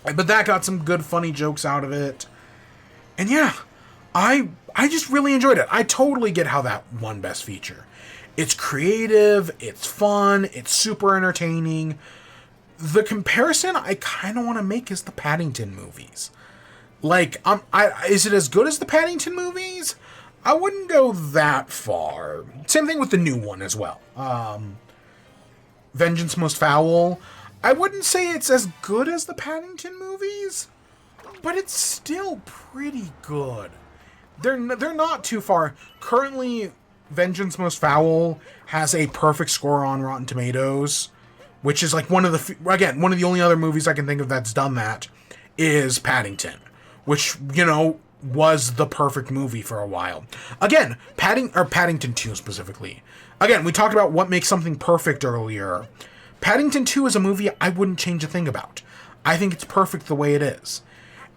But that got some good, funny jokes out of it. And yeah, I just really enjoyed it. I totally get how that won Best Feature. It's creative, it's fun, it's super entertaining. The comparison I kind of want to make is the Paddington movies. Like, is it as good as the Paddington movies? I wouldn't go that far. Same thing with the new one as well. Vengeance Most Fowl. I wouldn't say it's as good as the Paddington movies, but it's still pretty good. They're not too far. Currently, Vengeance Most Fowl has a perfect score on Rotten Tomatoes, which is like one of the only other movies I can think of that's done that is Paddington, which, you know, was the perfect movie for a while. Again, Paddington 2 specifically. Again, we talked about what makes something perfect earlier. Paddington 2 is a movie I wouldn't change a thing about. I think it's perfect the way it is.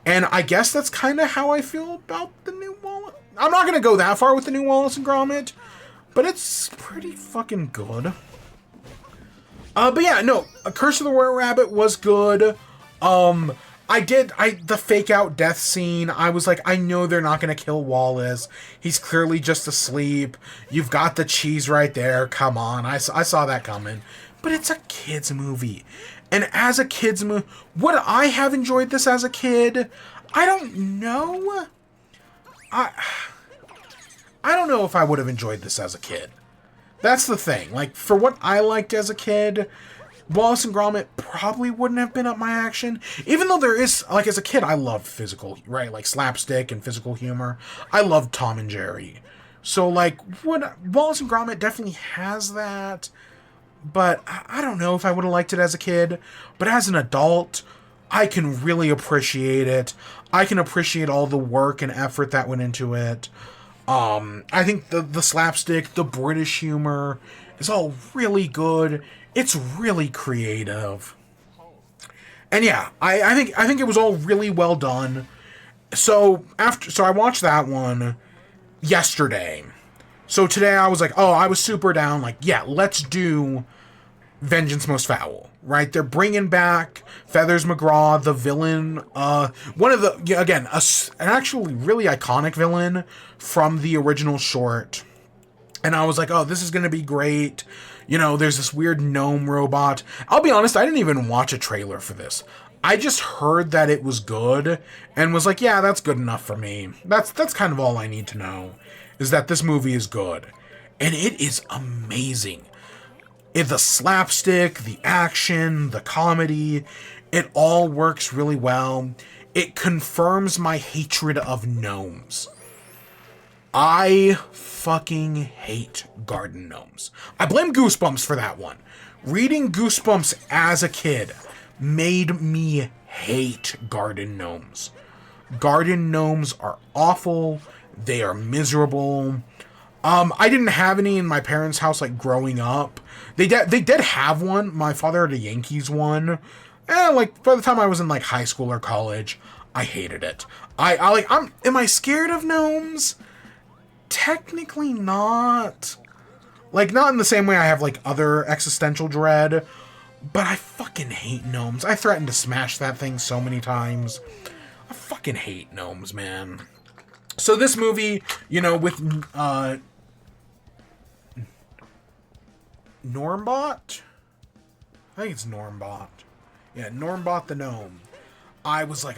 And I guess that's kind of how I feel about the new Wallace. I'm not going to go that far with the new Wallace and Gromit, but it's pretty fucking good. But yeah, no, Curse of the Were-Rabbit was good. The fake out death scene, I was like, I know they're not going to kill Wallace. He's clearly just asleep. You've got the cheese right there. Come on. I saw that coming. But it's a kid's movie. And as a kid's movie, would I have enjoyed this as a kid? I don't know. I don't know if I would have enjoyed this as a kid. That's the thing. Like, for what I liked as a kid, Wallace and Gromit probably wouldn't have been up my action. Even though there is, like, as a kid, I loved physical, right? Like, slapstick and physical humor. I loved Tom and Jerry. So, like, Wallace and Gromit definitely has that. But I don't know if I would have liked it as a kid. But as an adult, I can really appreciate it. I can appreciate all the work and effort that went into it. I think the slapstick, the British humor is all really good. It's really creative. And yeah, I think it was all really well done. So I watched that one yesterday. So today I was like, oh, I was super down. Like, yeah, let's do Vengeance Most Foul. Right? They're bringing back Feathers McGraw, the villain. One of the, yeah, again, an actually really iconic villain from the original short. And I was like, oh, this is going to be great. You know, there's this weird gnome robot. I'll be honest, I didn't even watch a trailer for this. I just heard that it was good and was like, yeah, that's good enough for me. That's kind of all I need to know, is that this movie is good. And it is amazing. The slapstick, the action, the comedy, it all works really well. It confirms my hatred of gnomes. I fucking hate garden gnomes. I blame Goosebumps for that one. Reading Goosebumps as a kid made me hate garden gnomes. Garden gnomes are awful. They are miserable. I didn't have any in my parents' house, like, growing up. They did have one. My father had a Yankees one. Like, by the time I was in, like, high school or college, I hated it. Am I scared of gnomes? Technically not. Like, not in the same way I have, like, other existential dread, but I fucking hate gnomes. I threatened to smash that thing so many times. I fucking hate gnomes, man. So this movie, you know, with, Normbot? I think it's Normbot. Yeah, Normbot the gnome. I was like,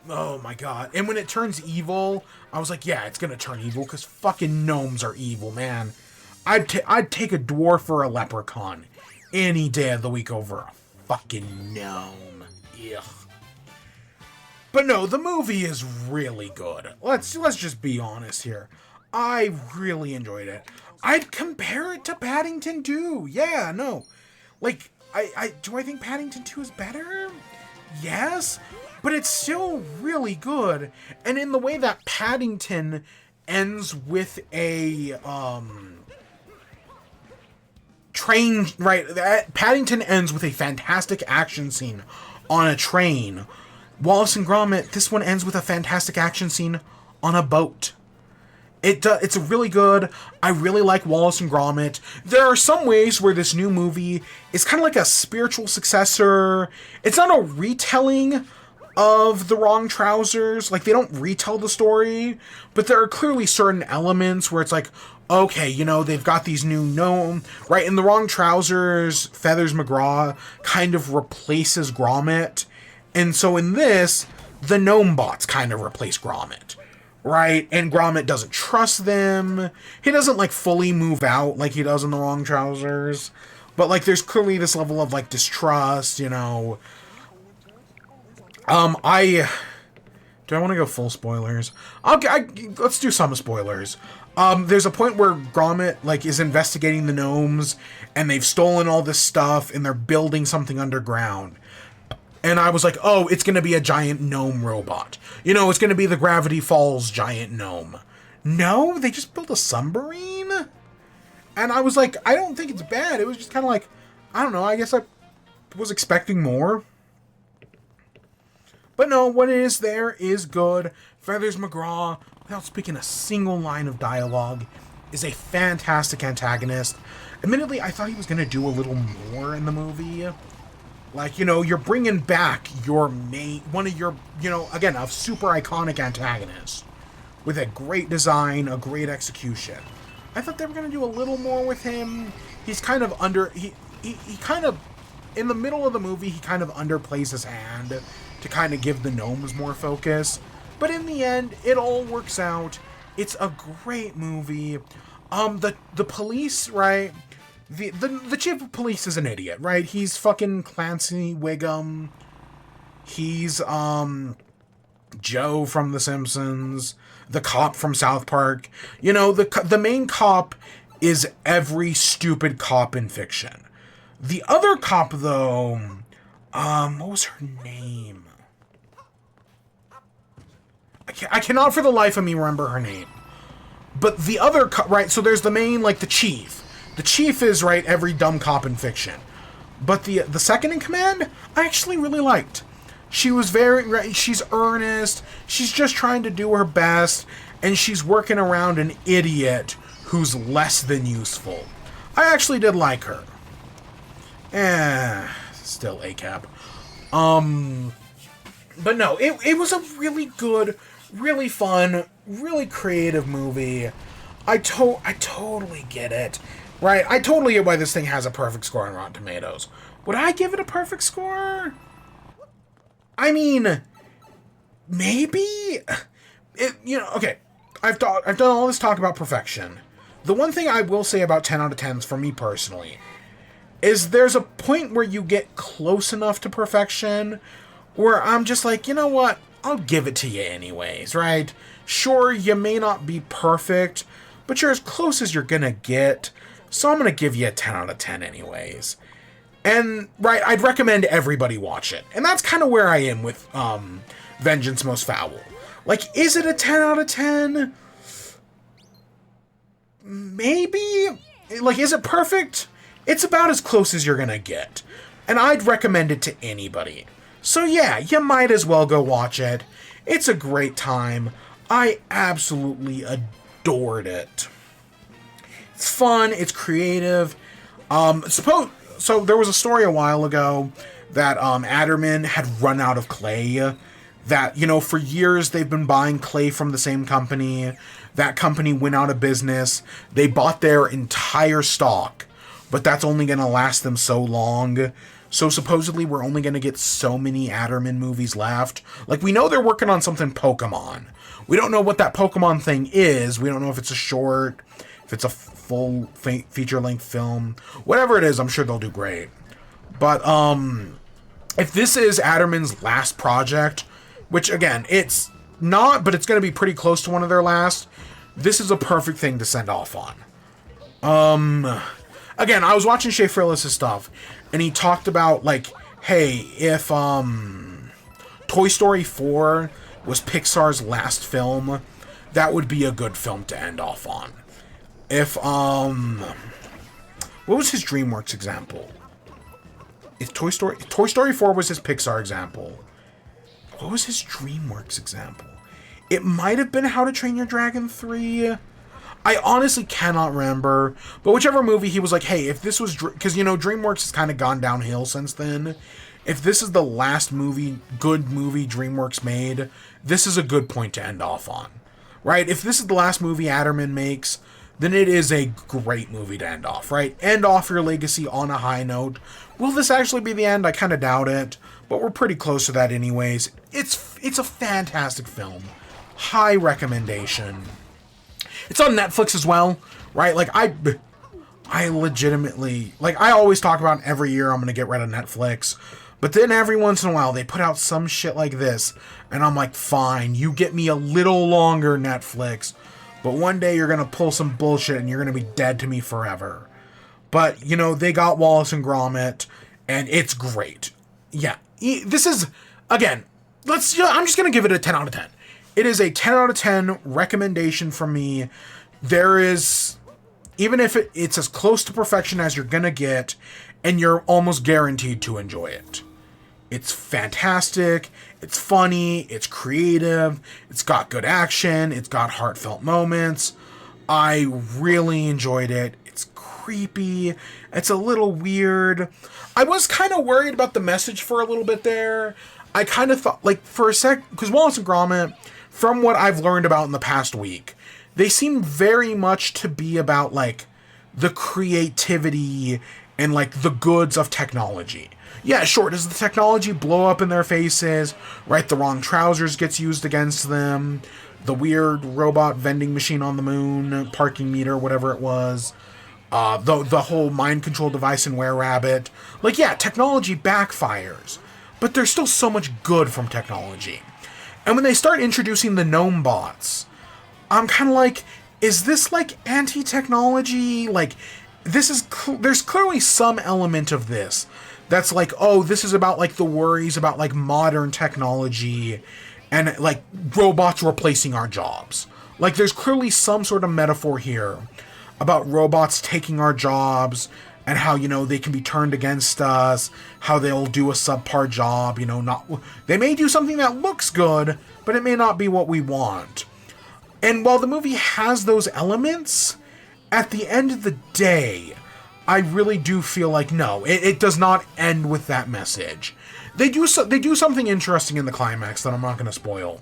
oh my god. And when it turns evil, I was like, yeah, it's gonna turn evil, because fucking gnomes are evil, man. I'd take a dwarf or a leprechaun any day of the week over a fucking gnome. Ugh. But no, the movie is really good. Let's just be honest here. I really enjoyed it. I'd compare it to Paddington 2. Yeah, no. Like, do I think Paddington 2 is better? Yes, but it's still really good. And in the way that Paddington ends with a train, right? Paddington ends with a fantastic action scene on a train. Wallace and Gromit, this one ends with a fantastic action scene on a boat. It's really good. I really like Wallace and Gromit. There are some ways where this new movie is kind of like a spiritual successor. It's not a retelling of The Wrong Trousers. Like, they don't retell the story, but there are clearly certain elements where it's like, okay, you know, they've got these new gnome, right? In The Wrong Trousers, Feathers McGraw kind of replaces Gromit. And so in this, the gnome bots kind of replace Gromit. Right? And Gromit doesn't trust them. He doesn't, like, fully move out like he does in The Wrong Trousers. But, like, there's clearly this level of, like, distrust, you know. Do I want to go full spoilers? Let's do some spoilers. There's a point where Gromit, like, is investigating the gnomes, and they've stolen all this stuff, and they're building something underground. And I was like, oh, it's going to be a giant gnome robot. You know, it's going to be the Gravity Falls giant gnome. No, they just built a submarine? And I was like, I don't think it's bad. It was just kind of like, I don't know, I guess I was expecting more. But no, what is there is good. Feathers McGraw, without speaking a single line of dialogue, is a fantastic antagonist. Admittedly, I thought he was going to do a little more in the movie. Like, you know, you're bringing back your main, one of your, you know, again, a super iconic antagonist with a great design, a great execution. I thought they were going to do a little more with him. He's kind of he kind of, in the middle of the movie, he kind of underplays his hand to kind of give the gnomes more focus. But in the end, it all works out. It's a great movie. The police, right? The chief of police is an idiot, right? He's fucking Clancy Wiggum. He's, Joe from The Simpsons. The cop from South Park. You know, the main cop is every stupid cop in fiction. The other cop, though, what was her name? I cannot for the life of me remember her name. But the other cop, right, so there's the main, like, the chief. The chief is, right, every dumb cop in fiction. But the second in command, I actually really liked. She's earnest, she's just trying to do her best, and she's working around an idiot who's less than useful. I actually did like her. Still A cap. But no, it was a really good, really fun, really creative movie. I totally get it. Right? I totally get why this thing has a perfect score on Rotten Tomatoes. Would I give it a perfect score? I mean, maybe? Okay. I've done all this talk about perfection. The one thing I will say about 10 out of 10s for me personally is there's a point where you get close enough to perfection where I'm just like, you know what? I'll give it to you anyways, right? Sure, you may not be perfect, but you're as close as you're gonna get, so I'm gonna give you a 10 out of 10 anyways. And, right, I'd recommend everybody watch it. And that's kind of where I am with Vengeance Most Fowl. Like, is it a 10 out of 10? Maybe? Like, is it perfect? It's about as close as you're gonna get. And I'd recommend it to anybody. So yeah, you might as well go watch it. It's a great time. I absolutely adored it. It's fun, it's creative. So there was a story a while ago that Adderman had run out of clay. That, for years they've been buying clay from the same company. That company went out of business. They bought their entire stock, but that's only going to last them so long. So supposedly we're only going to get so many Adderman movies left. Like, we know they're working on something Pokemon. We don't know what that Pokemon thing is. We don't know if it's a short, if it's a full feature-length film. Whatever it is, I'm sure they'll do great. But if this is Adderman's last project, which, again, it's not, but it's going to be pretty close to one of their last, this is a perfect thing to send off on. Again, I was watching Shea Frillis' stuff, and he talked about, like, hey, if Toy Story 4 was Pixar's last film, that would be a good film to end off on. If, what was his DreamWorks example? If Toy Story 4 was his Pixar example, what was his DreamWorks example? It might have been How to Train Your Dragon 3. I honestly cannot remember. But whichever movie, he was like, hey, if this was... Because, DreamWorks has kind of gone downhill since then. If this is the last good movie DreamWorks made, this is a good point to end off on. Right? If this is the last movie Adderman makes, then it is a great movie to end off, right? End off your legacy on a high note. Will this actually be the end? I kind of doubt it. But we're pretty close to that anyways. It's a fantastic film. High recommendation. It's on Netflix as well, right? Like, I legitimately... Like, I always talk about every year I'm going to get rid of Netflix. But then every once in a while, they put out some shit like this. And I'm like, fine, you get me a little longer, Netflix. But one day you're going to pull some bullshit and you're going to be dead to me forever. But, they got Wallace and Gromit. And it's great. Yeah. This is... Again, I'm just going to give it a 10 out of 10. It is a 10 out of 10 recommendation from me. There is, even if it's as close to perfection as you're gonna get, and you're almost guaranteed to enjoy it. It's fantastic, it's funny, it's creative, it's got good action, it's got heartfelt moments. I really enjoyed it. It's creepy, it's a little weird. I was kind of worried about the message for a little bit there. I kind of thought, like, for a sec, because Wallace and Gromit, from what I've learned about in the past week, they seem very much to be about, like, the creativity and, like, the goods of technology. Yeah, sure, does the technology blow up in their faces, right? The wrong trousers gets used against them, the weird robot vending machine on the moon, parking meter, whatever it was, the whole mind control device in Were-Rabbit. Like, yeah, technology backfires, but there's still so much good from technology. And when they start introducing the gnome bots, I'm kind of like, is this like anti-technology? Like, this is there's clearly some element of this that's like, oh, this is about like the worries about like modern technology and like robots replacing our jobs. Like, there's clearly some sort of metaphor here about robots taking our jobs and how, you know, they can be turned against us, how they'll do a subpar job, you know, they may do something that looks good, but it may not be what we want. And while the movie has those elements, at the end of the day, I really do feel like, no, it does not end with that message. They do something interesting in the climax that I'm not going to spoil,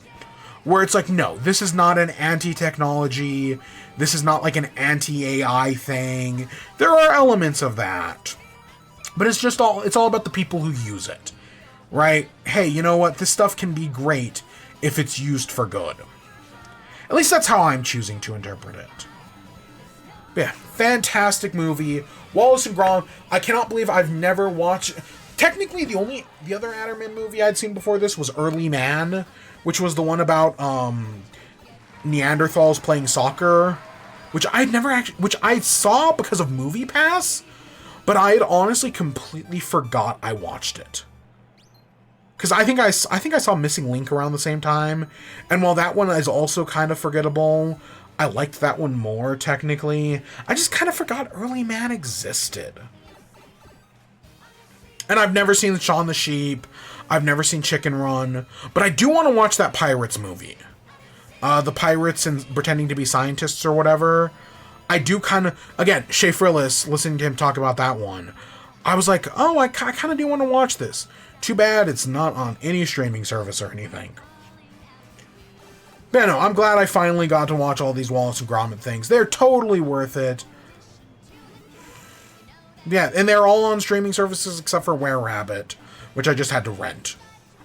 where it's like, no, this is not an anti-technology, this is not like an anti-AI thing. There are elements of that, but it's all about the people who use it, right? Hey, you know what? This stuff can be great if it's used for good. At least that's how I'm choosing to interpret it. But yeah, fantastic movie. Wallace and Gromit. I cannot believe I've never watched... Technically, the other Adderman movie I'd seen before this was Early Man, which was the one about Neanderthals playing soccer, which I saw because of MoviePass, but I had honestly completely forgot I watched it. Because I think I saw Missing Link around the same time, and while that one is also kind of forgettable, I liked that one more, technically. I just kind of forgot Early Man existed. And I've never seen Shaun the Sheep, I've never seen Chicken Run, but I do want to watch that Pirates movie. The pirates and pretending to be scientists or whatever. I do kind of... Again, Shea Frillis, listening to him talk about that one, I was like, oh, I kind of do want to watch this. Too bad it's not on any streaming service or anything. But no, I'm glad I finally got to watch all these Wallace and Gromit things. They're totally worth it. Yeah, and they're all on streaming services except for Were Rabbit, which I just had to rent.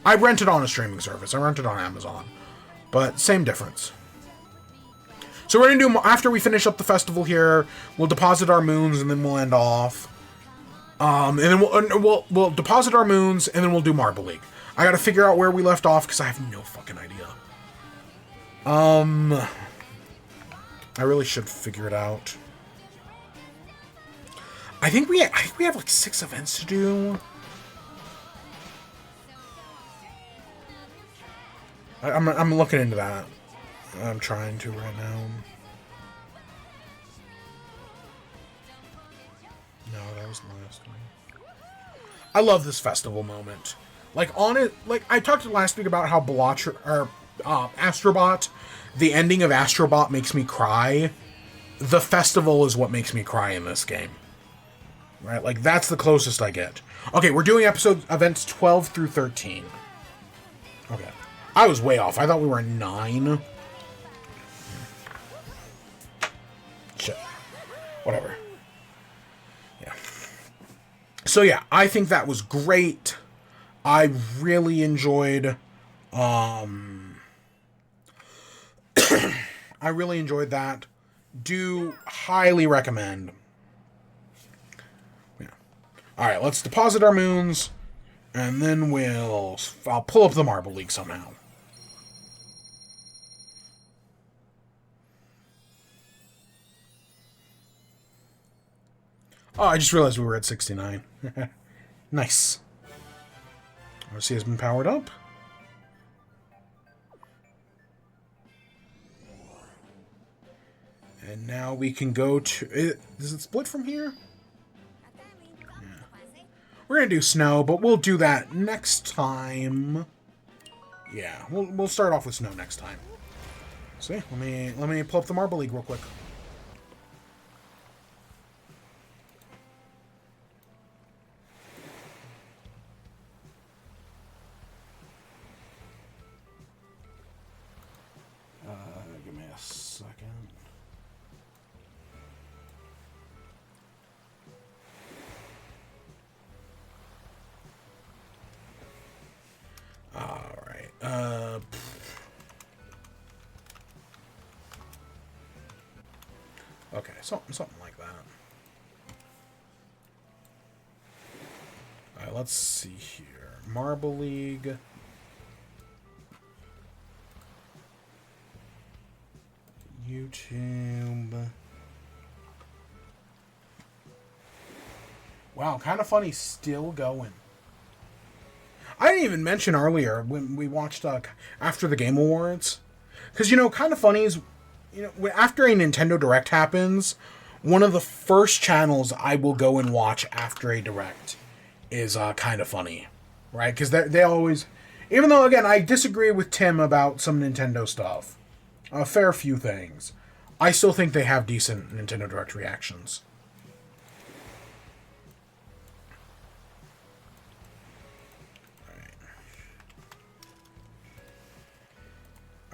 I rented on a streaming service. I rented on Amazon. But same difference. So we're going to do, after we finish up the festival here, we'll deposit our moons and then we'll end off. And then we'll deposit our moons, and then we'll do Marble League. I gotta figure out where we left off, because I have no fucking idea. I really should figure it out. I think we have like 6 events to do. I'm looking into that. I'm trying to right now. No, that was the last one. I love this festival moment. Like, on it, like, I talked last week about how Astrobot, the ending of Astrobot makes me cry. The festival is what makes me cry in this game. Right? Like, that's the closest I get. Okay, we're doing events 12 through 13. Okay. I was way off. I thought we were in 9. Shit. Whatever. Yeah. So yeah, I think that was great. I really enjoyed, I really enjoyed that. Do highly recommend. Yeah. Alright, let's deposit our moons, and then I'll pull up the Marble League somehow. Oh, I just realized we were at 69. Nice. Odyssey has been powered up. And now we can go to... Does it split from here? Yeah. We're going to do snow, but we'll do that next time. Yeah, we'll start off with snow next time. See, let me pull up the Marble League real quick. Give me a second. All right. Okay, something like that. All right, let's see here. Marble League. YouTube. Wow, kind of funny, still going. I didn't even mention earlier when we watched after the Game Awards, because kind of funny is, after a Nintendo Direct happens, one of the first channels I will go and watch after a Direct is Kind of Funny, right? Because they always, even though, again, I disagree with Tim about some Nintendo stuff, a fair few things, I still think they have decent Nintendo Direct reactions.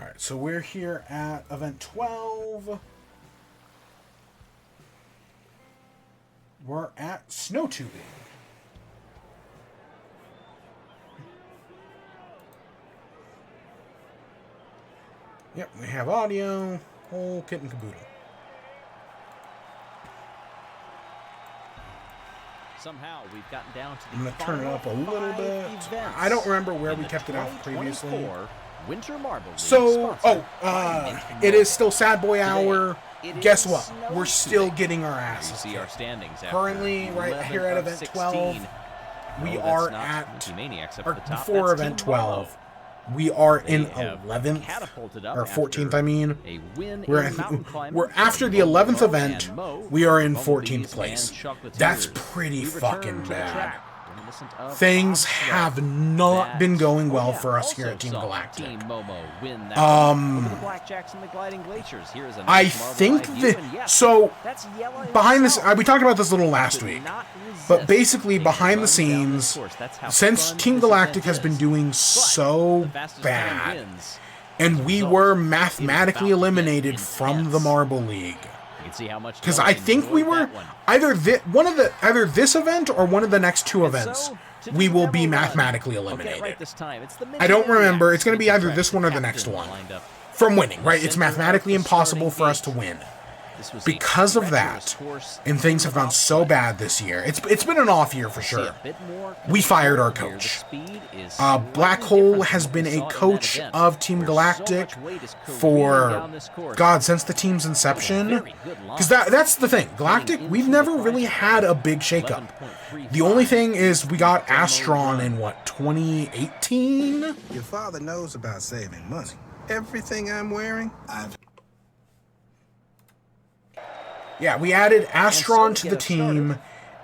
Alright, so we're here at Event 12. We're at snow tubing. Yep, we have audio, whole kit and caboodle. Somehow we've gotten down to the I'm going to turn it up a little bit. I don't remember where we kept it off previously. Winter Marble League So, it is still Sad Boy Hour. Guess what? We're still getting our asses see our standings currently, right here at Event 12, we are at, or before Event 12, we are in 11th, or 14th, I mean. We're after the 11th event, we are in 14th place. That's pretty fucking bad. Things have not been going well for us here at Team Galactic. I think that, so, behind this, we talked about this a little last week, but basically behind the scenes, since Team Galactic has been doing so bad, and we were mathematically eliminated from the Marble League, because I think we were either this event or one of the next two events, we will be mathematically eliminated. I don't remember. It's going to be either this one or the next one from winning, right? It's mathematically impossible for us to win. Because of that, and things have gone so bad this year, it's been an off year for sure. We fired our coach. Black Hole has been a coach of Team Galactic for, God, since the team's inception. Because that's the thing. Galactic, we've never really had a big shakeup. The only thing is we got Astron in, what, 2018? Your father knows about saving money. Everything I'm wearing, Yeah, we added Astron to the team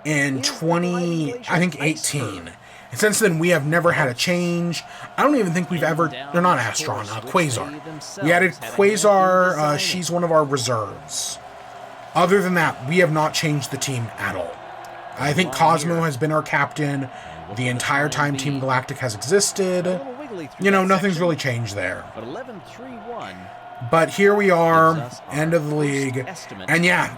in 18. And since then, we have never had a change. I don't even think we've ever, they're not Astron, Quasar. We added Quasar, she's one of our reserves. Other than that, we have not changed the team at all. I think Cosmo has been our captain the entire time Team Galactic has existed. You know, nothing's really changed there. But here we are, end of the league, and yeah,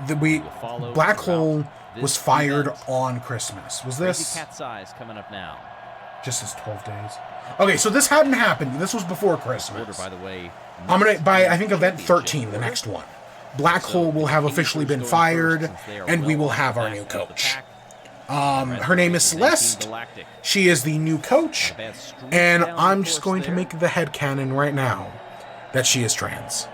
Black Hole was fired on Christmas. Was this just as 12 days? Okay, so this hadn't happened. This was before Christmas. I'm gonna by I think event 13, the next one. Black Hole will have officially been fired, and we will have our new coach. Her name is Celeste. She is the new coach, and I'm just going to make the headcanon right now that she is trans.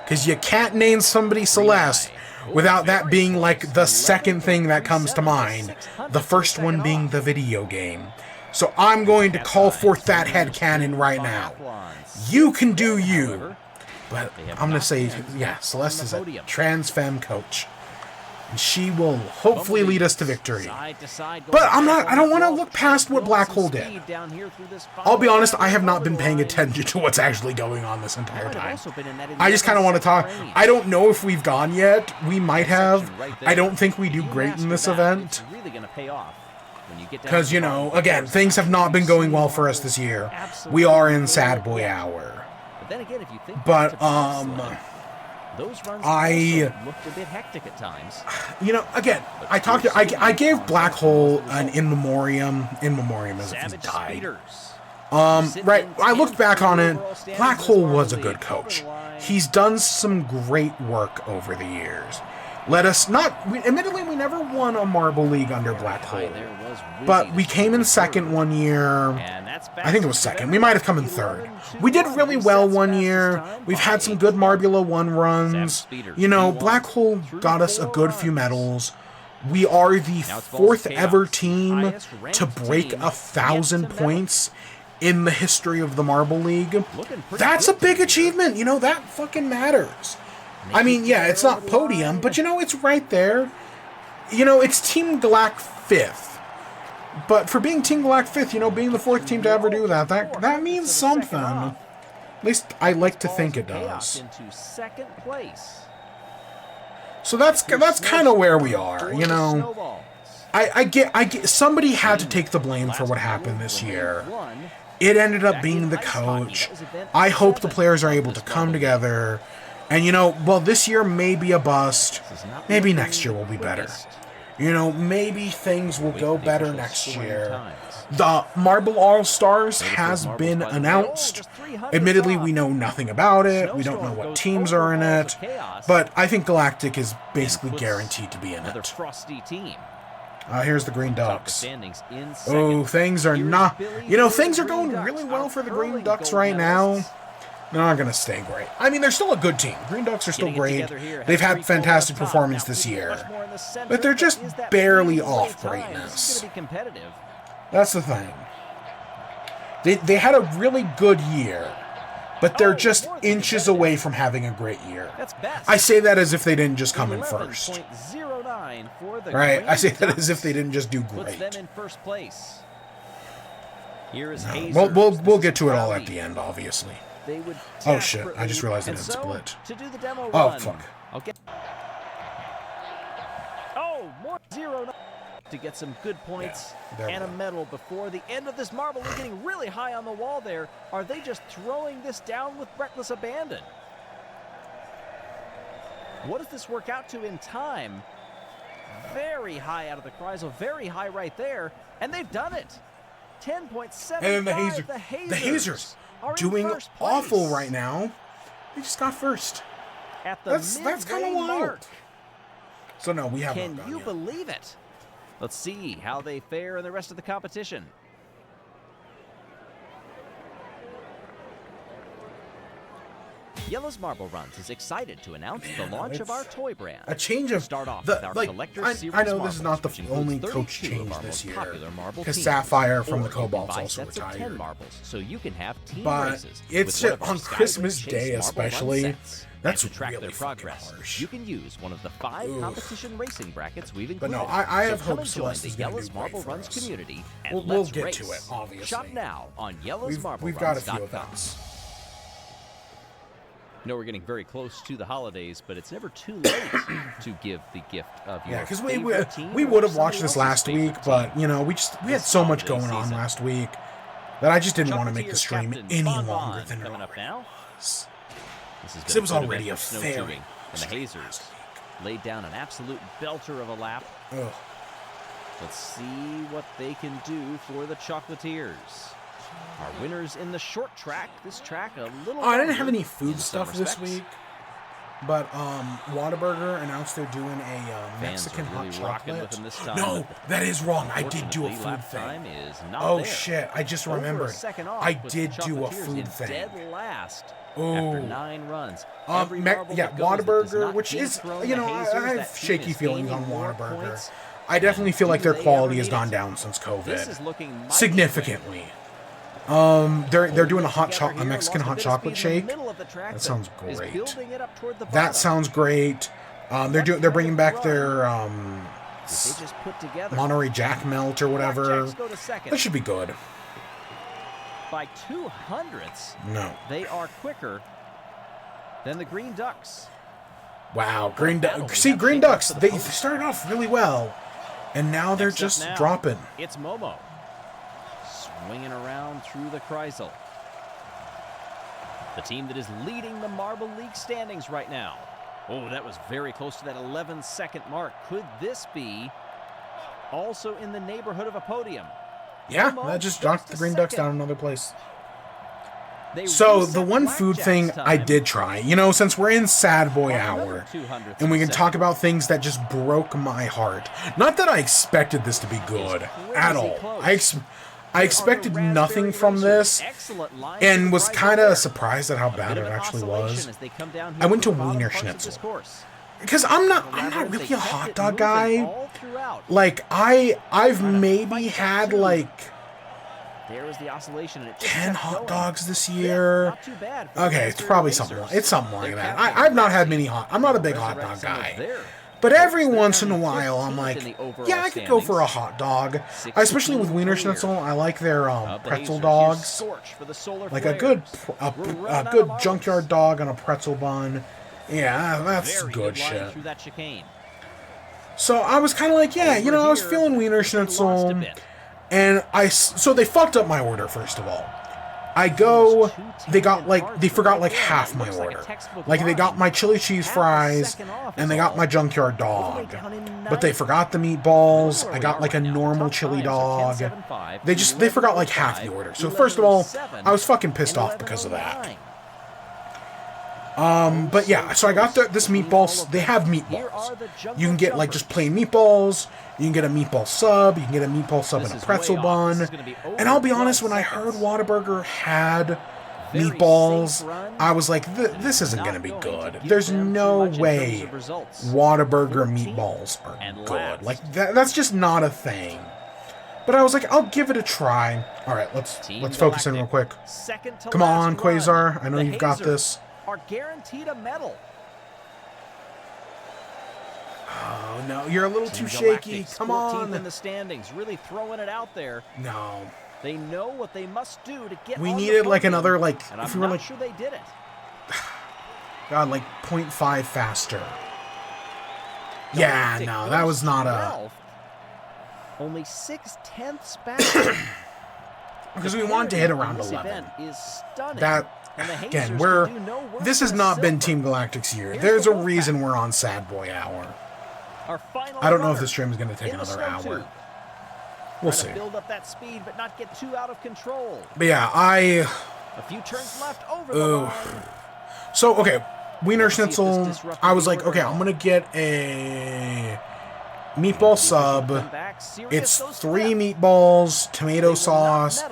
Because you can't name somebody Celeste without that being like the second thing that comes to mind. The first one being the video game. So I'm going to call forth that headcanon right now. You can do you. But I'm going to say, yeah, Celeste is a trans femme coach. And she will hopefully lead us to victory. But I don't want to look past what Black Hole did. I'll be honest, I have not been paying attention to what's actually going on this entire time. I just kind of want to talk. I don't know if we've gone yet. We might have. I don't think we do great in this event. Because, you know, again, things have not been going well for us this year. We are in Sad Boy Hour. But, those runs also looked a bit hectic at times. You know, again, I gave Black Hole an in memoriam as if he died. Right, I looked back on it. Black Hole was a good coach. He's done some great work over the years. Admittedly, we never won a Marble League under Black Hole. But we came in second one year. I think it was second. We might have come in third. We did really well one year. We've had some good Marbula 1 runs. You know, Black Hole got us a good few medals. We are the fourth ever team to break 1,000 points in the history of the Marble League. That's a big achievement. You know, that fucking matters. I mean, yeah, it's not podium, but you know, it's right there. You know, it's Team Galak 5th. But for being Team Galak 5th, you know, being the 4th team to ever do that means something. At least I like to think it does. So that's kind of where we are, you know. I get somebody had to take the blame for what happened this year. It ended up being the coach. I hope the players are able to come together. And, you know, well, this year may be a bust. Maybe next year will be better. You know, maybe things will go better next year. The Marble All-Stars has been announced. Admittedly, we know nothing about it. We don't know what teams are in it. But I think Galactic is basically guaranteed to be in it. Here's the Green Ducks. Oh, things are not... You know, things are going really well for the Green Ducks right now. They're not going to stay great. I mean, they're still a good team. Green Ducks are still great. They've had fantastic performance this year. But they're just barely off greatness. That's the thing. They had a really good year, but they're just inches away from having a great year. I say that as if they didn't just come in first. Right? I say that as if they didn't just do great. No. We'll get to it all at the end, obviously. Oh shit, I just realized it didn't split. Oh, fuck. Oh, more 0-9 to get some good points and a medal before the end of this marble. We're getting really high on the wall there. Are they just throwing this down with reckless abandon? What does this work out to in time? Very high out of the Chrysler, very high right there, and they've done it. 10.7. And then the Hazers doing awful right now. They just got first. That's kind of wild. So no, we haven't. Can you believe it? Let's see how they fare in the rest of the competition. Yellow's Marble Runs is excited to announce the launch of our toy brand. A change of start off with our Collector's Series I know this is not the only coach change this year, because Sapphire from the Cobalt's also retired. Marbles, so you can have team but races it's on Christmas Day especially. That's really progress. Harsh. You can use one of the 5 competition racing brackets we've included. But no, I have hope Celeste is going to do Marble Runs community, and we'll get to it, obviously. Shop now on yellowsmarbleruns.com. We've got a few events. I know we're getting very close to the holidays, but it's never too late to give the gift of your because we would have watched this last week, but you know we had so much going on last week that I just didn't want to make the stream any longer than it was. Because it was already a very and the Hazers laid down an absolute belter of a lap. Ugh. Let's see what they can do for the Chocolatiers. Our winners in the short track. This track a little. I didn't have any food stuff this week, but Whataburger announced they're doing a Mexican hot chocolate. No, that is wrong. I did do a food thing. Oh shit! I just remembered. I did do a food thing. Oh. After 9 runs. Whataburger, which is, you know, I have shaky feelings on Whataburger. I definitely feel like their quality has gone down since COVID, significantly. They're doing a Mexican hot chocolate shake. That sounds great. That sounds great. They're bringing back their Monterey Jack Melt or whatever. That should be good. By 200ths, no, they are quicker than the Green Ducks. Wow, Green Ducks. They started off really well, and now they're just dropping. It's Momo swinging around through the Chrysler. The team that is leading the Marble League standings right now. Oh, that was very close to that 11-second mark. Could this be also in the neighborhood of a podium? Yeah, that just knocked the Green Ducks down another place. So the one food thing I did try, you know, since we're in Sad Boy Hour, and we can talk about things that just broke my heart. Not that I expected this to be good at all. I expected nothing from this, and was kind of surprised at how bad it actually was. I went to Wiener Schnitzel. Because I'm not really a hot dog guy. Like, I've maybe had, like, There was the oscillation. And it just 10 kept hot going. dogs this Yeah, year. not too bad for the Okay, it's Desert probably Racers. something. It's something like They're that. capturing I've not had the many hot. I'm not a big hot resurrect dog some of guy. their But hopes. every They're once in a down to while, I'm 15th like, in the overall yeah, I could go for a standings. hot dog. I especially with Wiener Schnitzel. I like their The pretzel Hazers. Here's dogs. Scorch for the solar Like a flares. good We're running a out good of marbles. junkyard dog on a pretzel bun. Yeah, that's Very good line shit. through that chicane. So I was kind of like, yeah, you know, I was Over feeling here, Wiener they lost a Schnitzel, bit. and so they fucked up my order first of all. I go, they forgot like half my order. Like they got my chili cheese fries, and they got my junkyard dog, but they forgot the meatballs. I got like a normal chili dog. They forgot like half the order. So first of all, I was fucking pissed off because of that. But yeah, so I got this meatballs. They have meatballs. You can get like just plain meatballs. You can get a meatball sub. You can get a meatball sub and a pretzel bun. And I'll be honest, when I heard Whataburger had meatballs, I was like, this isn't going to be good. There's no way Whataburger meatballs are good. Like that's just not a thing. But I was like, I'll give it a try. All right, let's focus in real quick. Come on, Quasar. I know you've got this. Are guaranteed a medal. Oh no, you're a little too shaky. Come 14th on. in the standings, really throwing it out there. No. They know what they must do to get. We on the needed like podium, another like and if I'm we were not like sure they did it. God like 0.5 faster. Yeah, no, that was not a. 12th. Only 6/10 back. Because we wanted to hit around This 11. event is stunning. That And the again, Hazers can do no worse this has than not been silver. Team Galactic's year. Here's There's the a reason Wolfpack. we're on Sad Boy Hour. Our final I don't know if runner this stream is going to take in the another snow hour. tube. We'll Trying see. to build up that speed, but not get too out of control. But yeah, A few turns left over the line. so okay, Wiener Let's see if this Schnitzel. disrupted I was the like, order okay, at I'm all. gonna get a meatball sub. It's 3 meatballs, tomato sauce,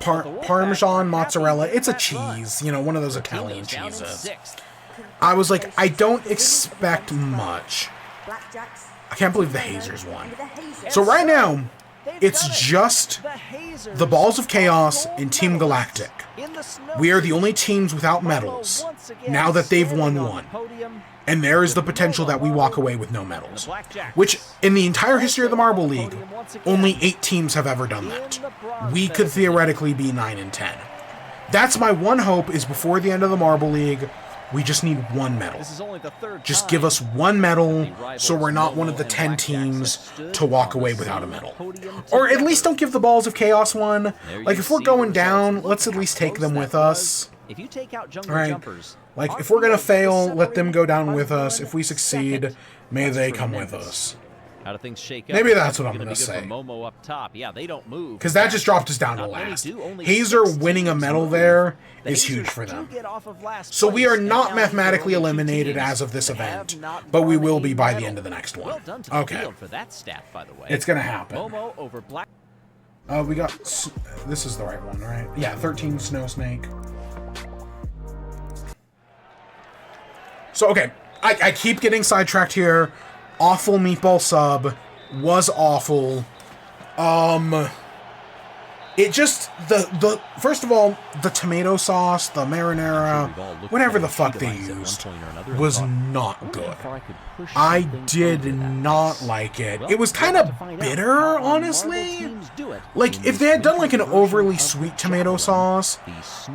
Parmesan mozzarella. It's a cheese, you know, one of those Italian cheeses. I was like, I don't expect much. I can't believe the Hazers won. So right now, it's just the Balls of Chaos and Team Galactic. We are the only teams without medals now that they've won one. And there is the potential that we walk away with no medals. Which, in the entire history of the Marble League, only 8 teams have ever done that. We could theoretically be 9 and 10. That's my one hope, is before the end of the Marble League, we just need 1 medal. Just give us 1 medal so we're not one of the 10 teams to walk away without a medal. Or at least don't give the Balls of Chaos one. Like, if we're going down, let's at least take them with us. If you take out jungle Right. jumpers, Like, if we're gonna fail, let them go down with us. If we succeed, may they come with us. how do things shake up? Maybe that's what I'm Gonna gonna be good say. for Momo up top. Yeah, they don't move. Because that just dropped us down to Not many last. do, only Hazer 6 winning a teams medal move. there The is Hazers huge for do them. get off of last So we place, are and not now mathematically there are only 2 eliminated teams as of this that event, have not but we won will a be by the medal. end of the next one. Well done to the Okay. field for that stat, by the way. It's gonna happen. Momo over Black. We got... This is the right one, right? Yeah, 13 Snow Snake. So, okay. I keep getting sidetracked here. Awful meatball sub. Was awful. It just... The First of all, the tomato sauce, the marinara, whatever the fuck they used, was not good. I did not like it. It was kind of bitter, honestly. Like, if they had done like an overly sweet tomato sauce,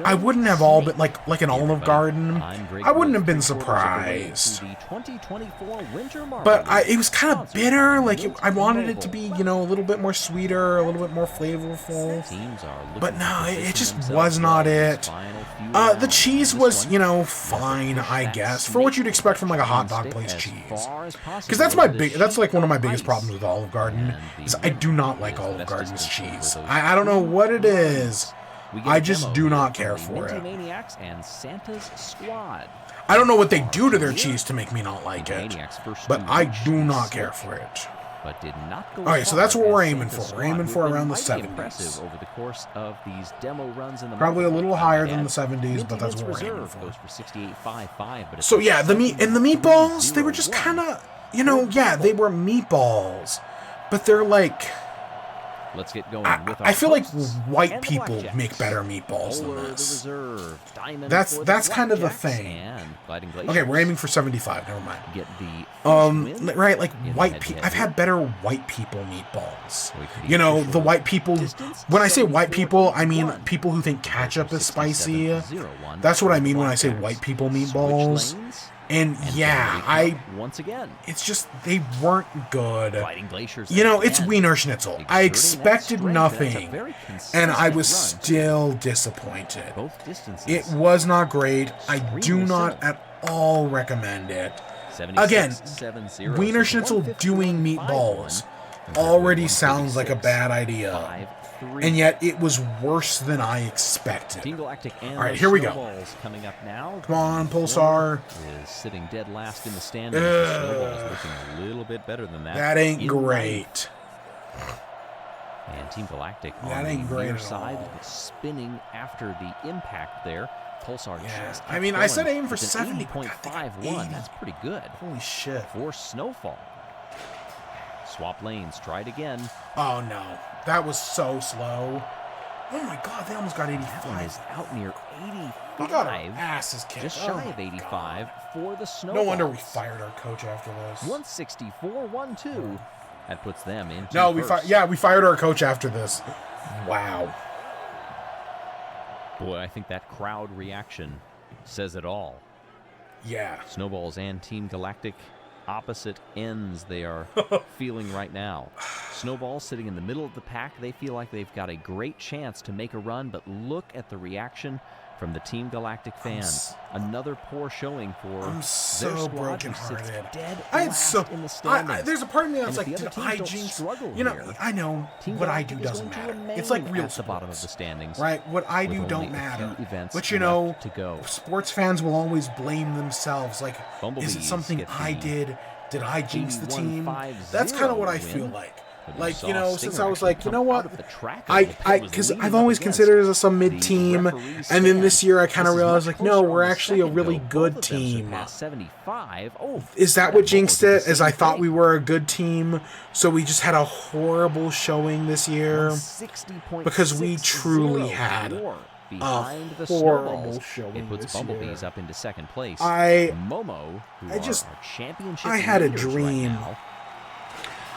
I wouldn't have all been like an Olive Garden. I wouldn't have been surprised. But it was kind of bitter. Like, I wanted it to be, you know, a little bit more sweeter, a little bit more flavorful. But no, it just was not it. The cheese was, you know, fine, I guess, for what you'd expect from like a hot dog place cheese. Because that's like one of my biggest problems with Olive Garden, is I do not like Olive Garden's cheese. I don't know what it is. I just do not care for it. I don't know what they do to their cheese to make me not like it, but I do not care for it. But did not go Alright, so that's what far we're as aiming Santa's for. We're aiming squad for were around the mighty 70s. impressive over the course of these demo runs in the Probably a Motherboard. little higher than And the 70s, but that's Minty what we're aiming Reserve for. goes for 68.55, but it's So yeah, the meatballs, they were 7.01. just kind of, you know, yeah, they were meatballs, but they're like, Let's get going with our I feel like hosts white and the people Blackjacks. make better meatballs than Bowler, the this. reserve, diamond That's for the kind of the Blackjacks, thing. and Gliding Okay, Glaciers we're aiming for 75. Never mind. get the first win Right, like in the white people. head-to-head I've had better white people meatballs. With the You know, the official white people. distance, When I say white people, I mean 74-81. people who think ketchup is spicy. 67-01 That's what I for the mean when I say Blackjacks. white people Switch meatballs. lanes, And and yeah, penalty count once again. it's just they weren't good. Gliding Glaciers You know, it's again. Wiener Schnitzel. I Exerting that expected strength, and nothing, it's a very and I was consistent still disappointed. run. Both distances. It was not great. I do Extremely not similar. at all recommend it. 76, Again, 70, Wiener so Schnitzel 150, doing 151, meatballs compared to already sounds like a 136, bad idea. 5-3. And yet it was worse than I expected. Team Galactic and All right, the here we go. Snowballs coming up now. Come on, The Pulsar. former is sitting dead last in the standings. The Snowballs looking a little bit better than that. That ain't in great. ninth. And Team Galactic That on ain't the great near at side, all. spinning after the impact there. Pulsar Yeah, just I kept mean, I said going aim for with an 70, but God, they got 80.51. 80. That's pretty good Holy shit. for Snowfall. Swap lanes, tried again. Oh no. That was so slow. Oh my god, they almost got That one 85. is out near We got our 85. asses kicked. Just Oh shy my of 85 God. for the Snowballs. No wonder we fired our coach after this. 164-1-2. That puts them into No, first. we fired our coach after this. Wow. Boy, I think that crowd reaction says it all. Yeah. Snowballs and Team Galactic, opposite ends they are feeling right now. Snowballs sitting in the middle of the pack. They feel like they've got a great chance to make a run, but look at the reaction from the Team Galactic fans. Another poor showing for I'm their so squad who sits brokenhearted. dead I had last so in the standings. there's a part of me that's And if like, the did other I teams don't jinx? struggle You know, here, I know Team what I Galactic do is doesn't going to matter. remain It's like real at the bottom of the sports, standings. right? What I with do only don't a matter. few events But you know, left to go. sports fans will always blame themselves. Like, is it Bumblebees something get I the did? Did I jinx the team? 81-50 That's kind of what I win. feel like. But Like, saw you know, Stinger since I was actually like, you come know out what? of the track and the pit was Because leading I've up always against considered us a the mid-team, referee's and then this stand. year I kind of This is realized, much like, no, closer we're on the actually a second, really though. good Both of them team. surpassed 75. Oh, Is that that what jinxed was it? the Is I same thought thing. we were a good team, so we just had a horrible showing this year? 160.60 Because we truly had behind the horrible Snowballs. showing It puts this Bumblebees year. up into second place. I Momo, who I just- are our championship I had a leaders right dream. now,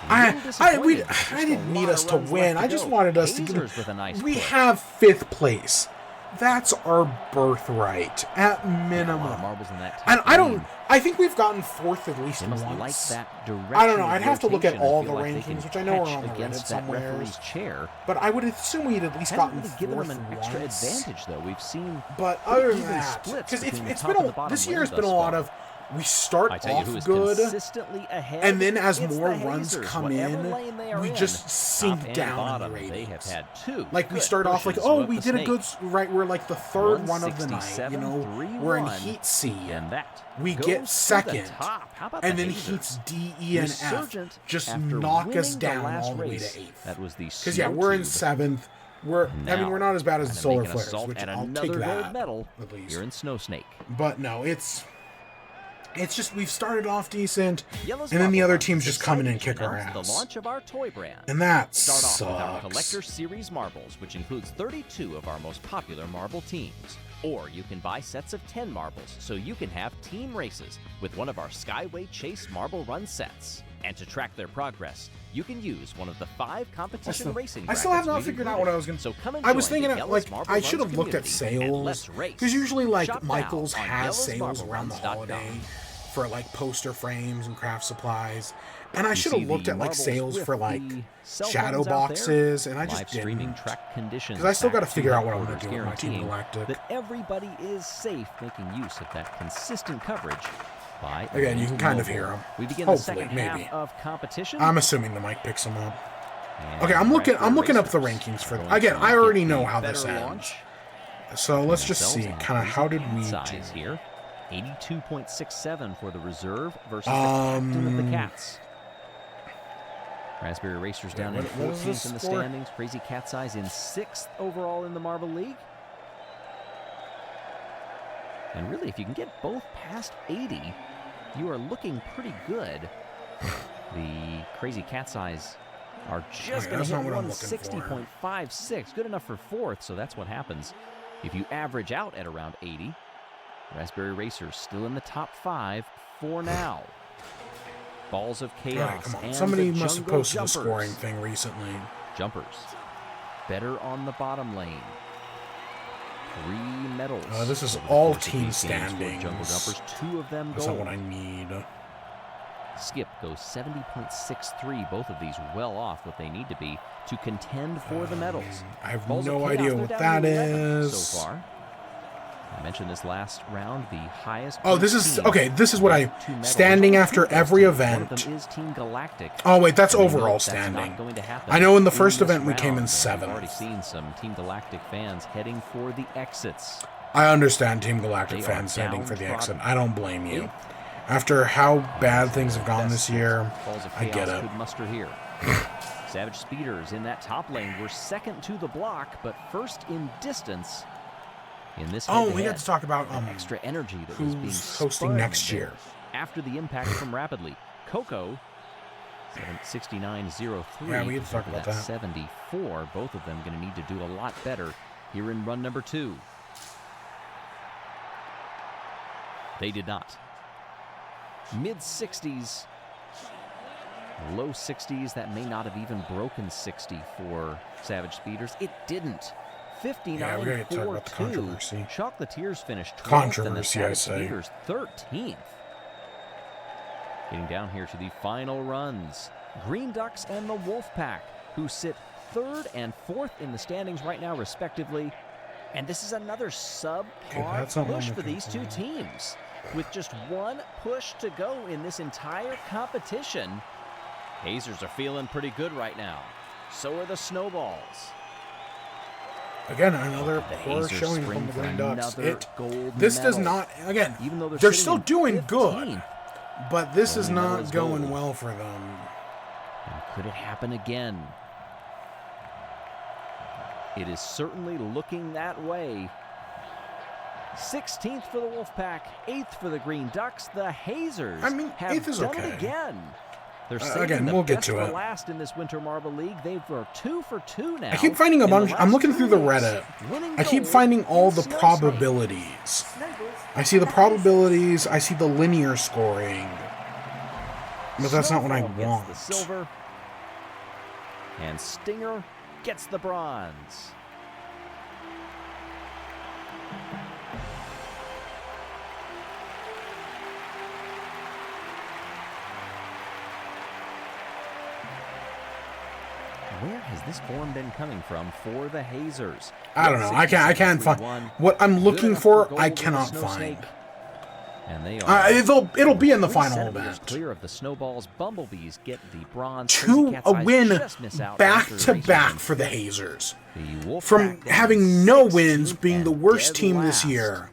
I little disappointed. Just a didn't need lot us of to runs win. left I just go. wanted us to Hazers get. with a nice We push. have 5th place. That's our birthright at A lot of minimum. marbles in that And top I don't. lane. I think we've gotten 4th at least They must once. like that direction. I don't know. of I'd have to look at rotation and all feel the like they rankings, can which I know are catch on the Reddit against that somewhere. referee's chair. But I would assume we'd at least Hasn't gotten really given 4th them an extra once. advantage, though. We've seen But pretty other than even that, splits because between the it's top been and the bottom this lane year has been thus a lot far. of we start I tell you off who is good, consistently ahead, and then as it's more the runs Hazers. come Whatever in, lane they are we in, just sink top and down in the bottom, ratings. They have had two. Like we good start off like, pushes oh, throughout we the did a snake. good, right? We're like the 3rd run of the night. You know, 167, we're in 3-1, Heat C, and that we goes get to the 2nd, top. How about and the then Hazers? Heats D, E, and F Resurgent just after knock us winning the down last all the way to race. 8th. That was the Because yeah, we're in Tube. 7th. I mean, Now, we're not as bad as the trying to Solar make an Flares, assault which at I'll another take gold that medal at least. here in Snow Snake. But no, it's just we've started off decent, Yellow's and then the Marble other Run teams is just come in and excited kick to our announce ass. The launch of our toy brand. And that Start off with our sucks. Collector Series marbles, which includes 32 of our most popular marble teams. Or you can buy sets of 10 marbles, so you can have team races with one of our Skyway Chase Marble Run sets. And to track their progress, you can use one of the 5 competition racing I still have brackets not we've figured out included. what I was going to. So come and I was join thinking the of, Yellow's like Marble I should Runs have looked at community, and sales let's race. because usually like Shop now Michaels on has sales around the yellowsmarbleruns.com. holiday for like poster frames and craft supplies, and I You should see have looked the at like marbles sales with for like the cell shadow phones out there, boxes, and I just live streaming didn't. track conditions. Because I still back got to figure out what I'm going headquarters, to do with my Team guaranteeing Galactic. that everybody is safe, making use of that consistent coverage. By Again, you can kind of Mobile. hear 'em. We begin Hopefully, the second maybe. half of competition. I'm assuming the mic picks them up. And Okay, I'm looking Raspberry up the Racers rankings for are going again. to I already get know the how this better ends. launch. So let's just Themselves see, on a kind of crazy how did cat we size do? here? 82.67 for the reserve versus the captain of the Cats. Raspberry Racers down in what is 14th this in the score? standings. Crazy Cat Size in 6th overall in the Marble League. And really, if you can get both past 80, you are looking pretty good. The Crazy Cat Size are just going to hit 160.56. Good enough for fourth, so that's what happens. If you average out at around 80, Raspberry Racers still in the top 5 for now. Balls of Chaos. Right, come on. And Somebody the must have Jungle posted Jumpers. a scoring thing recently. Jumpers. Better on the bottom lane. 3 medals. This is over the all course of team these games for standings. Jungle Jumpers, 2 of them That's gold. not what I need. Skip goes 70.63. Both of these well off what they need to be to contend for the medals. I have Balls of no Chaos, idea they're what down that to 11 is. so far. I mentioned this last round, the highest. Oh, this is team okay. This is what I with 2 medals. standing after every One event. of them is Team Galactic. Oh wait, that's And we know overall that's standing. not going to happen I know in the first this event we came in round. 7th. We've already seen some Team Galactic fans heading for the exits. I understand Team Galactic They fans are standing for the exit. downtrodden. I don't blame you. After how bad things have gone this year, Balls of I get Chaos it. could muster here. Savage Speeders in that top lane were second to the block, but first in distance in this Oh, we head-to-head. got to talk about Extra energy that was being who's hosting spun next there year. after the impact from Rapidly. Coco 69.03. Yeah, we had to talk compared about that. 74. Both of them going to need to do a lot better here in run number 2. They did not. Mid-60s, low 60s. That may not have even broken 60 for Savage Speeders. It didn't. Yeah, we gotta talk about the 59.42. controversy. Chocolatiers finished 12th Controversy, and I the say. Savage Speeders 13th. Getting down here to the final runs. Green Ducks and the Wolfpack, who sit 3rd and 4th in the standings right now, respectively. And this is another subpar that's not what push I'm for looking these for. 2 teams. With just 1 push to go in this entire competition, Hazers are feeling pretty good right now. So are the Snowballs. Again, another The poor Hazers showing spring from the for Green Ducks. another gold This does medal. not. Again, Even though they're sitting still in doing 15th, good, but this is only medal not is going gold. well for them. And could it happen again? It is certainly looking that way. 16th for the Wolfpack, 8th for the Green Ducks. The Hazers I mean, have 8th is done okay. it again. They're saving again, the we'll get best to for it. last in this Winter Marble League. They were 2 for 2 now. I keep finding a in the bunch. last I'm looking 2 through the weeks, Reddit. winning I keep gold finding all in the Snow probabilities. I see the probabilities. I see the linear scoring. But that's not what I Snowfall want. gets the silver, and Stinger gets the bronze. Where has this form been coming from for the Hazers? I don't know. I can't find 67-3-1. what I'm Good looking enough for. gold I with the cannot Snow find. Snake. And they are It'll be in the 3 final centimeters event. clear of the Snowballs. Bumblebees get the bronze. To Crazy a Cat's win Eyes just miss out back after to racing back in for the fifth. Hazers. The Wolfpack From down having no 16th wins, being the and worst dead team last. this year,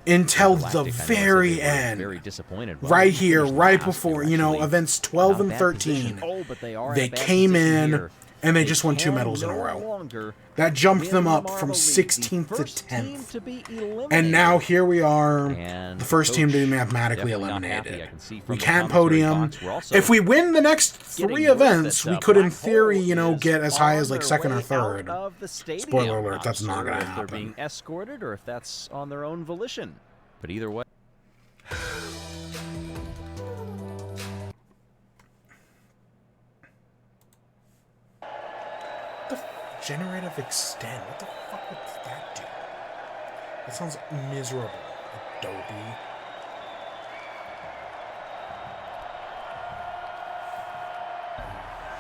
until the Galactic, I know, said very they were end. very disappointed. Well, Right they here, finished right last. before, They were actually events 12 not and bad 13. position. Oh, but they are in They a bad came position in, here. and they just won 2 can medals in a no row. longer That jumped win them the up from Marble League, 16th the to first team 10th. to be eliminated. And now here we are, And the first team to be coach mathematically definitely not happy. I eliminated. can see from We the can't commentary podium. box. We're also If we win the next 3 getting word events, that we the could, in Black theory, Hole is get as high as on like their 2nd or way 3rd. out of the stadium. Spoiler alert, that's not sure gonna if they're happen. being escorted or if that's on their own volition. But either way. Generative extend. What the fuck would that do? That sounds miserable. Adobe.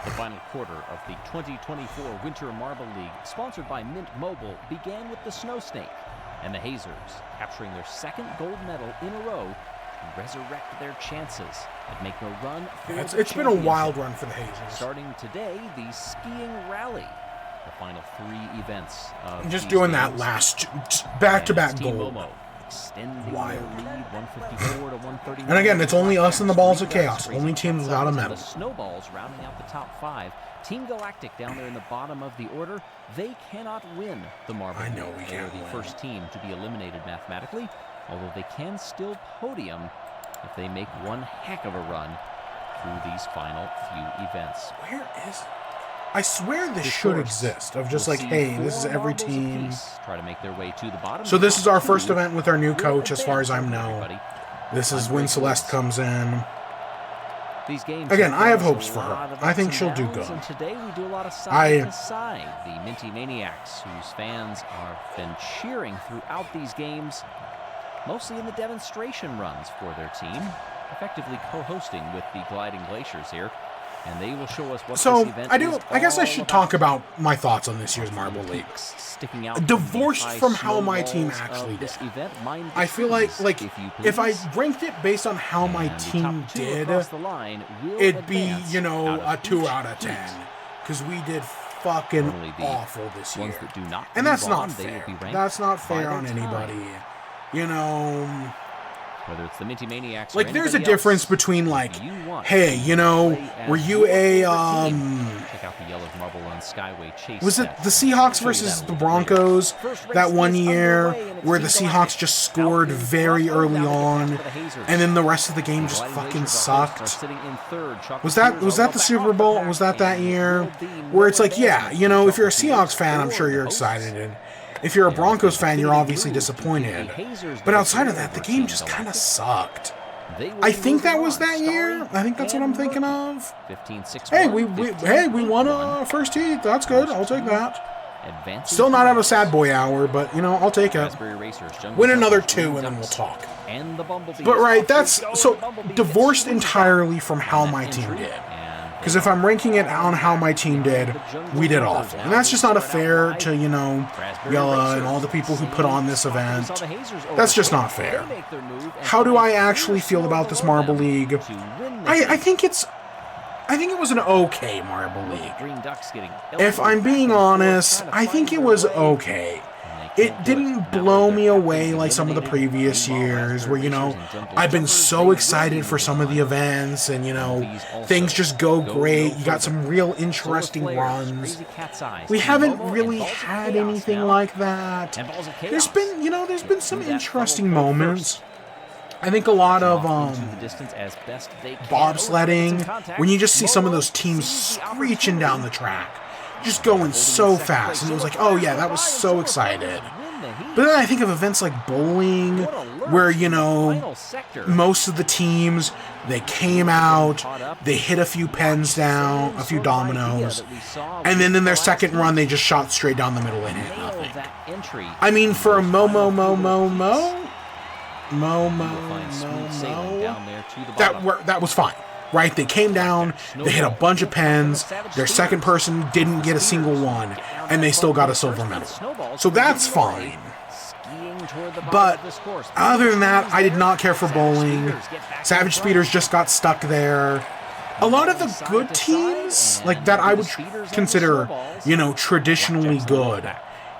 The final quarter of the 2024 Winter Marble League, sponsored by Mint Mobile, began with the Snow Snake and the Hazers capturing their 2nd gold medal in a row to resurrect their chances and make a run for the It's been a championship. wild run for the Hazers. Starting today, the skiing rally, the final 3 events of Just these doing that games. last back-to-back And Team gold. Momo extending Wild. their lead, 154 to 139. And again, it's only us and the Balls of Green Chaos, Ducks only racing teams without a outside medal. The Snowballs rounding out the top 5. Team Galactic down there in the bottom of the order. They cannot win the Marble I know League. we They are can't the win. first team to be eliminated mathematically, although they can still podium if they make one heck of a run through these final few events. Where is... I swear this should exist, of just like, hey, this is every team. Try to make their way to the bottom. So this is our first event with our new coach, as far as I know. This is when Celeste comes in. Again, I have hopes for her. I think she'll do good. And today we do a lot of side to side. The Minty Maniacs, whose fans have been cheering throughout these games, mostly in the demonstration runs for their team, effectively co-hosting with the Gliding Glaciers here. And they will show us what this event is I guess I should talk about my thoughts on this year's Marble League. Divorced from how my team actually did. I feel like if I ranked it based on how my team did, it'd be, you know, a 2 out of 10. Because we did fucking awful this year. And that's not fair. That's not fair on anybody. You know... Whether it's the Minty Maniacs like, there's a difference between, like, hey, you know, were you a, check out the Yellow Marble Run Skyway Chase. Was it the Seahawks versus the Broncos that one year where the Seahawks just scored very early on and then the rest of the game just fucking sucked? Was that the Super Bowl? Was that year? Where it's like, yeah, you know, if you're a Seahawks fan, I'm sure you're excited. If you're a Broncos fan, you're obviously disappointed. But outside of that, the game just kind of sucked. I think that was that year. I think that's what I'm thinking of. Hey, we won a first heat. That's good. I'll take that. Still not out of sad boy hour, but, you know, I'll take it. Win another 2 and then we'll talk. But right, that's so divorced entirely from how my team did. Because if I'm ranking it on how my team did, we did awful. And that's just not fair to, you know, Yella and all the people who put on this event. That's just not fair. How do I actually feel about this Marble League? I think it was an okay Marble League. If I'm being honest, I think it was okay. It didn't blow me away like some of the previous years where, you know, I've been so excited for some of the events and, you know, things just go great. You got some real interesting runs. We haven't really had anything like that. There's been some interesting moments. I think a lot of bobsledding, when you just see some of those teams screeching down the track. Just going so fast, and it was like, oh yeah, that was so excited. But then I think of events like bowling, where, you know, most of the teams, they came out, they hit a few pens down, a few dominoes, and then in their second run, they just shot straight down the middle and hit nothing. I mean, for a that was fine. Right, they came down, they hit a bunch of pens, their second person didn't get a single one, and they still got a silver medal. So that's fine. But other than that, I did not care for bowling. Savage Speeders just got stuck there. A lot of the good teams, like that I would consider, you know, traditionally good,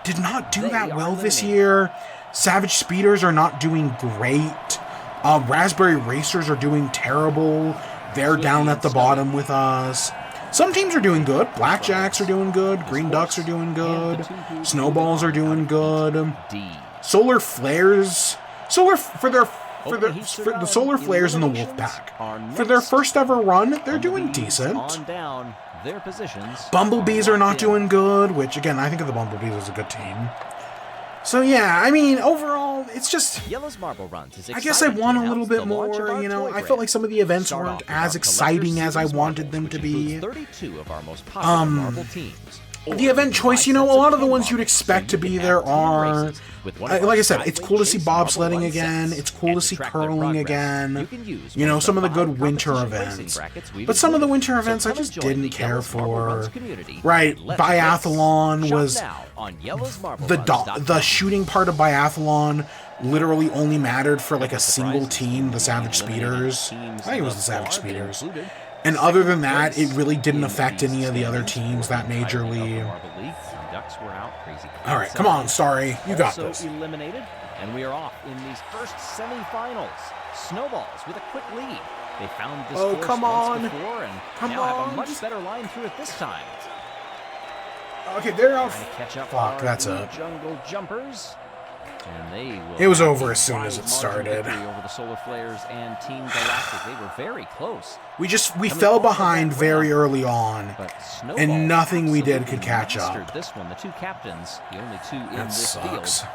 did not do that well this year. Savage Speeders are not doing great. Raspberry Racers are doing terrible. They're down at the bottom with us. Some teams are doing good. Blackjacks are doing good. Green Ducks are doing good. Snowballs are doing good. Solar Flares. The Solar Flares and the Wolfpack. For their first ever run, they're doing decent. Bumblebees are not doing good, which, again, I think of the Bumblebees as a good team. So yeah, I mean, overall, it's just, I guess I want a little bit more, you know, I felt like some of the events weren't as exciting as I wanted them to be. The event choice, you know, a lot of the ones you'd expect to be there are, like I said, it's cool to see bobsledding again, it's cool to see curling again, you know, some of the good winter events. But some of the winter events I just didn't care for. Right, biathlon was, the shooting part of biathlon literally only mattered for like a single team, the Savage Speeders. I think it was the Savage Speeders. And other than that, it really didn't affect any of the other teams that majorly. All right, come on, Starry, you got this. Eliminated, and we are off in these first semifinals. Snowballs with a quick lead. They found this course once before and now have a much better line through it this time. Okay, they're out. Trying to catch up. Fuck, that's a jungle jumpers. And they will It was over as soon as it wide margin started. victory over the Solar Flares and Team Galactic. They were very close. We fell behind very early on, and nothing we did could catch up. This one, the two captains, the only two in That this sucks. field,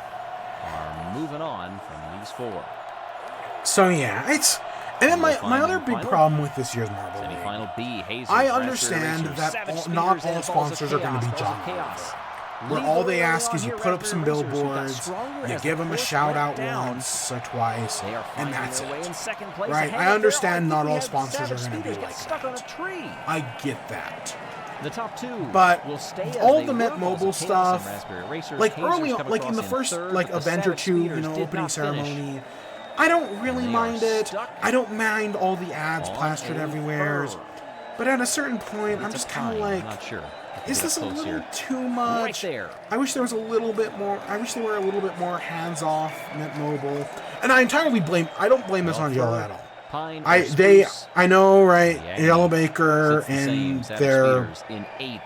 are moving on from these four. So yeah, it's... And then my other big problem with this year's Marble League, Semifinal B, Hazers, I Raspberry understand Racers, that Savage not Speeders, all and Balls of sponsors are going to be Chaos, John Balls of Chaos. where Lead all the they way ask on is you here, put up some Raspberry Racers, who got billboards, stronger you as give the them a course shout went out down. once or twice, They are and finding that's their way in it. second place. Right? Ahead I of there, understand not we all had sponsors are Savage going to be Speeders get like stuck on a that. tree. I get that. The top two But will stay as all they the were. Met Balls Mobile of Chaos and stuff, Raspberry Racers. like Hazers early on, come like in across the first third, like but the event or Savage two, you Speeders know, did opening not finish. ceremony, I don't really They mind are it. stuck I don't mind all the ads on plastered a everywhere. curve. But at a certain point, I'm It's just a kind of pine, like, I'm not sure. is this a Close little here. too Right much? there. I wish there was a little bit more. I wish they were a little bit more hands-off, Mint Mobile. And I entirely blame. I don't blame this on Yellow at all. Pine I or spruce. know, right? Yeah, Yellow Baker Sits the same. and Savage their Speeders in eighth.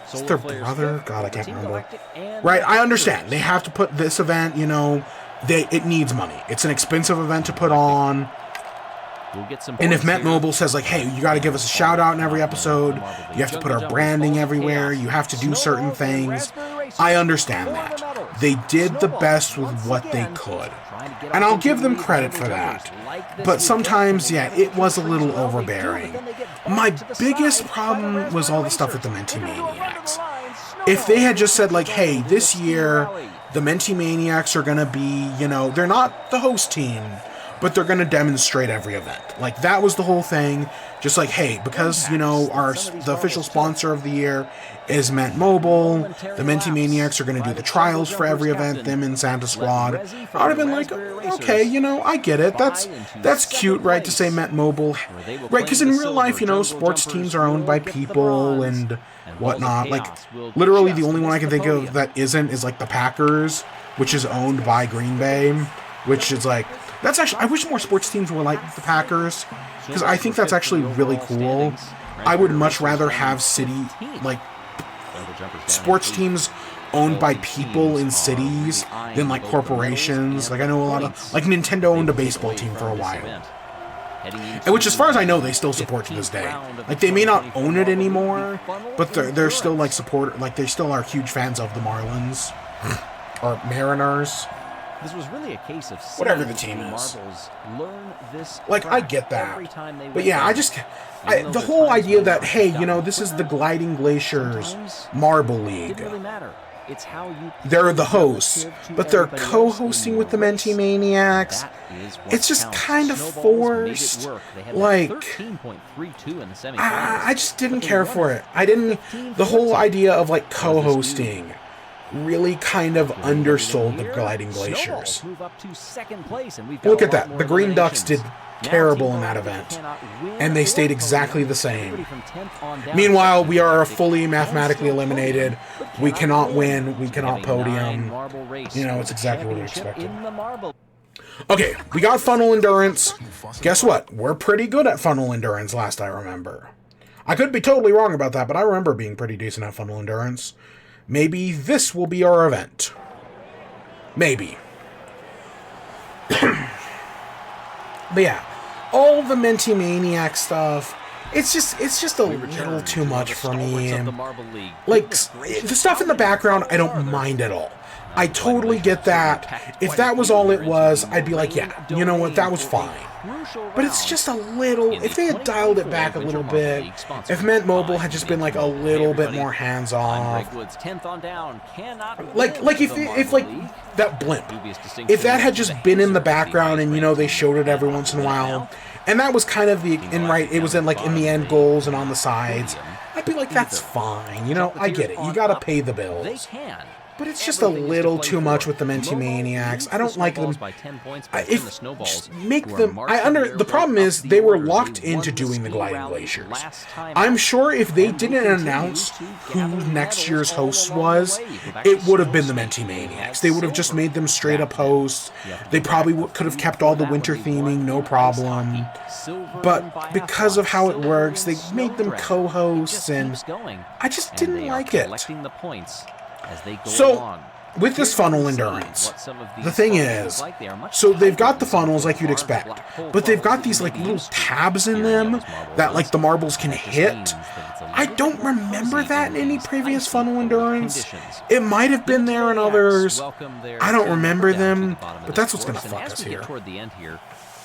it's Solar their Flares brother. fifth, God, I over can't Team remember. Galactic and Right, I Raptors. understand. They have to put this event. You know, it needs money. It's an expensive event to put on. We'll get some And if points Met here. Mobile says like, hey, you got to give us a shout out in every episode, you have to put our branding everywhere, you have to do certain things, I understand that. They did the best with what they could. And I'll give them credit for that. But sometimes, yeah, it was a little overbearing. My biggest problem was all the stuff with the Menti Maniacs. If they had just said like, hey, this year, the Menti Maniacs are going to be, you know, they're not the host team, but they're going to demonstrate every event. Like, that was the whole thing. Just like, hey, because, you know, the official sponsor of the year is Mint Mobile, the Menti Maniacs are going to do the trials for every event, them and Santa Squad. I would have been like, okay, you know, I get it. That's cute, right, to say Mint Mobile. Right, because in real life, you know, sports teams are owned by people and whatnot. Like, literally the only one I can think of that isn't is, like, the Packers, which is owned by Green Bay, which is, like, that's actually, I wish more sports teams were like the Packers, because I think that's actually really cool. I would much rather have like, sports teams owned by people in cities than, like, corporations. Like, I know a lot of, like, Nintendo owned a baseball team for a while. And which, as far as I know, they still support to this day. Like, they may not own it anymore, but they're still, like, they still are huge fans of the Marlins. Or Mariners. This was really a case of whatever the team is. Learn this like, I get that. But yeah, the whole idea that, hey, you know, this is the Gliding Glaciers Marble League. Didn't really matter. It's how you They're the hosts, but they're co-hosting with the Menti Maniacs. It's just kind of forced. Like, I just didn't care for it. The whole idea of, like, co-hosting really kind of undersold the Gliding Glaciers. Look at that. The Green Ducks did terrible in that event, and they stayed exactly the same. Meanwhile, we are fully mathematically eliminated. We cannot win. We cannot podium. You know, it's exactly what we expected. Okay, we got Funnel Endurance. Guess what? We're pretty good at Funnel Endurance, last I remember. I could be totally wrong about that, but I remember being pretty decent at Funnel Endurance. Maybe this will be our event. Maybe. But yeah, all the Menti Maniac stuff, it's just a little too much for me. Like, the stuff in the background, I don't mind at all. I totally get that. If that was all it was, I'd be like, yeah, you know what, that was fine. But it's just a little, if they had dialed it back a little bit, if Mint Mobile had just been like a little bit more hands-off, like if like that blimp, if that had just been in the background and, you know, they showed it every once in a while, and that was kind of it was in the end goals and on the sides, I'd be like, that's fine, you know, I get it, you gotta pay the bills. But it's just a little too much with the Menti Maniacs. I don't like them. The problem is they were locked into doing the Gliding Glaciers. I'm sure if they didn't announce who next year's host was, it would have been the Menti Maniacs. They would have just made them straight up hosts. They probably could have kept all the winter theming, no problem. But because of how it works, they made them co-hosts, and I just didn't like it. As they go So, along. with this funnel endurance, the thing is, so they've got the funnels like you'd expect, but they've got these like little tabs in them that like the marbles can hit. I don't remember that in any previous funnel endurance. It might have been there in others. I don't remember them, but that's what's going to fuck us here.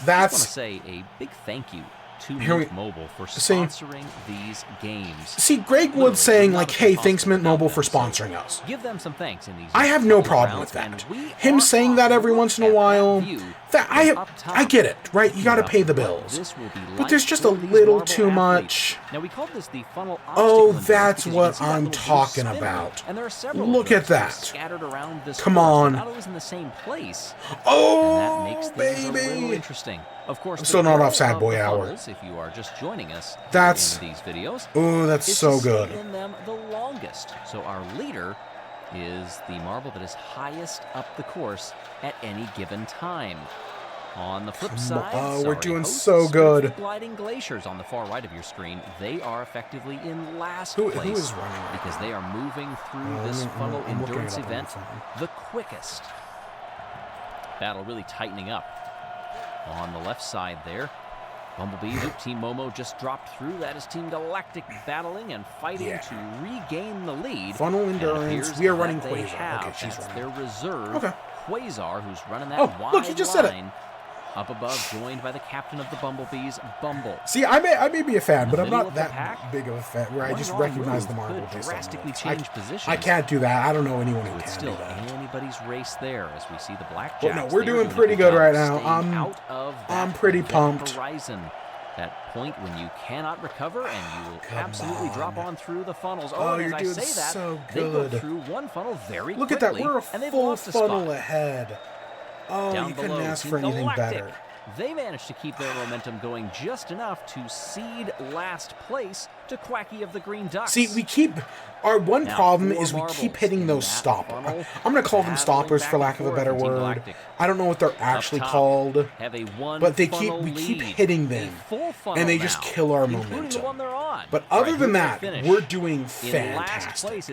That's... I want to say a big thank you to Mint Mobile for sponsoring these games. See, Greg Wood's saying, like, hey, thanks Mint Mobile for sponsoring us. Give them some thanks in these. I have no problem with that. Him saying that every once in a while, that I get it, right? You gotta pay the bills. But there's just a little too much. Now we call this the funnel. Oh, that's what I'm talking about. Look at that. Come on. In the same place. Oh, baby. Interesting. Of course, I'm still not off Sad Boy Hour. If you are just joining us that's in these videos, oh, that's so good. In them the longest. So our leader is the marble that is highest up the course at any given time. On the flip side, we're doing so good. Gliding glaciers on the far right of your screen, they are effectively in last place. Who is running? Because they are moving through this funnel endurance event the quickest. Battle really tightening up. On the left side there, Bumblebee, Team Momo just dropped through. That is Team Galactic battling and fighting to regain the lead. Funnel endurance. We are running Quasar. Okay, she's running. Their reserve, Quasar, who's running that wide look, he just said it. Up above, joined by the captain of the Bumblebees, Bumble. See, I may be a fan, but I'm not that big of a fan where I just recognize the marble based on it. I can't do that. I don't know anyone who can do that. Still anybody's race there as we see the Blackjacks. Well, no, we're doing pretty good right now. I'm pretty pumped. Horizon. That point when you cannot recover and you will absolutely drop on through the funnels. Oh, and as I say that, so they go through one funnel very quickly. Look at that, we're a full funnel ahead. Oh, down you below, couldn't ask for anything better. They managed to keep their momentum going just enough to cede last place to Quacky of the Green Ducks. See, our one problem is we keep hitting those stoppers. I'm going to call them stoppers for lack of a better word. I don't know what they're actually called, but we keep hitting them, and they just kill our momentum. But other than that, we're doing fantastic.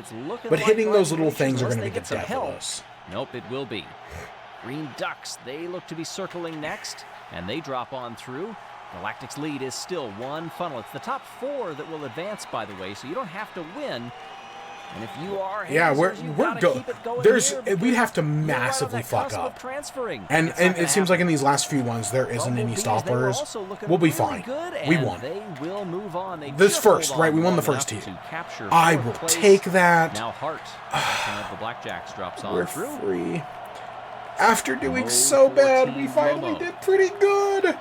But hitting those little things are going to be the death of us. Nope, it will be. Green Ducks, they look to be circling next, and they drop on through. Galactic's lead is still one funnel. It's the top four that will advance, by the way, so you don't have to win. And if you are, we're we'd have to massively fuck up. And it seems like in these last few ones there isn't any stoppers. We'll be fine. We won. They will move on. This first, right? We won the first team. I will take that. Now Hart, of the Blackjacks, drops on through. We're free. After doing so bad, we finally did pretty good.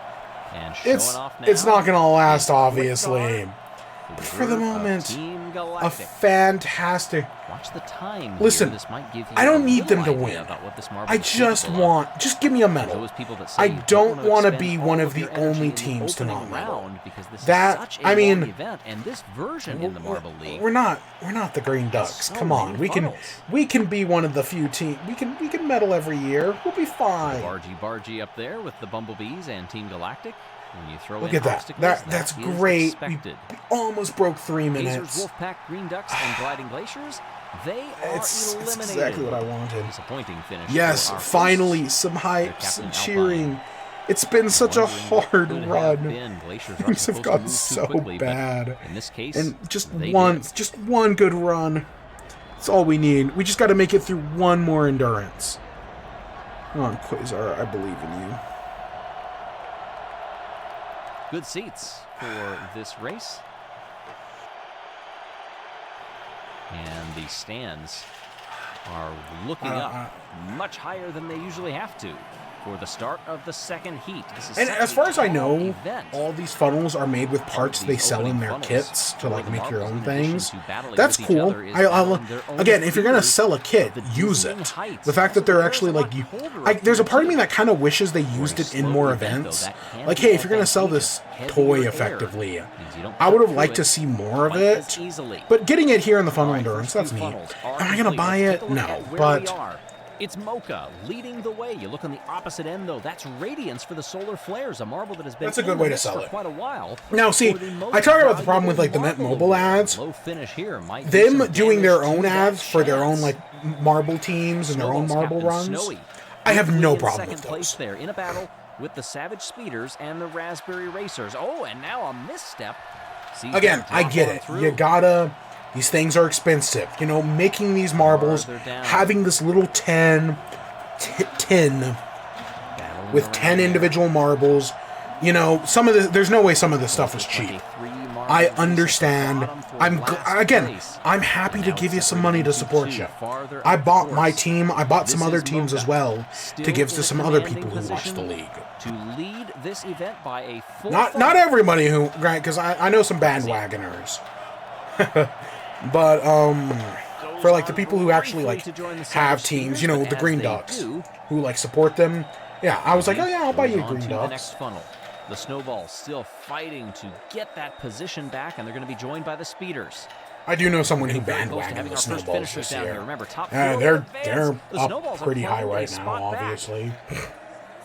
And it's not going to last, obviously. But for the moment, a fantastic... Watch the time. Listen, I don't need them to win. I just give me a medal. I don't want to be one of the only teams to not medal. That, I mean, we're not the Green Ducks. Come on, we can be one of the few teams. We can medal every year. We'll be fine. Bargy up there with the Bumblebees and Team Galactic. When you throw Look at that. That's great. We almost broke 3 minutes. Wolfpack, Green Ducks, and Gliding Glaciers, they are it's eliminated. Exactly what I wanted. Disappointing finish. Yes, finally, some hype, some cheering. It's been such a hard run. Things have gotten so bad. In this case, and just one good run. That's all we need. We just got to make it through one more endurance. Come on, Quasar, I believe in you. Good seats for this race. And the stands are looking up much higher than they usually have to for the start of the second heat. And as far as I know, all these funnels are made with parts they sell in their kits to like make your own things. That's cool. Again, if you're gonna sell a kit, use it. The fact that they're actually like, there's a part of me that kind of wishes they used it in more events. Like, hey, if you're gonna sell this toy effectively, I would have liked to see more of it. But getting it here in the funnel endurance, that's neat. Am I gonna buy it? No, but It's Mocha leading the way. You look on the opposite end, though. That's Radiance for the Solar Flares, a marble that has been That's a good way to sell for it. quite a while. Now, see, I talk about the problem with like the Mint Mobile ads. Low finish here might Them doing their own ads for their own like marble teams and their own marble runs. I have no problem with those. There in a battle with the Savage Speeders and the Raspberry Racers. Oh, and now a misstep. Again, I get it. You gotta. These things are expensive. You know, making these marbles, having this little tin with 10 individual marbles. You know, some of the there's no way some of this stuff was cheap. I understand. I'm happy to give you some money to support you. I bought my team. I bought some other teams as well to give to some other people who watch the league. To lead this event by a full not everybody who, right? Because I know some bandwagoners. But for like the people who actually like have teams, you know, the Green Ducks who like support them. Yeah, I was like, oh yeah, I'll buy you Green Ducks. The Snowballs still fighting to get that position back, and they're going to be joined by the Speeders. I do know someone who bandwagoned the Snowballs this year. Remember, they're up pretty high right now, obviously.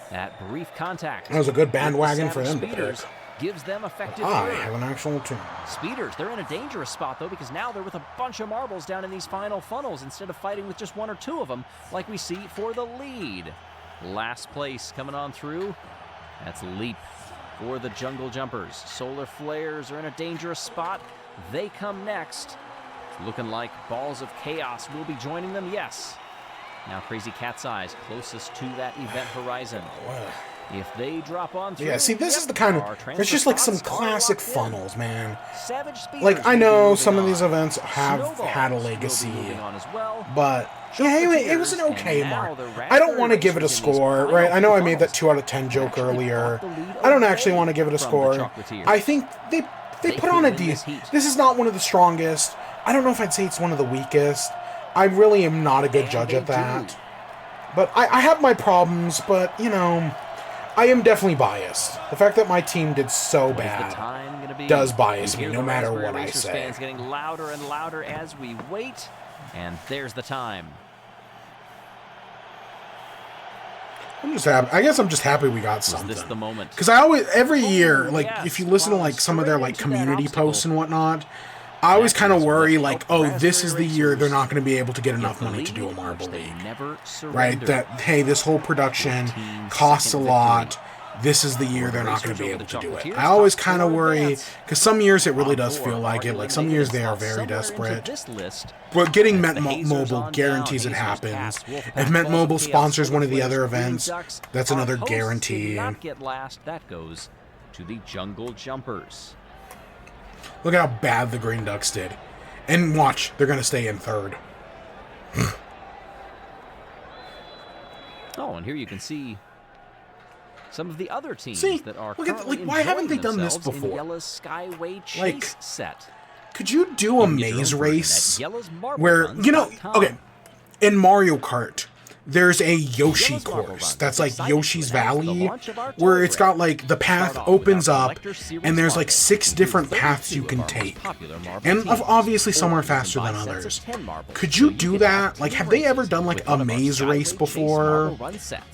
That brief contact. That was a good bandwagon for them to pick. Gives them effective I have an actual team. Speeders, they're in a dangerous spot, though, because now they're with a bunch of marbles down in these final funnels instead of fighting with just one or two of them, like we see for the lead. Last place coming on through. That's Leap for the Jungle Jumpers. Solar Flares are in a dangerous spot. They come next. It's looking like Balls of Chaos will be joining them. Yes. Now Crazy Cat's Eyes closest to that event horizon. If they drop on through, yeah, see, this is the kind of, there's just like some classic funnels, man. Like, I know some of these events have had a legacy, but yeah, it was an okay mark. I don't want to give it a score, right? I know I made that 2 out of 10 joke earlier. I don't actually want to give it a score. I think they put on a decent. This is not one of the strongest. I don't know if I'd say it's one of the weakest. I really am not a good judge at that. But I have my problems, but, you know, I am definitely biased. The fact that my team did so bad does bias me, no matter what I say. Fans getting louder and louder as we wait, and there's the time. I'm just happy. I guess I'm just happy we got something. Is this the moment? Because I always, every year, like, if you listen to like some of their like community posts and whatnot, I always kind of worry, like, oh, this is the year they're not going to be able to get enough money to do a Marble League. Right? That, hey, this whole production costs a lot. This is the year they're not going to be able to do it. I always kind of worry, because some years it really does feel like it. Like, some years they are very desperate. But getting Mint Mobile guarantees it happens. If Mint Mobile sponsors one of the other events, that's another guarantee. That goes to the Jungle Jumpers. Look at how bad the Green Ducks did. And watch, they're going to stay in third. Oh, and here you can see some of the other teams that are look at, like, why haven't they done this before? Yellow's Skyway Chase like, set. Could you do a maze race where, you know, okay, in Mario Kart, there's a Yoshi course that's like Yoshi's Valley, where it's got like the path opens up and there's like 6 different paths you can take, and obviously some are faster than others. Could you do that? Like, have they ever done like a maze race before?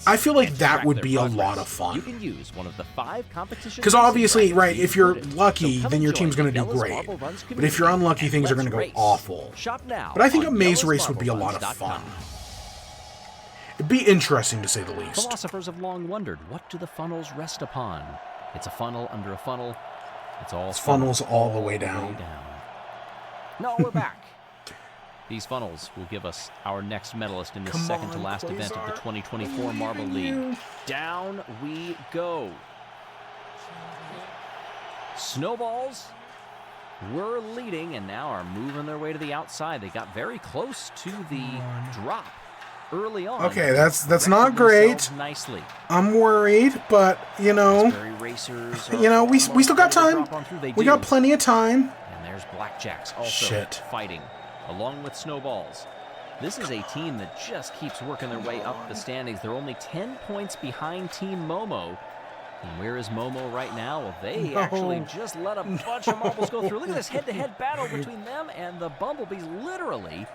I feel like that would be a lot of fun. Because obviously, right, if you're lucky, then your team's going to do great. But if you're unlucky, things are going to go awful. But I think a maze race would be a lot of fun. It'd be interesting, to say the least. Philosophers have long wondered, what do the funnels rest upon? It's a funnel under a funnel. It's funnels all the way down. No, we're back. These funnels will give us our next medalist in this second-to-last event of the 2024 Marble League. Down we go. Snowballs were leading and now are moving their way to the outside. They got very close to the drop early on. Okay, that's not great. Nicely. I'm worried, but you know, we still got time. We got plenty of time. And there's Blackjacks also fighting along with Snowballs. This is a team that just keeps working their way up the standings. They're only 10 points behind Team Momo. And where is Momo right now? Well, they actually just let a bunch of marbles go through. Look at this head-to-head battle between them and the Bumblebees. Literally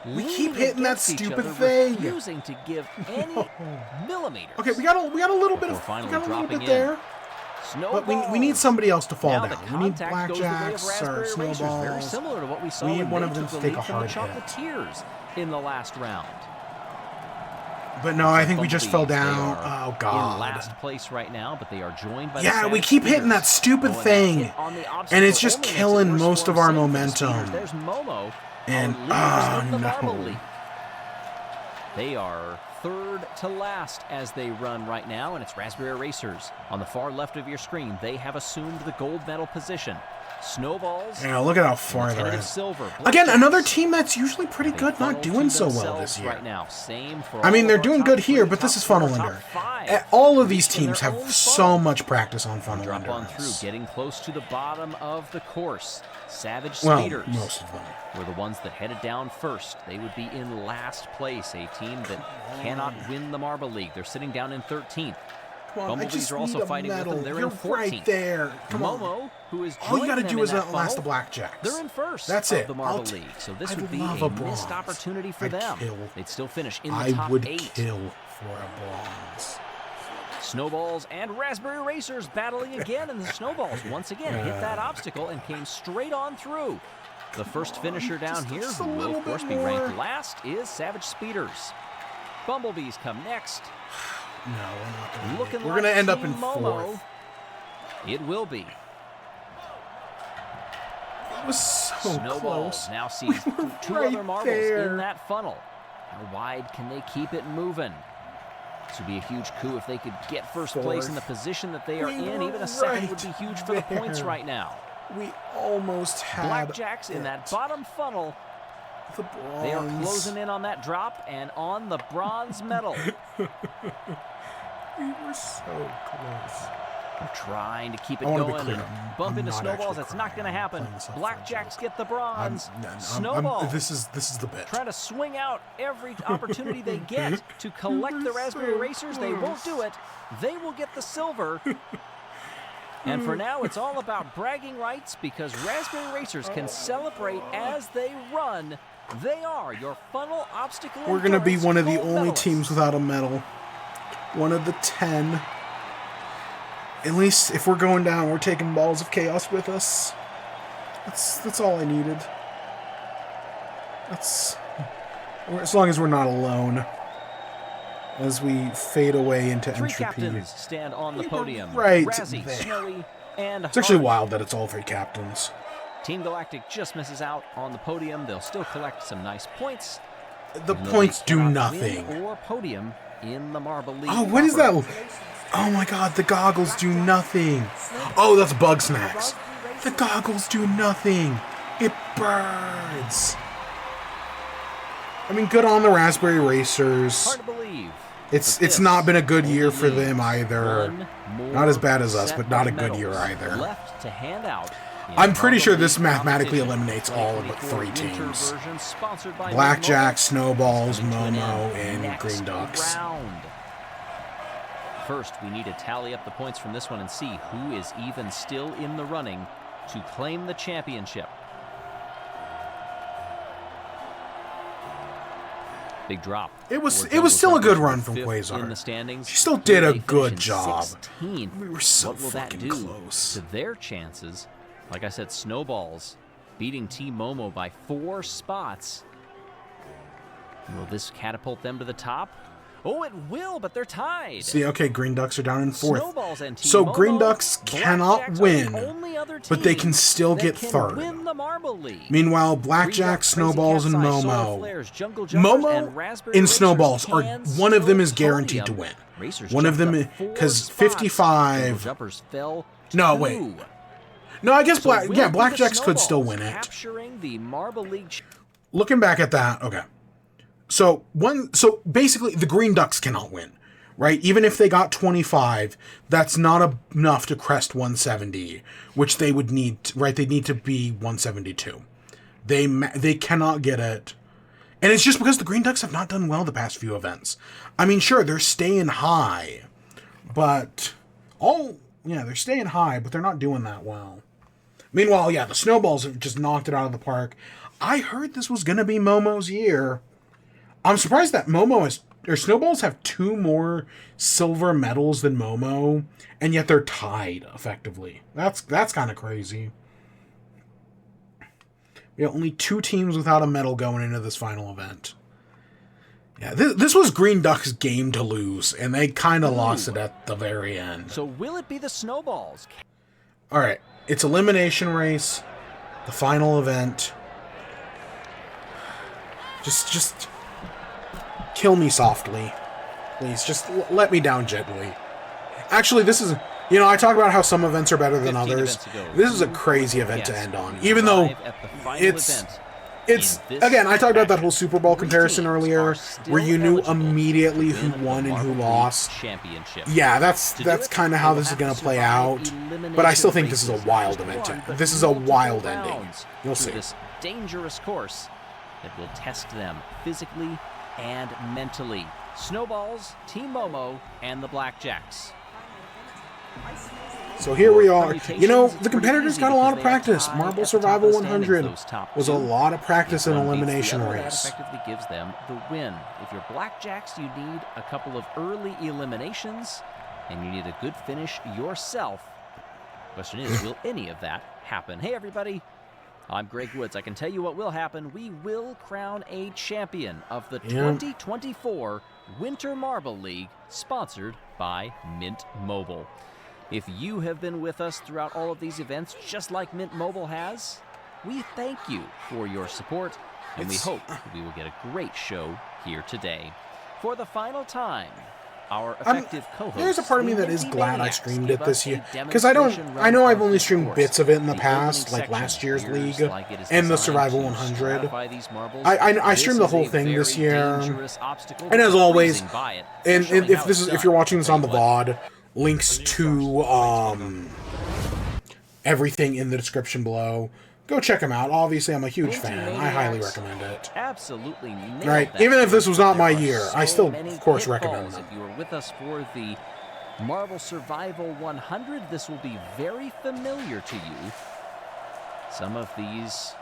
We keep hitting that stupid other, thing. refusing to give any millimeters. Okay, we got a little bit there. But we need somebody else to fall down. We need blackjacks or snowballs. Very similar to what we saw We need when one they of them took to the take a lead from the hard hit. Chocolatiers in the last round. But no, I think we just fell Bumblebees, down. they are Oh, God. in last place right now, but they are joined by Yeah, the we Savage keep hitting Speeders. that stupid Oh, and thing. that hit on the obstacle And it's just only makes it killing worse most for of our Savage momentum. Speeders. There's Momo, And, our leaders in the Marble no. League. They are third to last as they run right now, and it's Raspberry Racers. On the far left of your screen, they have assumed the gold medal position. Snowballs. Yeah, look at how far they're at. Silver. Again, another team that's usually pretty good, not doing so well this year. Right now. Same for I mean, they're all of our doing top good here, three, but this top is four, Funnel top Ender. five. All of these Each in teams their have own so funnel. much practice on Funnel Drop on through, Enders. getting close to the bottom of the course. Savage Well, Speeders most of them. were the ones that headed down first. They would be in last place, a team that cannot win the Marble League. They're sitting down in 13th. Come on, I Bumblebees just are also need a fighting with medal. them. They're You're in 14th. right there. Come on. Momo, who is All you got to do is outlast the Blackjacks. They're in first. That's of it. the Marble League, so this I'd would be love a a missed bronze. opportunity for I'd them. kill. They'd still finish in the I top would 8. kill for a bronze. Snowballs and Raspberry Racers battling again, and the Snowballs once again hit that obstacle and came straight on through. The first finisher down here, just a who will little of course bit be ranked more. last, is Savage Speeders. Bumblebees come next. No, we're not Looking We're like gonna end up Team in Momo. 4th. It will be. It was so Snowballs close. now sees were two right other marbles there. in that funnel. How wide can they keep it moving? This would be a huge coup if they could get first place in the position that they are We in. were Even a second would right be huge for the points there. right now. We almost had Blackjacks in it. that bottom funnel. The bronze. They are closing in on that drop and on the bronze medal. We were so close. They're trying to keep it I wanna be going clear, and I'm bump into not snowballs. actually That's not going to crying. I'm happen. playing this off for a Blackjacks joke. get the bronze. I'm- Snowballs this is the bit. trying to swing out every opportunity they get to collect the Raspberry Racers. They won't do it. They will get the silver. And for now, it's all about bragging rights because Raspberry Racers can celebrate as they run. They are your funnel obstacle. We're gonna be endurance one of the gold only medalists. teams without a medal. One of the 10. At least if we're going down, we're taking Balls of Chaos with us. That's all I needed. That's as long as we're not alone. As we fade away into Three entropy. captains stand on the We were podium. right Razzie, there. Snowy, and It's actually Hart. wild that it's all 3 captains. Team Galactic just misses out on the podium. They'll still collect some nice points. The even though points they do cannot nothing. win or podium in the Marble League. Oh, what is that? proper. Oh my god, the goggles do nothing. Oh, that's Bug Snacks. The goggles do nothing. It burns. I mean, good on the Raspberry Racers. Hard to believe. It's not been a good year for them either. One more Not as bad as us, set but not of a good year medals either. Left to hand out in I'm pretty Marble sure this League mathematically competition. eliminates all but 3 2024 winter teams. version sponsored by Blackjack, Momo. Snowballs, Coming to an Momo, end and next Green Ducks. round. First, we need to tally up the points from this one and see who is even still in the running to claim the championship. Big drop. It was for still a Jungle good Jumpers, run from fifth Quasar. in the standings. She still did a They good finish in job. 16th. We were so What will that fucking do close. to their chances? Like I said, Snowballs beating Team Momo by 4 spots. Will this catapult them to the top? Oh, it will, but they're tied. See, okay, Green Ducks are down in 4th. Snowballs and Team So Momo, Green Ducks cannot Blackjacks are win, the only other but they team can still that get can 3rd. Win the Marble League. Meanwhile, Green Blackjack, Ducks, Snowballs, and Crazy Cat's Eye, Solar Momo. Flares, Jungle Jumpers, and Momo Raspberry and Racers Snowballs are can one of them still is guaranteed to podium. win. Racers One of jumped them up 4 because spots. 55. Jungle Jumpers fell to No, wait. 2. No, I guess So will be the Blackjacks could still Snowballs win it. capturing the Marble League. Looking back at that, okay. So basically the Green Ducks cannot win, right? Even if they got 25, that's not enough to crest 170, which they would need, right? They need to be 172. They cannot get it. And it's just because the Green Ducks have not done well the past few events. I mean, sure, they're staying high, but they're staying high, but they're not doing that well. Meanwhile, yeah, the Snowballs have just knocked it out of the park. I heard this was going to be Momo's year. I'm surprised that Snowballs have 2 more silver medals than Momo, and yet they're tied, effectively. That's kind of crazy. We have only 2 teams without a medal going into this final event. Yeah, this was Green Duck's game to lose, and they kind of lost it at the very end. So will it be the Snowballs? All right, it's elimination race, the final event. Just kill me softly, please. Just let me down gently. Actually, this is, I talk about how some events are better than others. This is a crazy event to end on, even though it's again, I talked about that whole Super Bowl comparison earlier, where you knew immediately who won and who lost. Yeah, that's kind of how this is going to play out. But I still think this is a wild event. This is a wild ending. You'll see. This dangerous course that will test them physically and mentally. Snowballs, Team Momo, and the Blackjacks. So here we are. The competitors got a lot of practice. Marble Survival 100 was a lot of practice in elimination race. That effectively gives them the win. If you're Blackjacks, you need a couple of early eliminations, and you need a good finish yourself. Question is, will any of that happen? Hey, everybody. I'm Greg Woods. I can tell you what will happen. We will crown a champion of the 2024 Winter Marble League, sponsored by Mint Mobile. If you have been with us throughout all of these events, just like Mint Mobile has, we thank you for your support, and we hope we will get a great show here today. For the final time, our effective co-host, there's a part of me that is glad I streamed it this year, because I know I've only streamed bits of it in the past, like last year's league and the Survival 100. I streamed the whole thing this year, and as always, and if you're watching this on the VOD, links to everything in the description below. Go check them out. Obviously, I'm a huge fan. I highly recommend it. Absolutely. Right. Even if this was not my year, I still, of course, recommend them. If you were with us for the Marble Survival 100, this will be very familiar to you. Some of these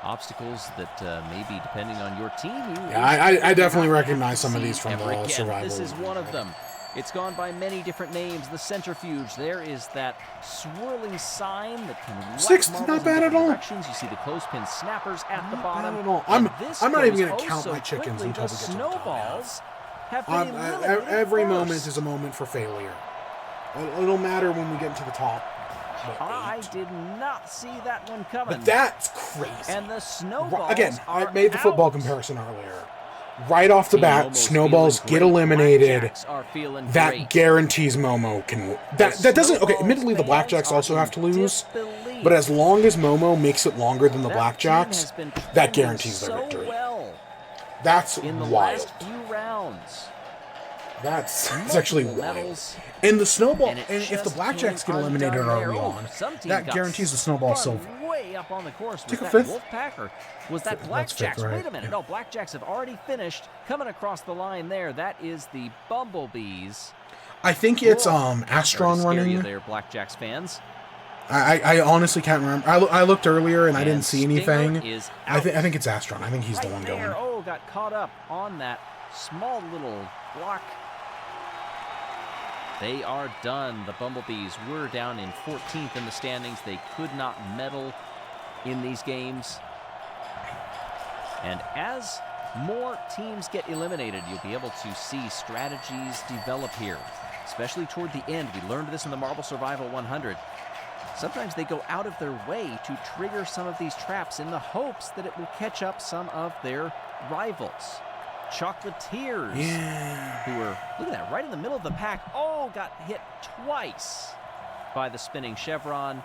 obstacles that maybe depending on your team. I definitely recognize some of these from the Survival. This is one of them. It's gone by many different names. The centrifuge. There is that swirling sign that can 6, not bad at all. You see the clothespin snappers at the bottom. Not bad at all. I'm not even going to count my chickens until we get to the Snowballs top. Every moment is a moment for failure. It'll matter when we get to the top. I did not see that one coming. But that's crazy. And the Snowballs again, I made the football comparison earlier. Right off the bat, Snowballs get eliminated. That guarantees Momo can... That doesn't... Okay, admittedly, the Blackjacks also have to lose. But as long as Momo makes it longer than the Blackjacks, that guarantees their victory. That's wild. That's actually wild. And the Snowball... And if the Blackjacks get eliminated early on, that guarantees the Snowball silver. Way up on the course. Take a fifth. Wolfpacker. Was that Blackjacks? Right. Wait a minute. No, Blackjacks have already finished. Coming across the line there, that is the Bumblebees. I think it's Astron running. You there, Blackjacks fans. I honestly can't remember. I looked earlier and I didn't see anything. I think it's Astron. I think he's the one going. Oh, got caught up on that small little block. They are done. The Bumblebees were down in 14th in the standings. They could not medal in these games. And as more teams get eliminated, you'll be able to see strategies develop here, especially toward the end. We learned this in the Marble Survival 100. Sometimes they go out of their way to trigger some of these traps in the hopes that it will catch up some of their rivals. Chocolatiers, who were, look at that, right in the middle of the pack. Oh, got hit twice by the spinning chevron.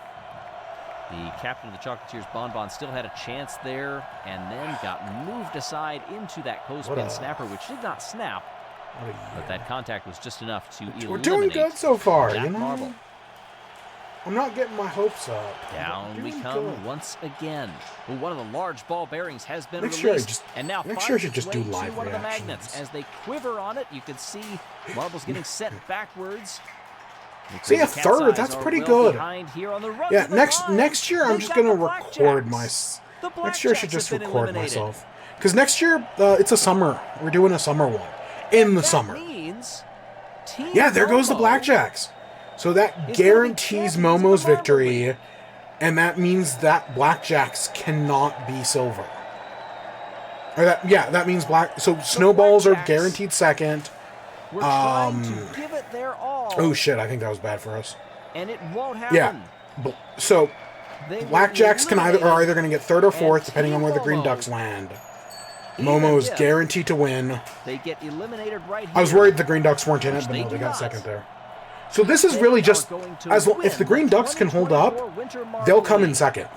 The captain of the Chocolatiers, Bonbon, still had a chance there and then got moved aside into that clothespin snapper, which did not snap. But that contact was just enough to eliminate. We're doing good so far, you know? Marble. I'm not getting my hopes up. Down we come once again. Well, one of the large ball bearings has been released. And now next year I should just do live one of the magnets. As they quiver on it, you can see marbles getting set backwards. See, a third, that's pretty good. Yeah, next year I'm just going to record Next year I should just record myself. Because next year, it's a summer. We're doing a summer one. In the summer. Yeah, there goes the Blackjacks. So that guarantees Momo's victory. And that means that Blackjacks cannot be silver. Or that, yeah, that means black. So Snowballs are guaranteed second. Oh shit, I think that was bad for us. And it won't happen. Yeah. So Blackjacks are either going to get third or fourth, depending on where the Green Ducks land. Momo is guaranteed to win. They get eliminated right here. I was worried the Green Ducks weren't in it, but no, they got second there. So this is really just, if the Green Ducks can hold up, they'll come in second.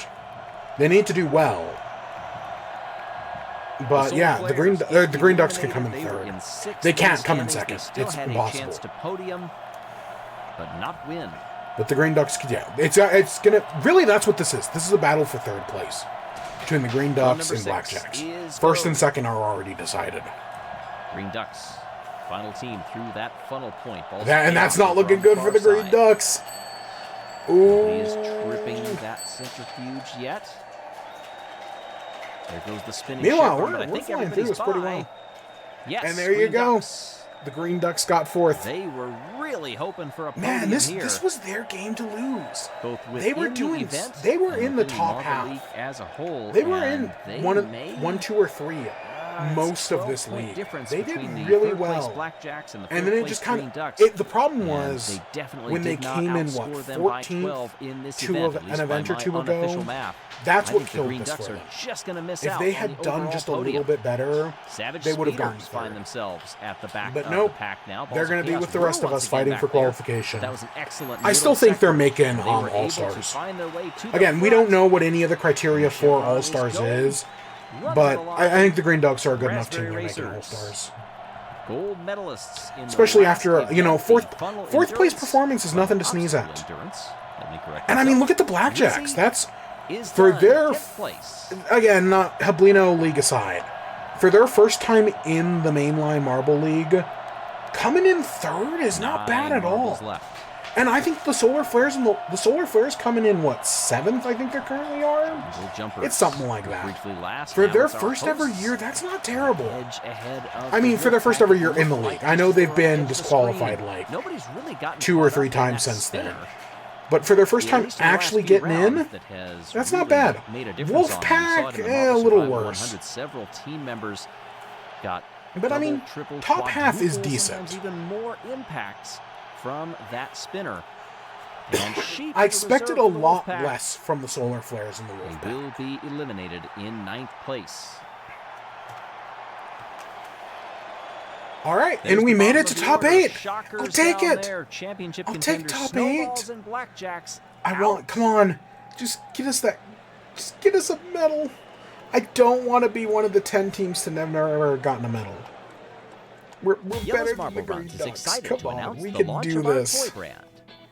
They need to do well. But yeah, the Green Ducks can come in third. They can't come in second. It's impossible. To podium, but not win. But the Green Ducks, yeah, it's gonna really. That's what this is. This is a battle for third place between the Green Ducks and Blackjacks. First and second are already decided. Green Ducks, final team through that funnel point. And that's not looking good for the Green Ducks. Ooh. He is tripping that centrifuge yet. There goes the spinning. Meanwhile, we're flying through this pretty well. Yes, and there you go. The Green Ducks got fourth. They were really hoping for a podium Man, this here. this was their game to lose. Both they were doing. The they were in the top half as a whole. They were in one, 2, or 3. Most of this league, they did really well, and then it just kind of. The problem was when they came in 14th to an event or two ago. That's what killed this for them. If they had done just a little bit better, they would have gotten third. But nope, they're going to be with the rest of us fighting for qualification. I still think they're making All-Stars. Again, we don't know what any of the criteria for All-Stars is. But I think the Green Ducks are a good enough team to make it All-Stars. Gold medalists, especially after fourth place performance is nothing to sneeze at. And I mean, look at the Blackjacks. That's for their again, not Hablino League aside, for their first time in the mainline Marble League, coming in third is not bad at all. And I think the Solar Flares and the Solar Flares coming in, what, 7th, I think they currently are? It's something like that. For their first ever year, that's not terrible. I mean, for their first ever year in the league. I know they've been disqualified like 2 or 3 times since then. But for their first time actually getting in, that's not bad. Wolfpack, a little worse. But I mean, top half is decent. Even more impacts from that spinner. And I expected a lot less from the Solar Flares in the Wolfpack. They will be eliminated in 9th place. All right, and we made it to top 8. I'll take it. Championship I'll take top 8. And Blackjacks come on, just get us that. Just get us a medal. I don't want to be one of the 10 teams to never ever gotten a medal. We're better than the Green Ducks. Come on, we can do this.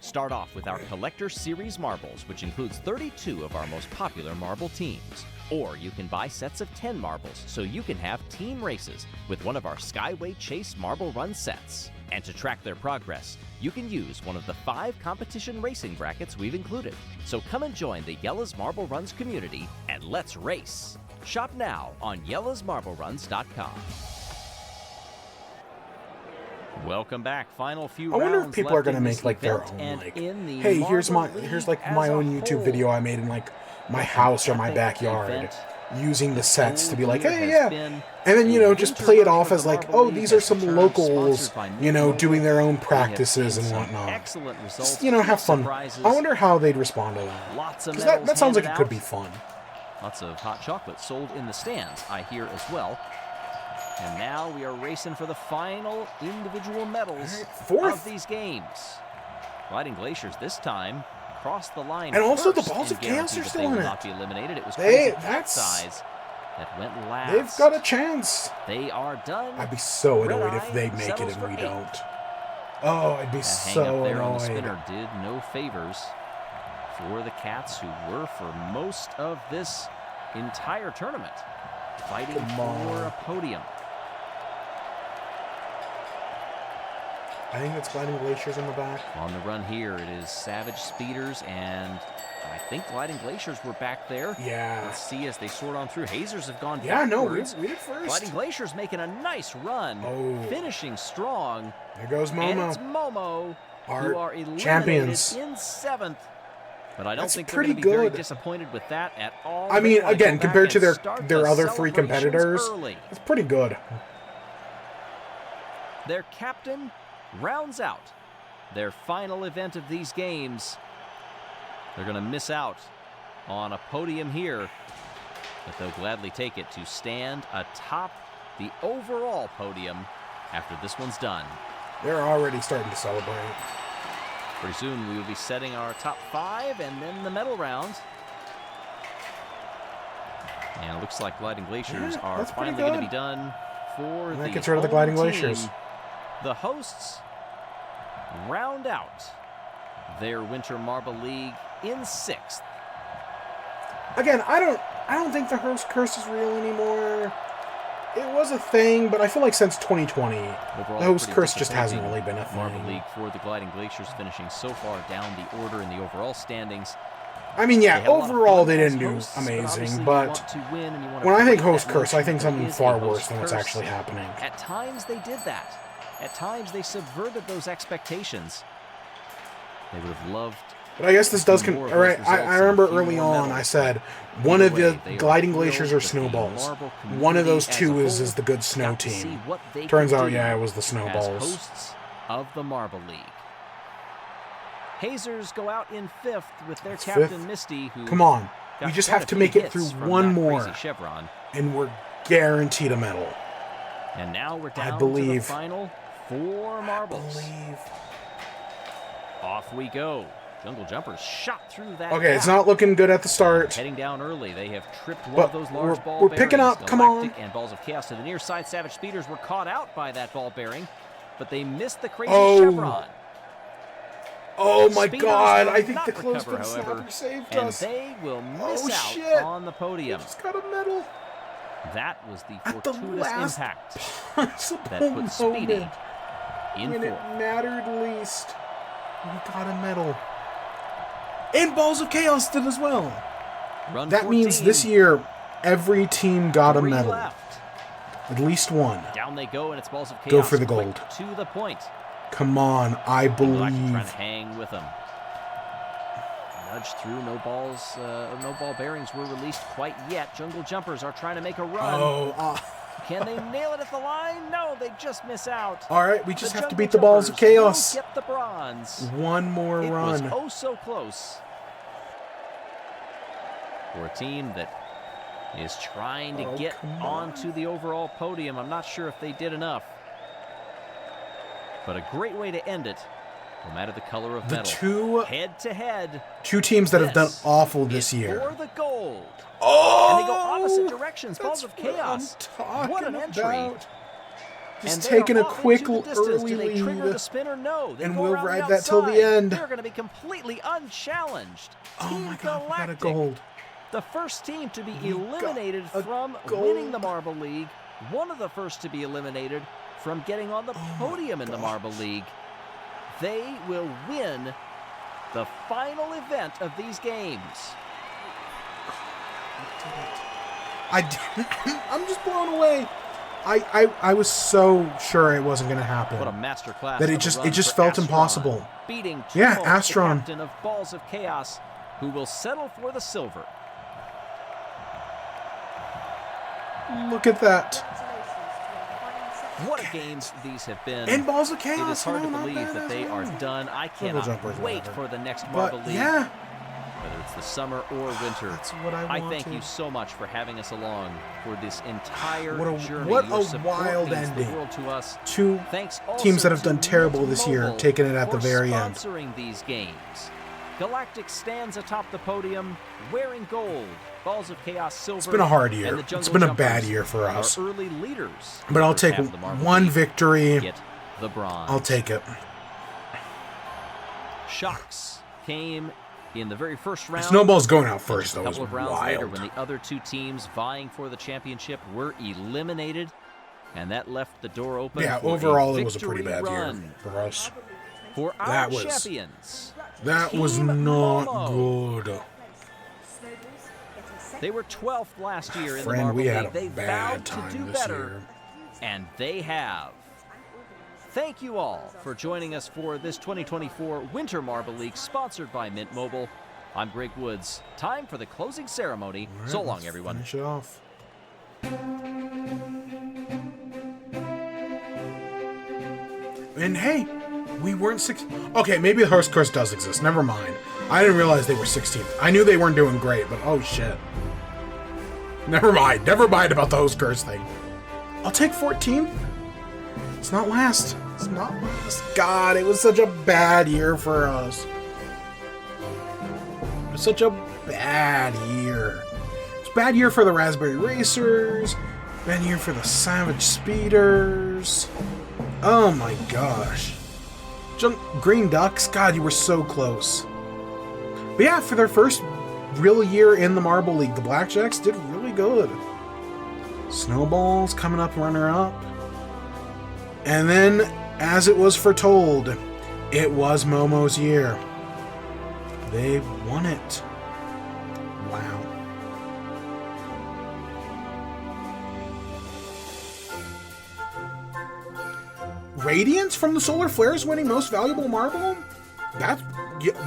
Start off with our Collector Series marbles, which includes 32 of our most popular marble teams. Or you can buy sets of 10 marbles, so you can have team races with one of our Skyway Chase Marble Run sets. And to track their progress, you can use one of the 5 competition racing brackets we've included. So come and join the Yella's Marble Runs community, and let's race! Shop now on yellasmarbleruns.com. Welcome back. Final few rounds. I wonder if people are going to make like their own, like, hey, here's like my own YouTube video I made in like my house or my backyard, using the sets to be like, hey, yeah, and then, you know, just play it off as like, oh, these are some locals, you know, doing their own practices and whatnot. Just, you know, have fun. I wonder how they'd respond to that. Because that sounds like it could be fun. Lots of hot chocolate sold in the stands, I hear as well. And now we are racing for the final individual medals of these games. Gliding Glaciers this time crossed the line. And also the Balls of Chaos are still in it. Not be eliminated. It was Crazy Cat Size that went last. They've got a chance. They are done. I'd be so annoyed if they make it and we don't. Oh, I'd be so annoyed. On the spinner did no favors for the Cats, who were for most of this entire tournament fighting for a podium. I think it's Gliding Glaciers in the back. On the run here, it is Savage Speeders, and I think Gliding Glaciers were back there. Yeah. Let's see as they sort on through. Hazers have gone Yeah, backwards. no, we did first. Gliding Glaciers making a nice run. Oh. Finishing strong. There goes And it's Momo. Momo Our who are eliminated champions. in 7th. But I don't That's think they're going to pretty be very good. disappointed with that at all. I mean, They wanna again, go back compared to and start their the other 3 celebrations competitors, early. it's pretty good. Their captain rounds out their final event of these games. They're going to miss out on a podium here, but they'll gladly take it to stand atop the overall podium after this one's done. They're already starting to celebrate. Pretty soon we will be setting our top 5 and then the medal round. And it looks like Gliding Glaciers are that's pretty finally going to good. be done for And the that gets rid of the home Gliding team. Glaciers. The hosts round out their Winter Marble League in 6th. Again, I don't think the host curse is real anymore. It was a thing, but I feel like since 2020, Overall, the host pretty curse just hasn't really been a Marble thing. League for the Gliding Glaciers, finishing so far down the order in the overall standings. I mean, They yeah, had a lot of overall fun they as didn't do hosts, amazing, obviously you but want to win and you want to when I think break host that curse, I notion think that something is a far host worse than what's curse. actually happening. At times they did that. At times they subverted those expectations. They would have loved. But I guess this does... more of All right, those I results remember and a few early more on I medals, said but one of either the way, they are Gliding thrilled Glaciers are that the snowballs. Marble One of community those as a two is whole the good snow got to see team. what they Turns could out, do yeah, it was the as snowballs. hosts of the Marble League. Hazers go out in 5th with their captain Fifth? Misty, who Come on. got We just quite have a to few make it hits through from one that more, crazy chevron. and we're guaranteed a medal. And now we're down to the believe. final 4 marbles. Believe. Off we go. Jungle Jumpers shot through that Okay, it's gap. not looking good at the start. Heading down early, they have tripped one But of those large ball we're bearings. picking up, come on. Galactic and Balls of Chaos to the near side. Savage Speeders were caught out by that ball bearing, but they missed the crazy Oh. chevron. Oh my Speeders god, will I think not the clothespin recover, however, snapper saved and us. they will miss Oh, out shit. on the We podium. just got a medal. That was the At the fortuitous last impact possible that put Speedy moment. in When 4th. it mattered least, we got a medal. And Balls of Chaos did as well. Run That 14. means this year, every team got a 3 medal. left. At least one. Down they go, and it's Balls of Chaos. Go for the quick gold. to the point. Come on, I Galactic trying believe. to hang with them. Nudge through, no ball bearings were released quite yet. Jungle Jumpers are trying to make a run. Oh, Can they nail it at the line? No, they just miss out. all right, we just The have to Jungle beat the Balls of Jumpers will Chaos. Get the bronze. One more It run. was oh so close. For a team that is trying to get come onto the overall podium. I'm not sure if they did enough. But a great way to end it, no matter the color of The metal. Head-to-head. two teams that have done This awful this is year. for the gold. Oh! And they go opposite directions. Balls That's of Chaos. what I'm What an talking entry. about. Just And they taking are a off quick into the distance. early Do they trigger lead. the spin or no? They And go we'll around ride the that till the outside. end. They're going to be completely unchallenged. Oh Team my god, we got a Galactic, gold. the first team to be We got eliminated a from gold. winning the Marble League. One of the first to be eliminated from getting on the podium in the Marble League. They will win the final event of these games. I'm just blown away. I was so sure it wasn't going to happen. What a masterclass! That it of a just- run it just for felt Astron, impossible. Beating Yeah, Tumult, Astron. the captain of Balls of Chaos, who will settle for the silver. Look at that. What a games these have been. And Balls of It Chaos. is hard no, to not believe bad that as they are well. done. I Jungle cannot Jumpers, wait whatever. for the next Marble But League, yeah, whether it's the summer or winter. that's what I I wanted. thank you so much for having us along for this entire What a- journey. what Your a support wild means ending. the world to us. Two Thanks also teams that have to done terrible Mint this year, Mobile taking it at the for very end. sponsoring these games. Galactic stands atop the podium wearing gold. Balls of Chaos silver. It's been a hard and year. the It's Jungle been a Jumpers bad year for us. are early leaders. But I'll First take half of the Marble one League victory. Get the bronze. I'll take it. Shocks came in the very first round. Snowball's going out Just first, a though. It was couple of rounds later, wild. when the other two teams vying for the championship were eliminated, And that left the door open Yeah, for overall a it was a pretty victory bad year run for us. for our champions. That was Team not Momo. good. They were 12th last year in the Friend, Marble we had League. a They bad vowed to time do this better, year. and they have. Thank you all for joining us for this 2024 Winter Marble League sponsored by Mint Mobile. I'm Greg Woods. Time for the closing ceremony. All right, So long, let's everyone. Finish it off. And hey, we weren't six. Okay, maybe the host curse does exist. Never mind. I didn't realize they were 16th. I knew they weren't doing great, but oh shit. Never mind. Never mind about the host curse thing. I'll take 14th. It's not last. It's not last. God, it was such a bad year for us. It was such a bad year. It's a bad year for the Raspberry Racers. Bad year for the Savage Speeders. Oh my gosh. Green Ducks, God, you were so close. But yeah, for their first real year in the Marble League, the Blackjacks did really good. Snowballs coming up runner-up. And then, as it was foretold, it was Momo's year. They won it. Wow. Radiance from the Solar Flares winning Most Valuable Marble? That's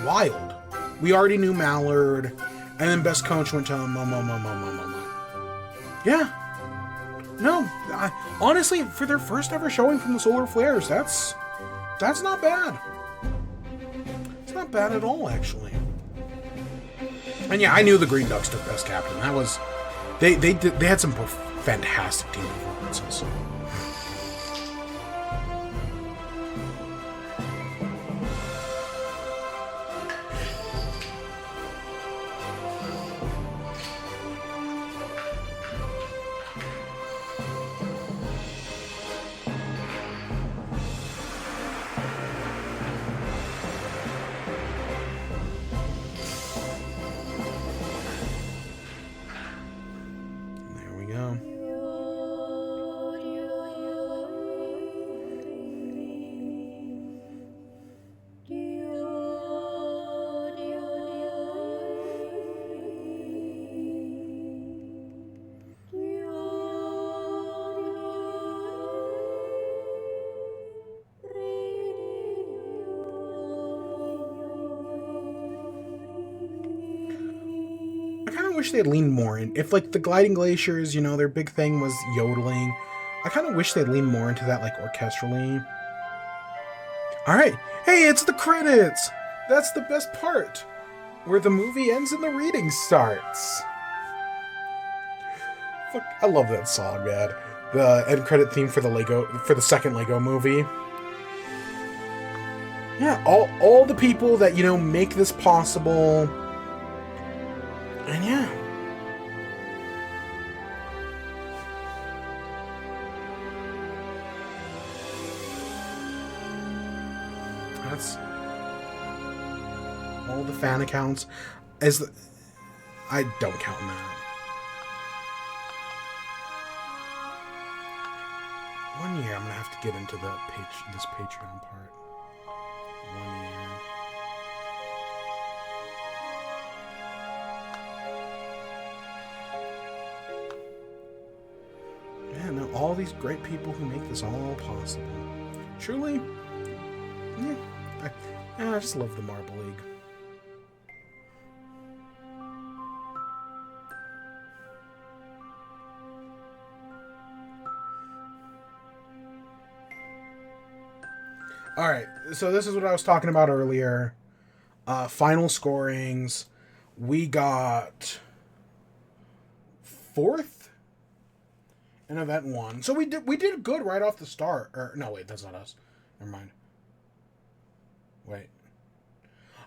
wild. We already knew Mallard, and then Best Coach went to Momo. Yeah. No, honestly, for their first ever showing from the Solar Flares, that's not bad. It's not bad at all, actually. And yeah, I knew the Green Ducks took Best Captain. That was they had some fantastic team performances. Wish they'd leaned more in. If like the gliding glaciers, you know, their big thing was yodeling, I kind of wish they'd leaned more into that, like orchestrally. All right, hey, it's the credits. That's the best part, where the movie ends and the reading starts. Fuck, I love that song, man. The end credit theme for the second Lego movie. Yeah, all the people that, you know, make this possible. And yeah. That's all the fan accounts. I don't count that. One year I'm gonna have to get into this Patreon part. 1 year. Man, all these great people who make this all possible. Truly, yeah, I just love the Marble League. Alright, so this is what I was talking about earlier. Final scorings. We got 4th in event 1. So we did good right off the start. Or no, wait, that's not us. Never mind. Wait.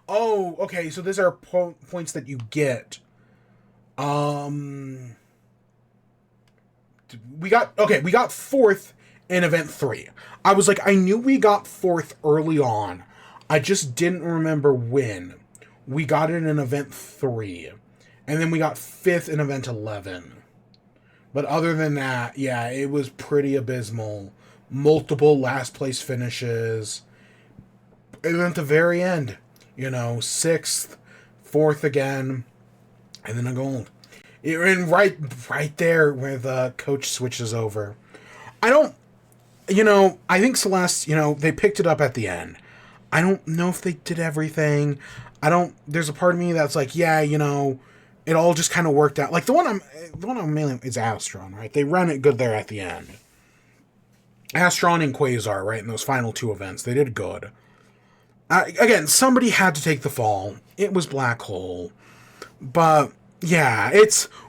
Oh, okay, so these are points that you get. We got 4th in event 3. I was like, I knew we got 4th early on. I just didn't remember when. We got it in event 3. And then we got 5th in event 11. But other than that, yeah, it was pretty abysmal. Multiple last place finishes. And then at the very end, sixth, fourth again, and then a gold. And right there where the coach switches over. I don't, I think Celeste, they picked it up at the end. I don't know if they did everything. There's a part of me that's like, yeah, it all just kind of worked out. Like the one I'm mainly is Astron, right? They ran it good there at the end. Astron and Quasar, right? In those final two events, they did good. Again, somebody had to take the fall. It was Black Hole. But, yeah,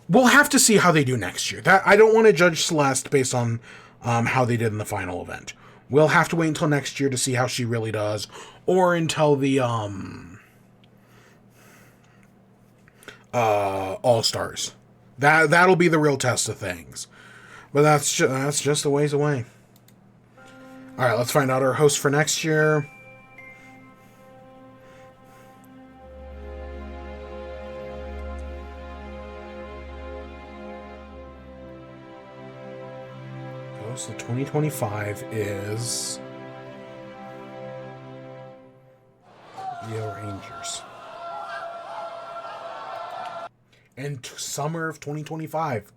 we'll have to see how they do next year. I don't want to judge Celeste based on how they did in the final event. We'll have to wait until next year to see how she really does. Or until the, All-Stars. That'll be the real test of things. But that's just a ways away. Alright, let's find out our host for next year. So 2025 is the Rangers. And summer of 2025.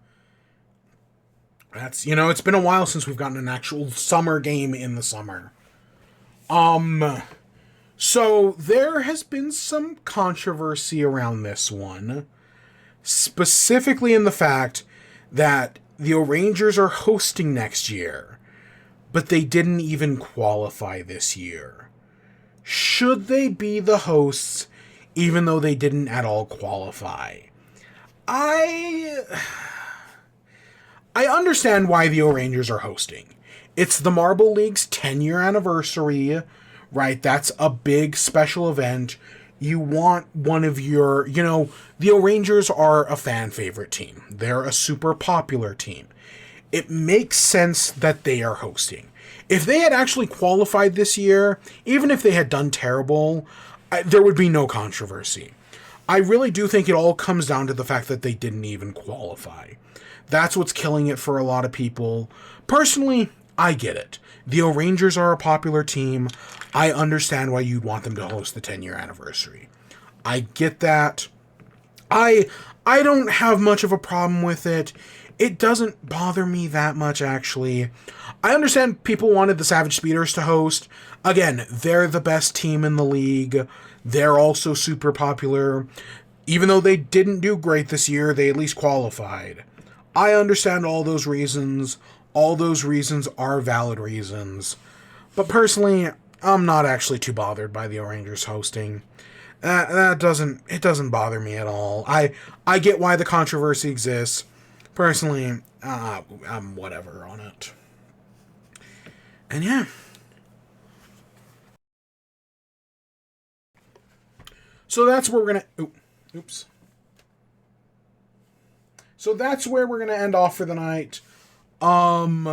That's, it's been a while since we've gotten an actual summer game in the summer. So there has been some controversy around this one. Specifically in the fact that the Rangers are hosting next year, but they didn't even qualify this year. Should they be the hosts even though they didn't at all qualify? I understand why the Rangers are hosting. It's the Marble League's 10-year anniversary, right? That's a big special event. You want one of your, the Rangers are a fan favorite team. They're a super popular team. It makes sense that they are hosting. If they had actually qualified this year, even if they had done terrible, there would be no controversy. I really do think it all comes down to the fact that they didn't even qualify. That's what's killing it for a lot of people. Personally, I get it. The Rangers are a popular team. I understand why you'd want them to host the 10-year anniversary. I get that. I don't have much of a problem with it. It doesn't bother me that much, actually. I understand people wanted the Savage Speeders to host. Again, they're the best team in the league. They're also super popular. Even though they didn't do great this year, they at least qualified. I understand all those reasons. All those reasons are valid reasons. But personally, I'm not actually too bothered by the Rangers hosting. It doesn't bother me at all. I get why the controversy exists. Personally, I'm whatever on it. And yeah. So that's where we're gonna... Oops. So that's where we're gonna end off for the night. What's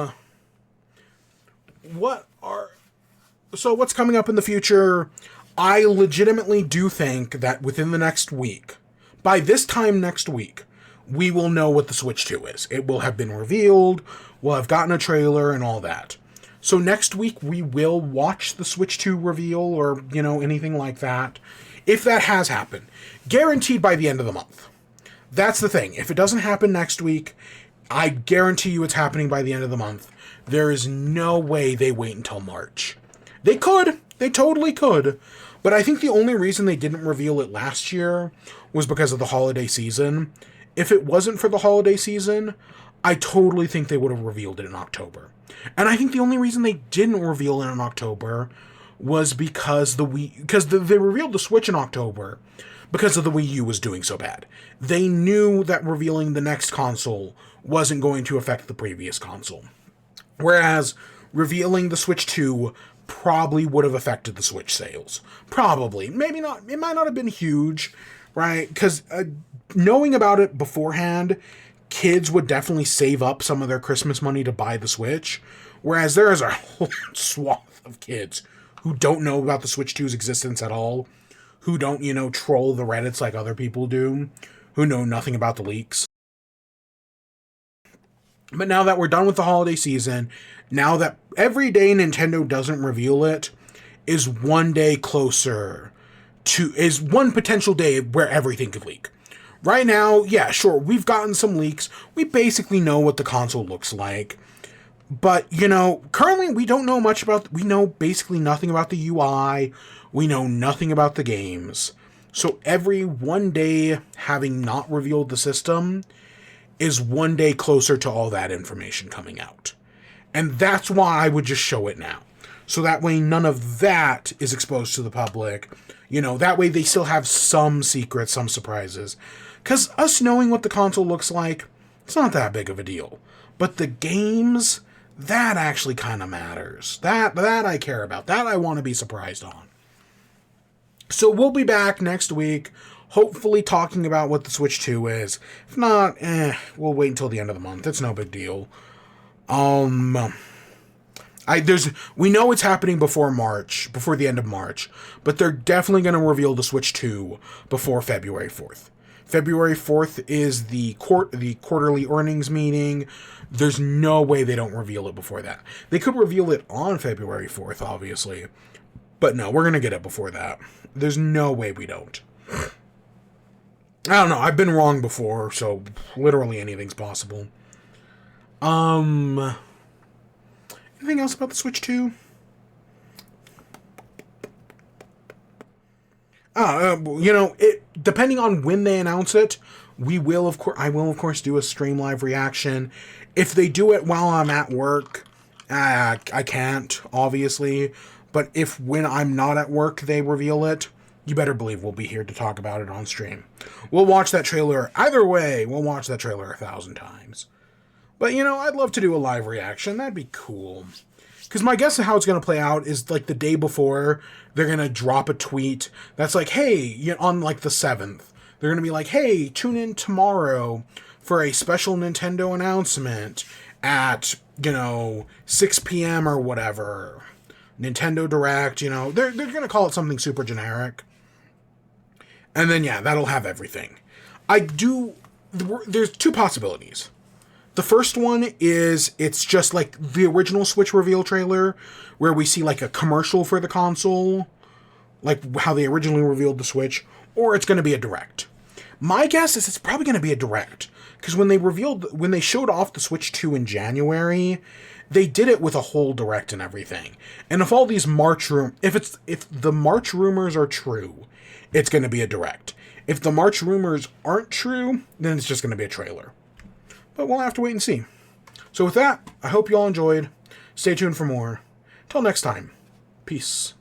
coming up in the future? I legitimately do think that within the next week, by this time next week, we will know what the Switch 2 is. It will have been revealed, we'll have gotten a trailer and all that. So next week we will watch the Switch 2 reveal or, anything like that. If that has happened, guaranteed by the end of the month. That's the thing. If it doesn't happen next week, I guarantee you it's happening by the end of the month. There is no way they wait until March. They could. They totally could. But I think the only reason they didn't reveal it last year was because of the holiday season. If it wasn't for the holiday season, I totally think they would have revealed it in October. And I think the only reason they didn't reveal it in October was because they revealed the Switch in October because of the Wii U was doing so bad. They knew that revealing the next console wasn't going to affect the previous console. Whereas revealing the Switch 2 probably would have affected the Switch sales. Probably. Maybe not. It might not have been huge, right? Because knowing about it beforehand, kids would definitely save up some of their Christmas money to buy the Switch. Whereas there is a whole swath of kids who don't know about the Switch 2's existence at all, who don't, troll the Reddits like other people do, who know nothing about the leaks. But now that we're done with the holiday season, now that every day Nintendo doesn't reveal it is one day closer to, is one potential day where everything could leak. Right now, yeah, sure, we've gotten some leaks. We basically know what the console looks like. But, you know, currently we don't know much about, we know basically nothing about the UI. We know nothing about the games. So every one day having not revealed the system is one day closer to all that information coming out. And that's why I would just show it now. So that way none of that is exposed to the public. You know, that way they still have some secrets, some surprises. Because us knowing what the console looks like, it's not that big of a deal. But the games, that actually kind of matters. That I care about. That I want to be surprised on. So we'll be back next week, hopefully talking about what the Switch 2 is. If not, we'll wait until the end of the month. It's no big deal. We know it's happening before March, before the end of March, but they're definitely going to reveal the Switch 2 before February 4th. February 4th is the quarterly earnings meeting. There's no way they don't reveal it before that. They could reveal it on February 4th, obviously. But no, we're going to get it before that. There's no way we don't. I don't know. I've been wrong before, so literally anything's possible. Anything else about the Switch 2? You know, depending on when they announce it, I will of course do a stream live reaction. If they do it while I'm at work, I can't, obviously. But if when I'm not at work they reveal it, you better believe we'll be here to talk about it on stream. We'll watch that trailer. Either way, we'll watch that trailer 1,000 times. But, you know, I'd love to do a live reaction. That'd be cool. Because my guess of how it's going to play out is, like, the day before, they're going to drop a tweet that's like, hey, on, like, the 7th. They're going to be like, hey, tune in tomorrow for a special Nintendo announcement at, 6 p.m. or whatever. Nintendo Direct, they're going to call it something super generic. And then, yeah, that'll have everything. There's two possibilities. The first one is it's just like the original Switch reveal trailer, where we see like a commercial for the console, like how they originally revealed the Switch, or it's going to be a Direct. My guess is it's probably going to be a Direct, because when they showed off the Switch 2 in January, they did it with a whole Direct and everything. And if all these if the March rumors are true, it's going to be a Direct. If the March rumors aren't true, then it's just going to be a trailer. But we'll have to wait and see. So with that, I hope you all enjoyed. Stay tuned for more. Till next time. Peace.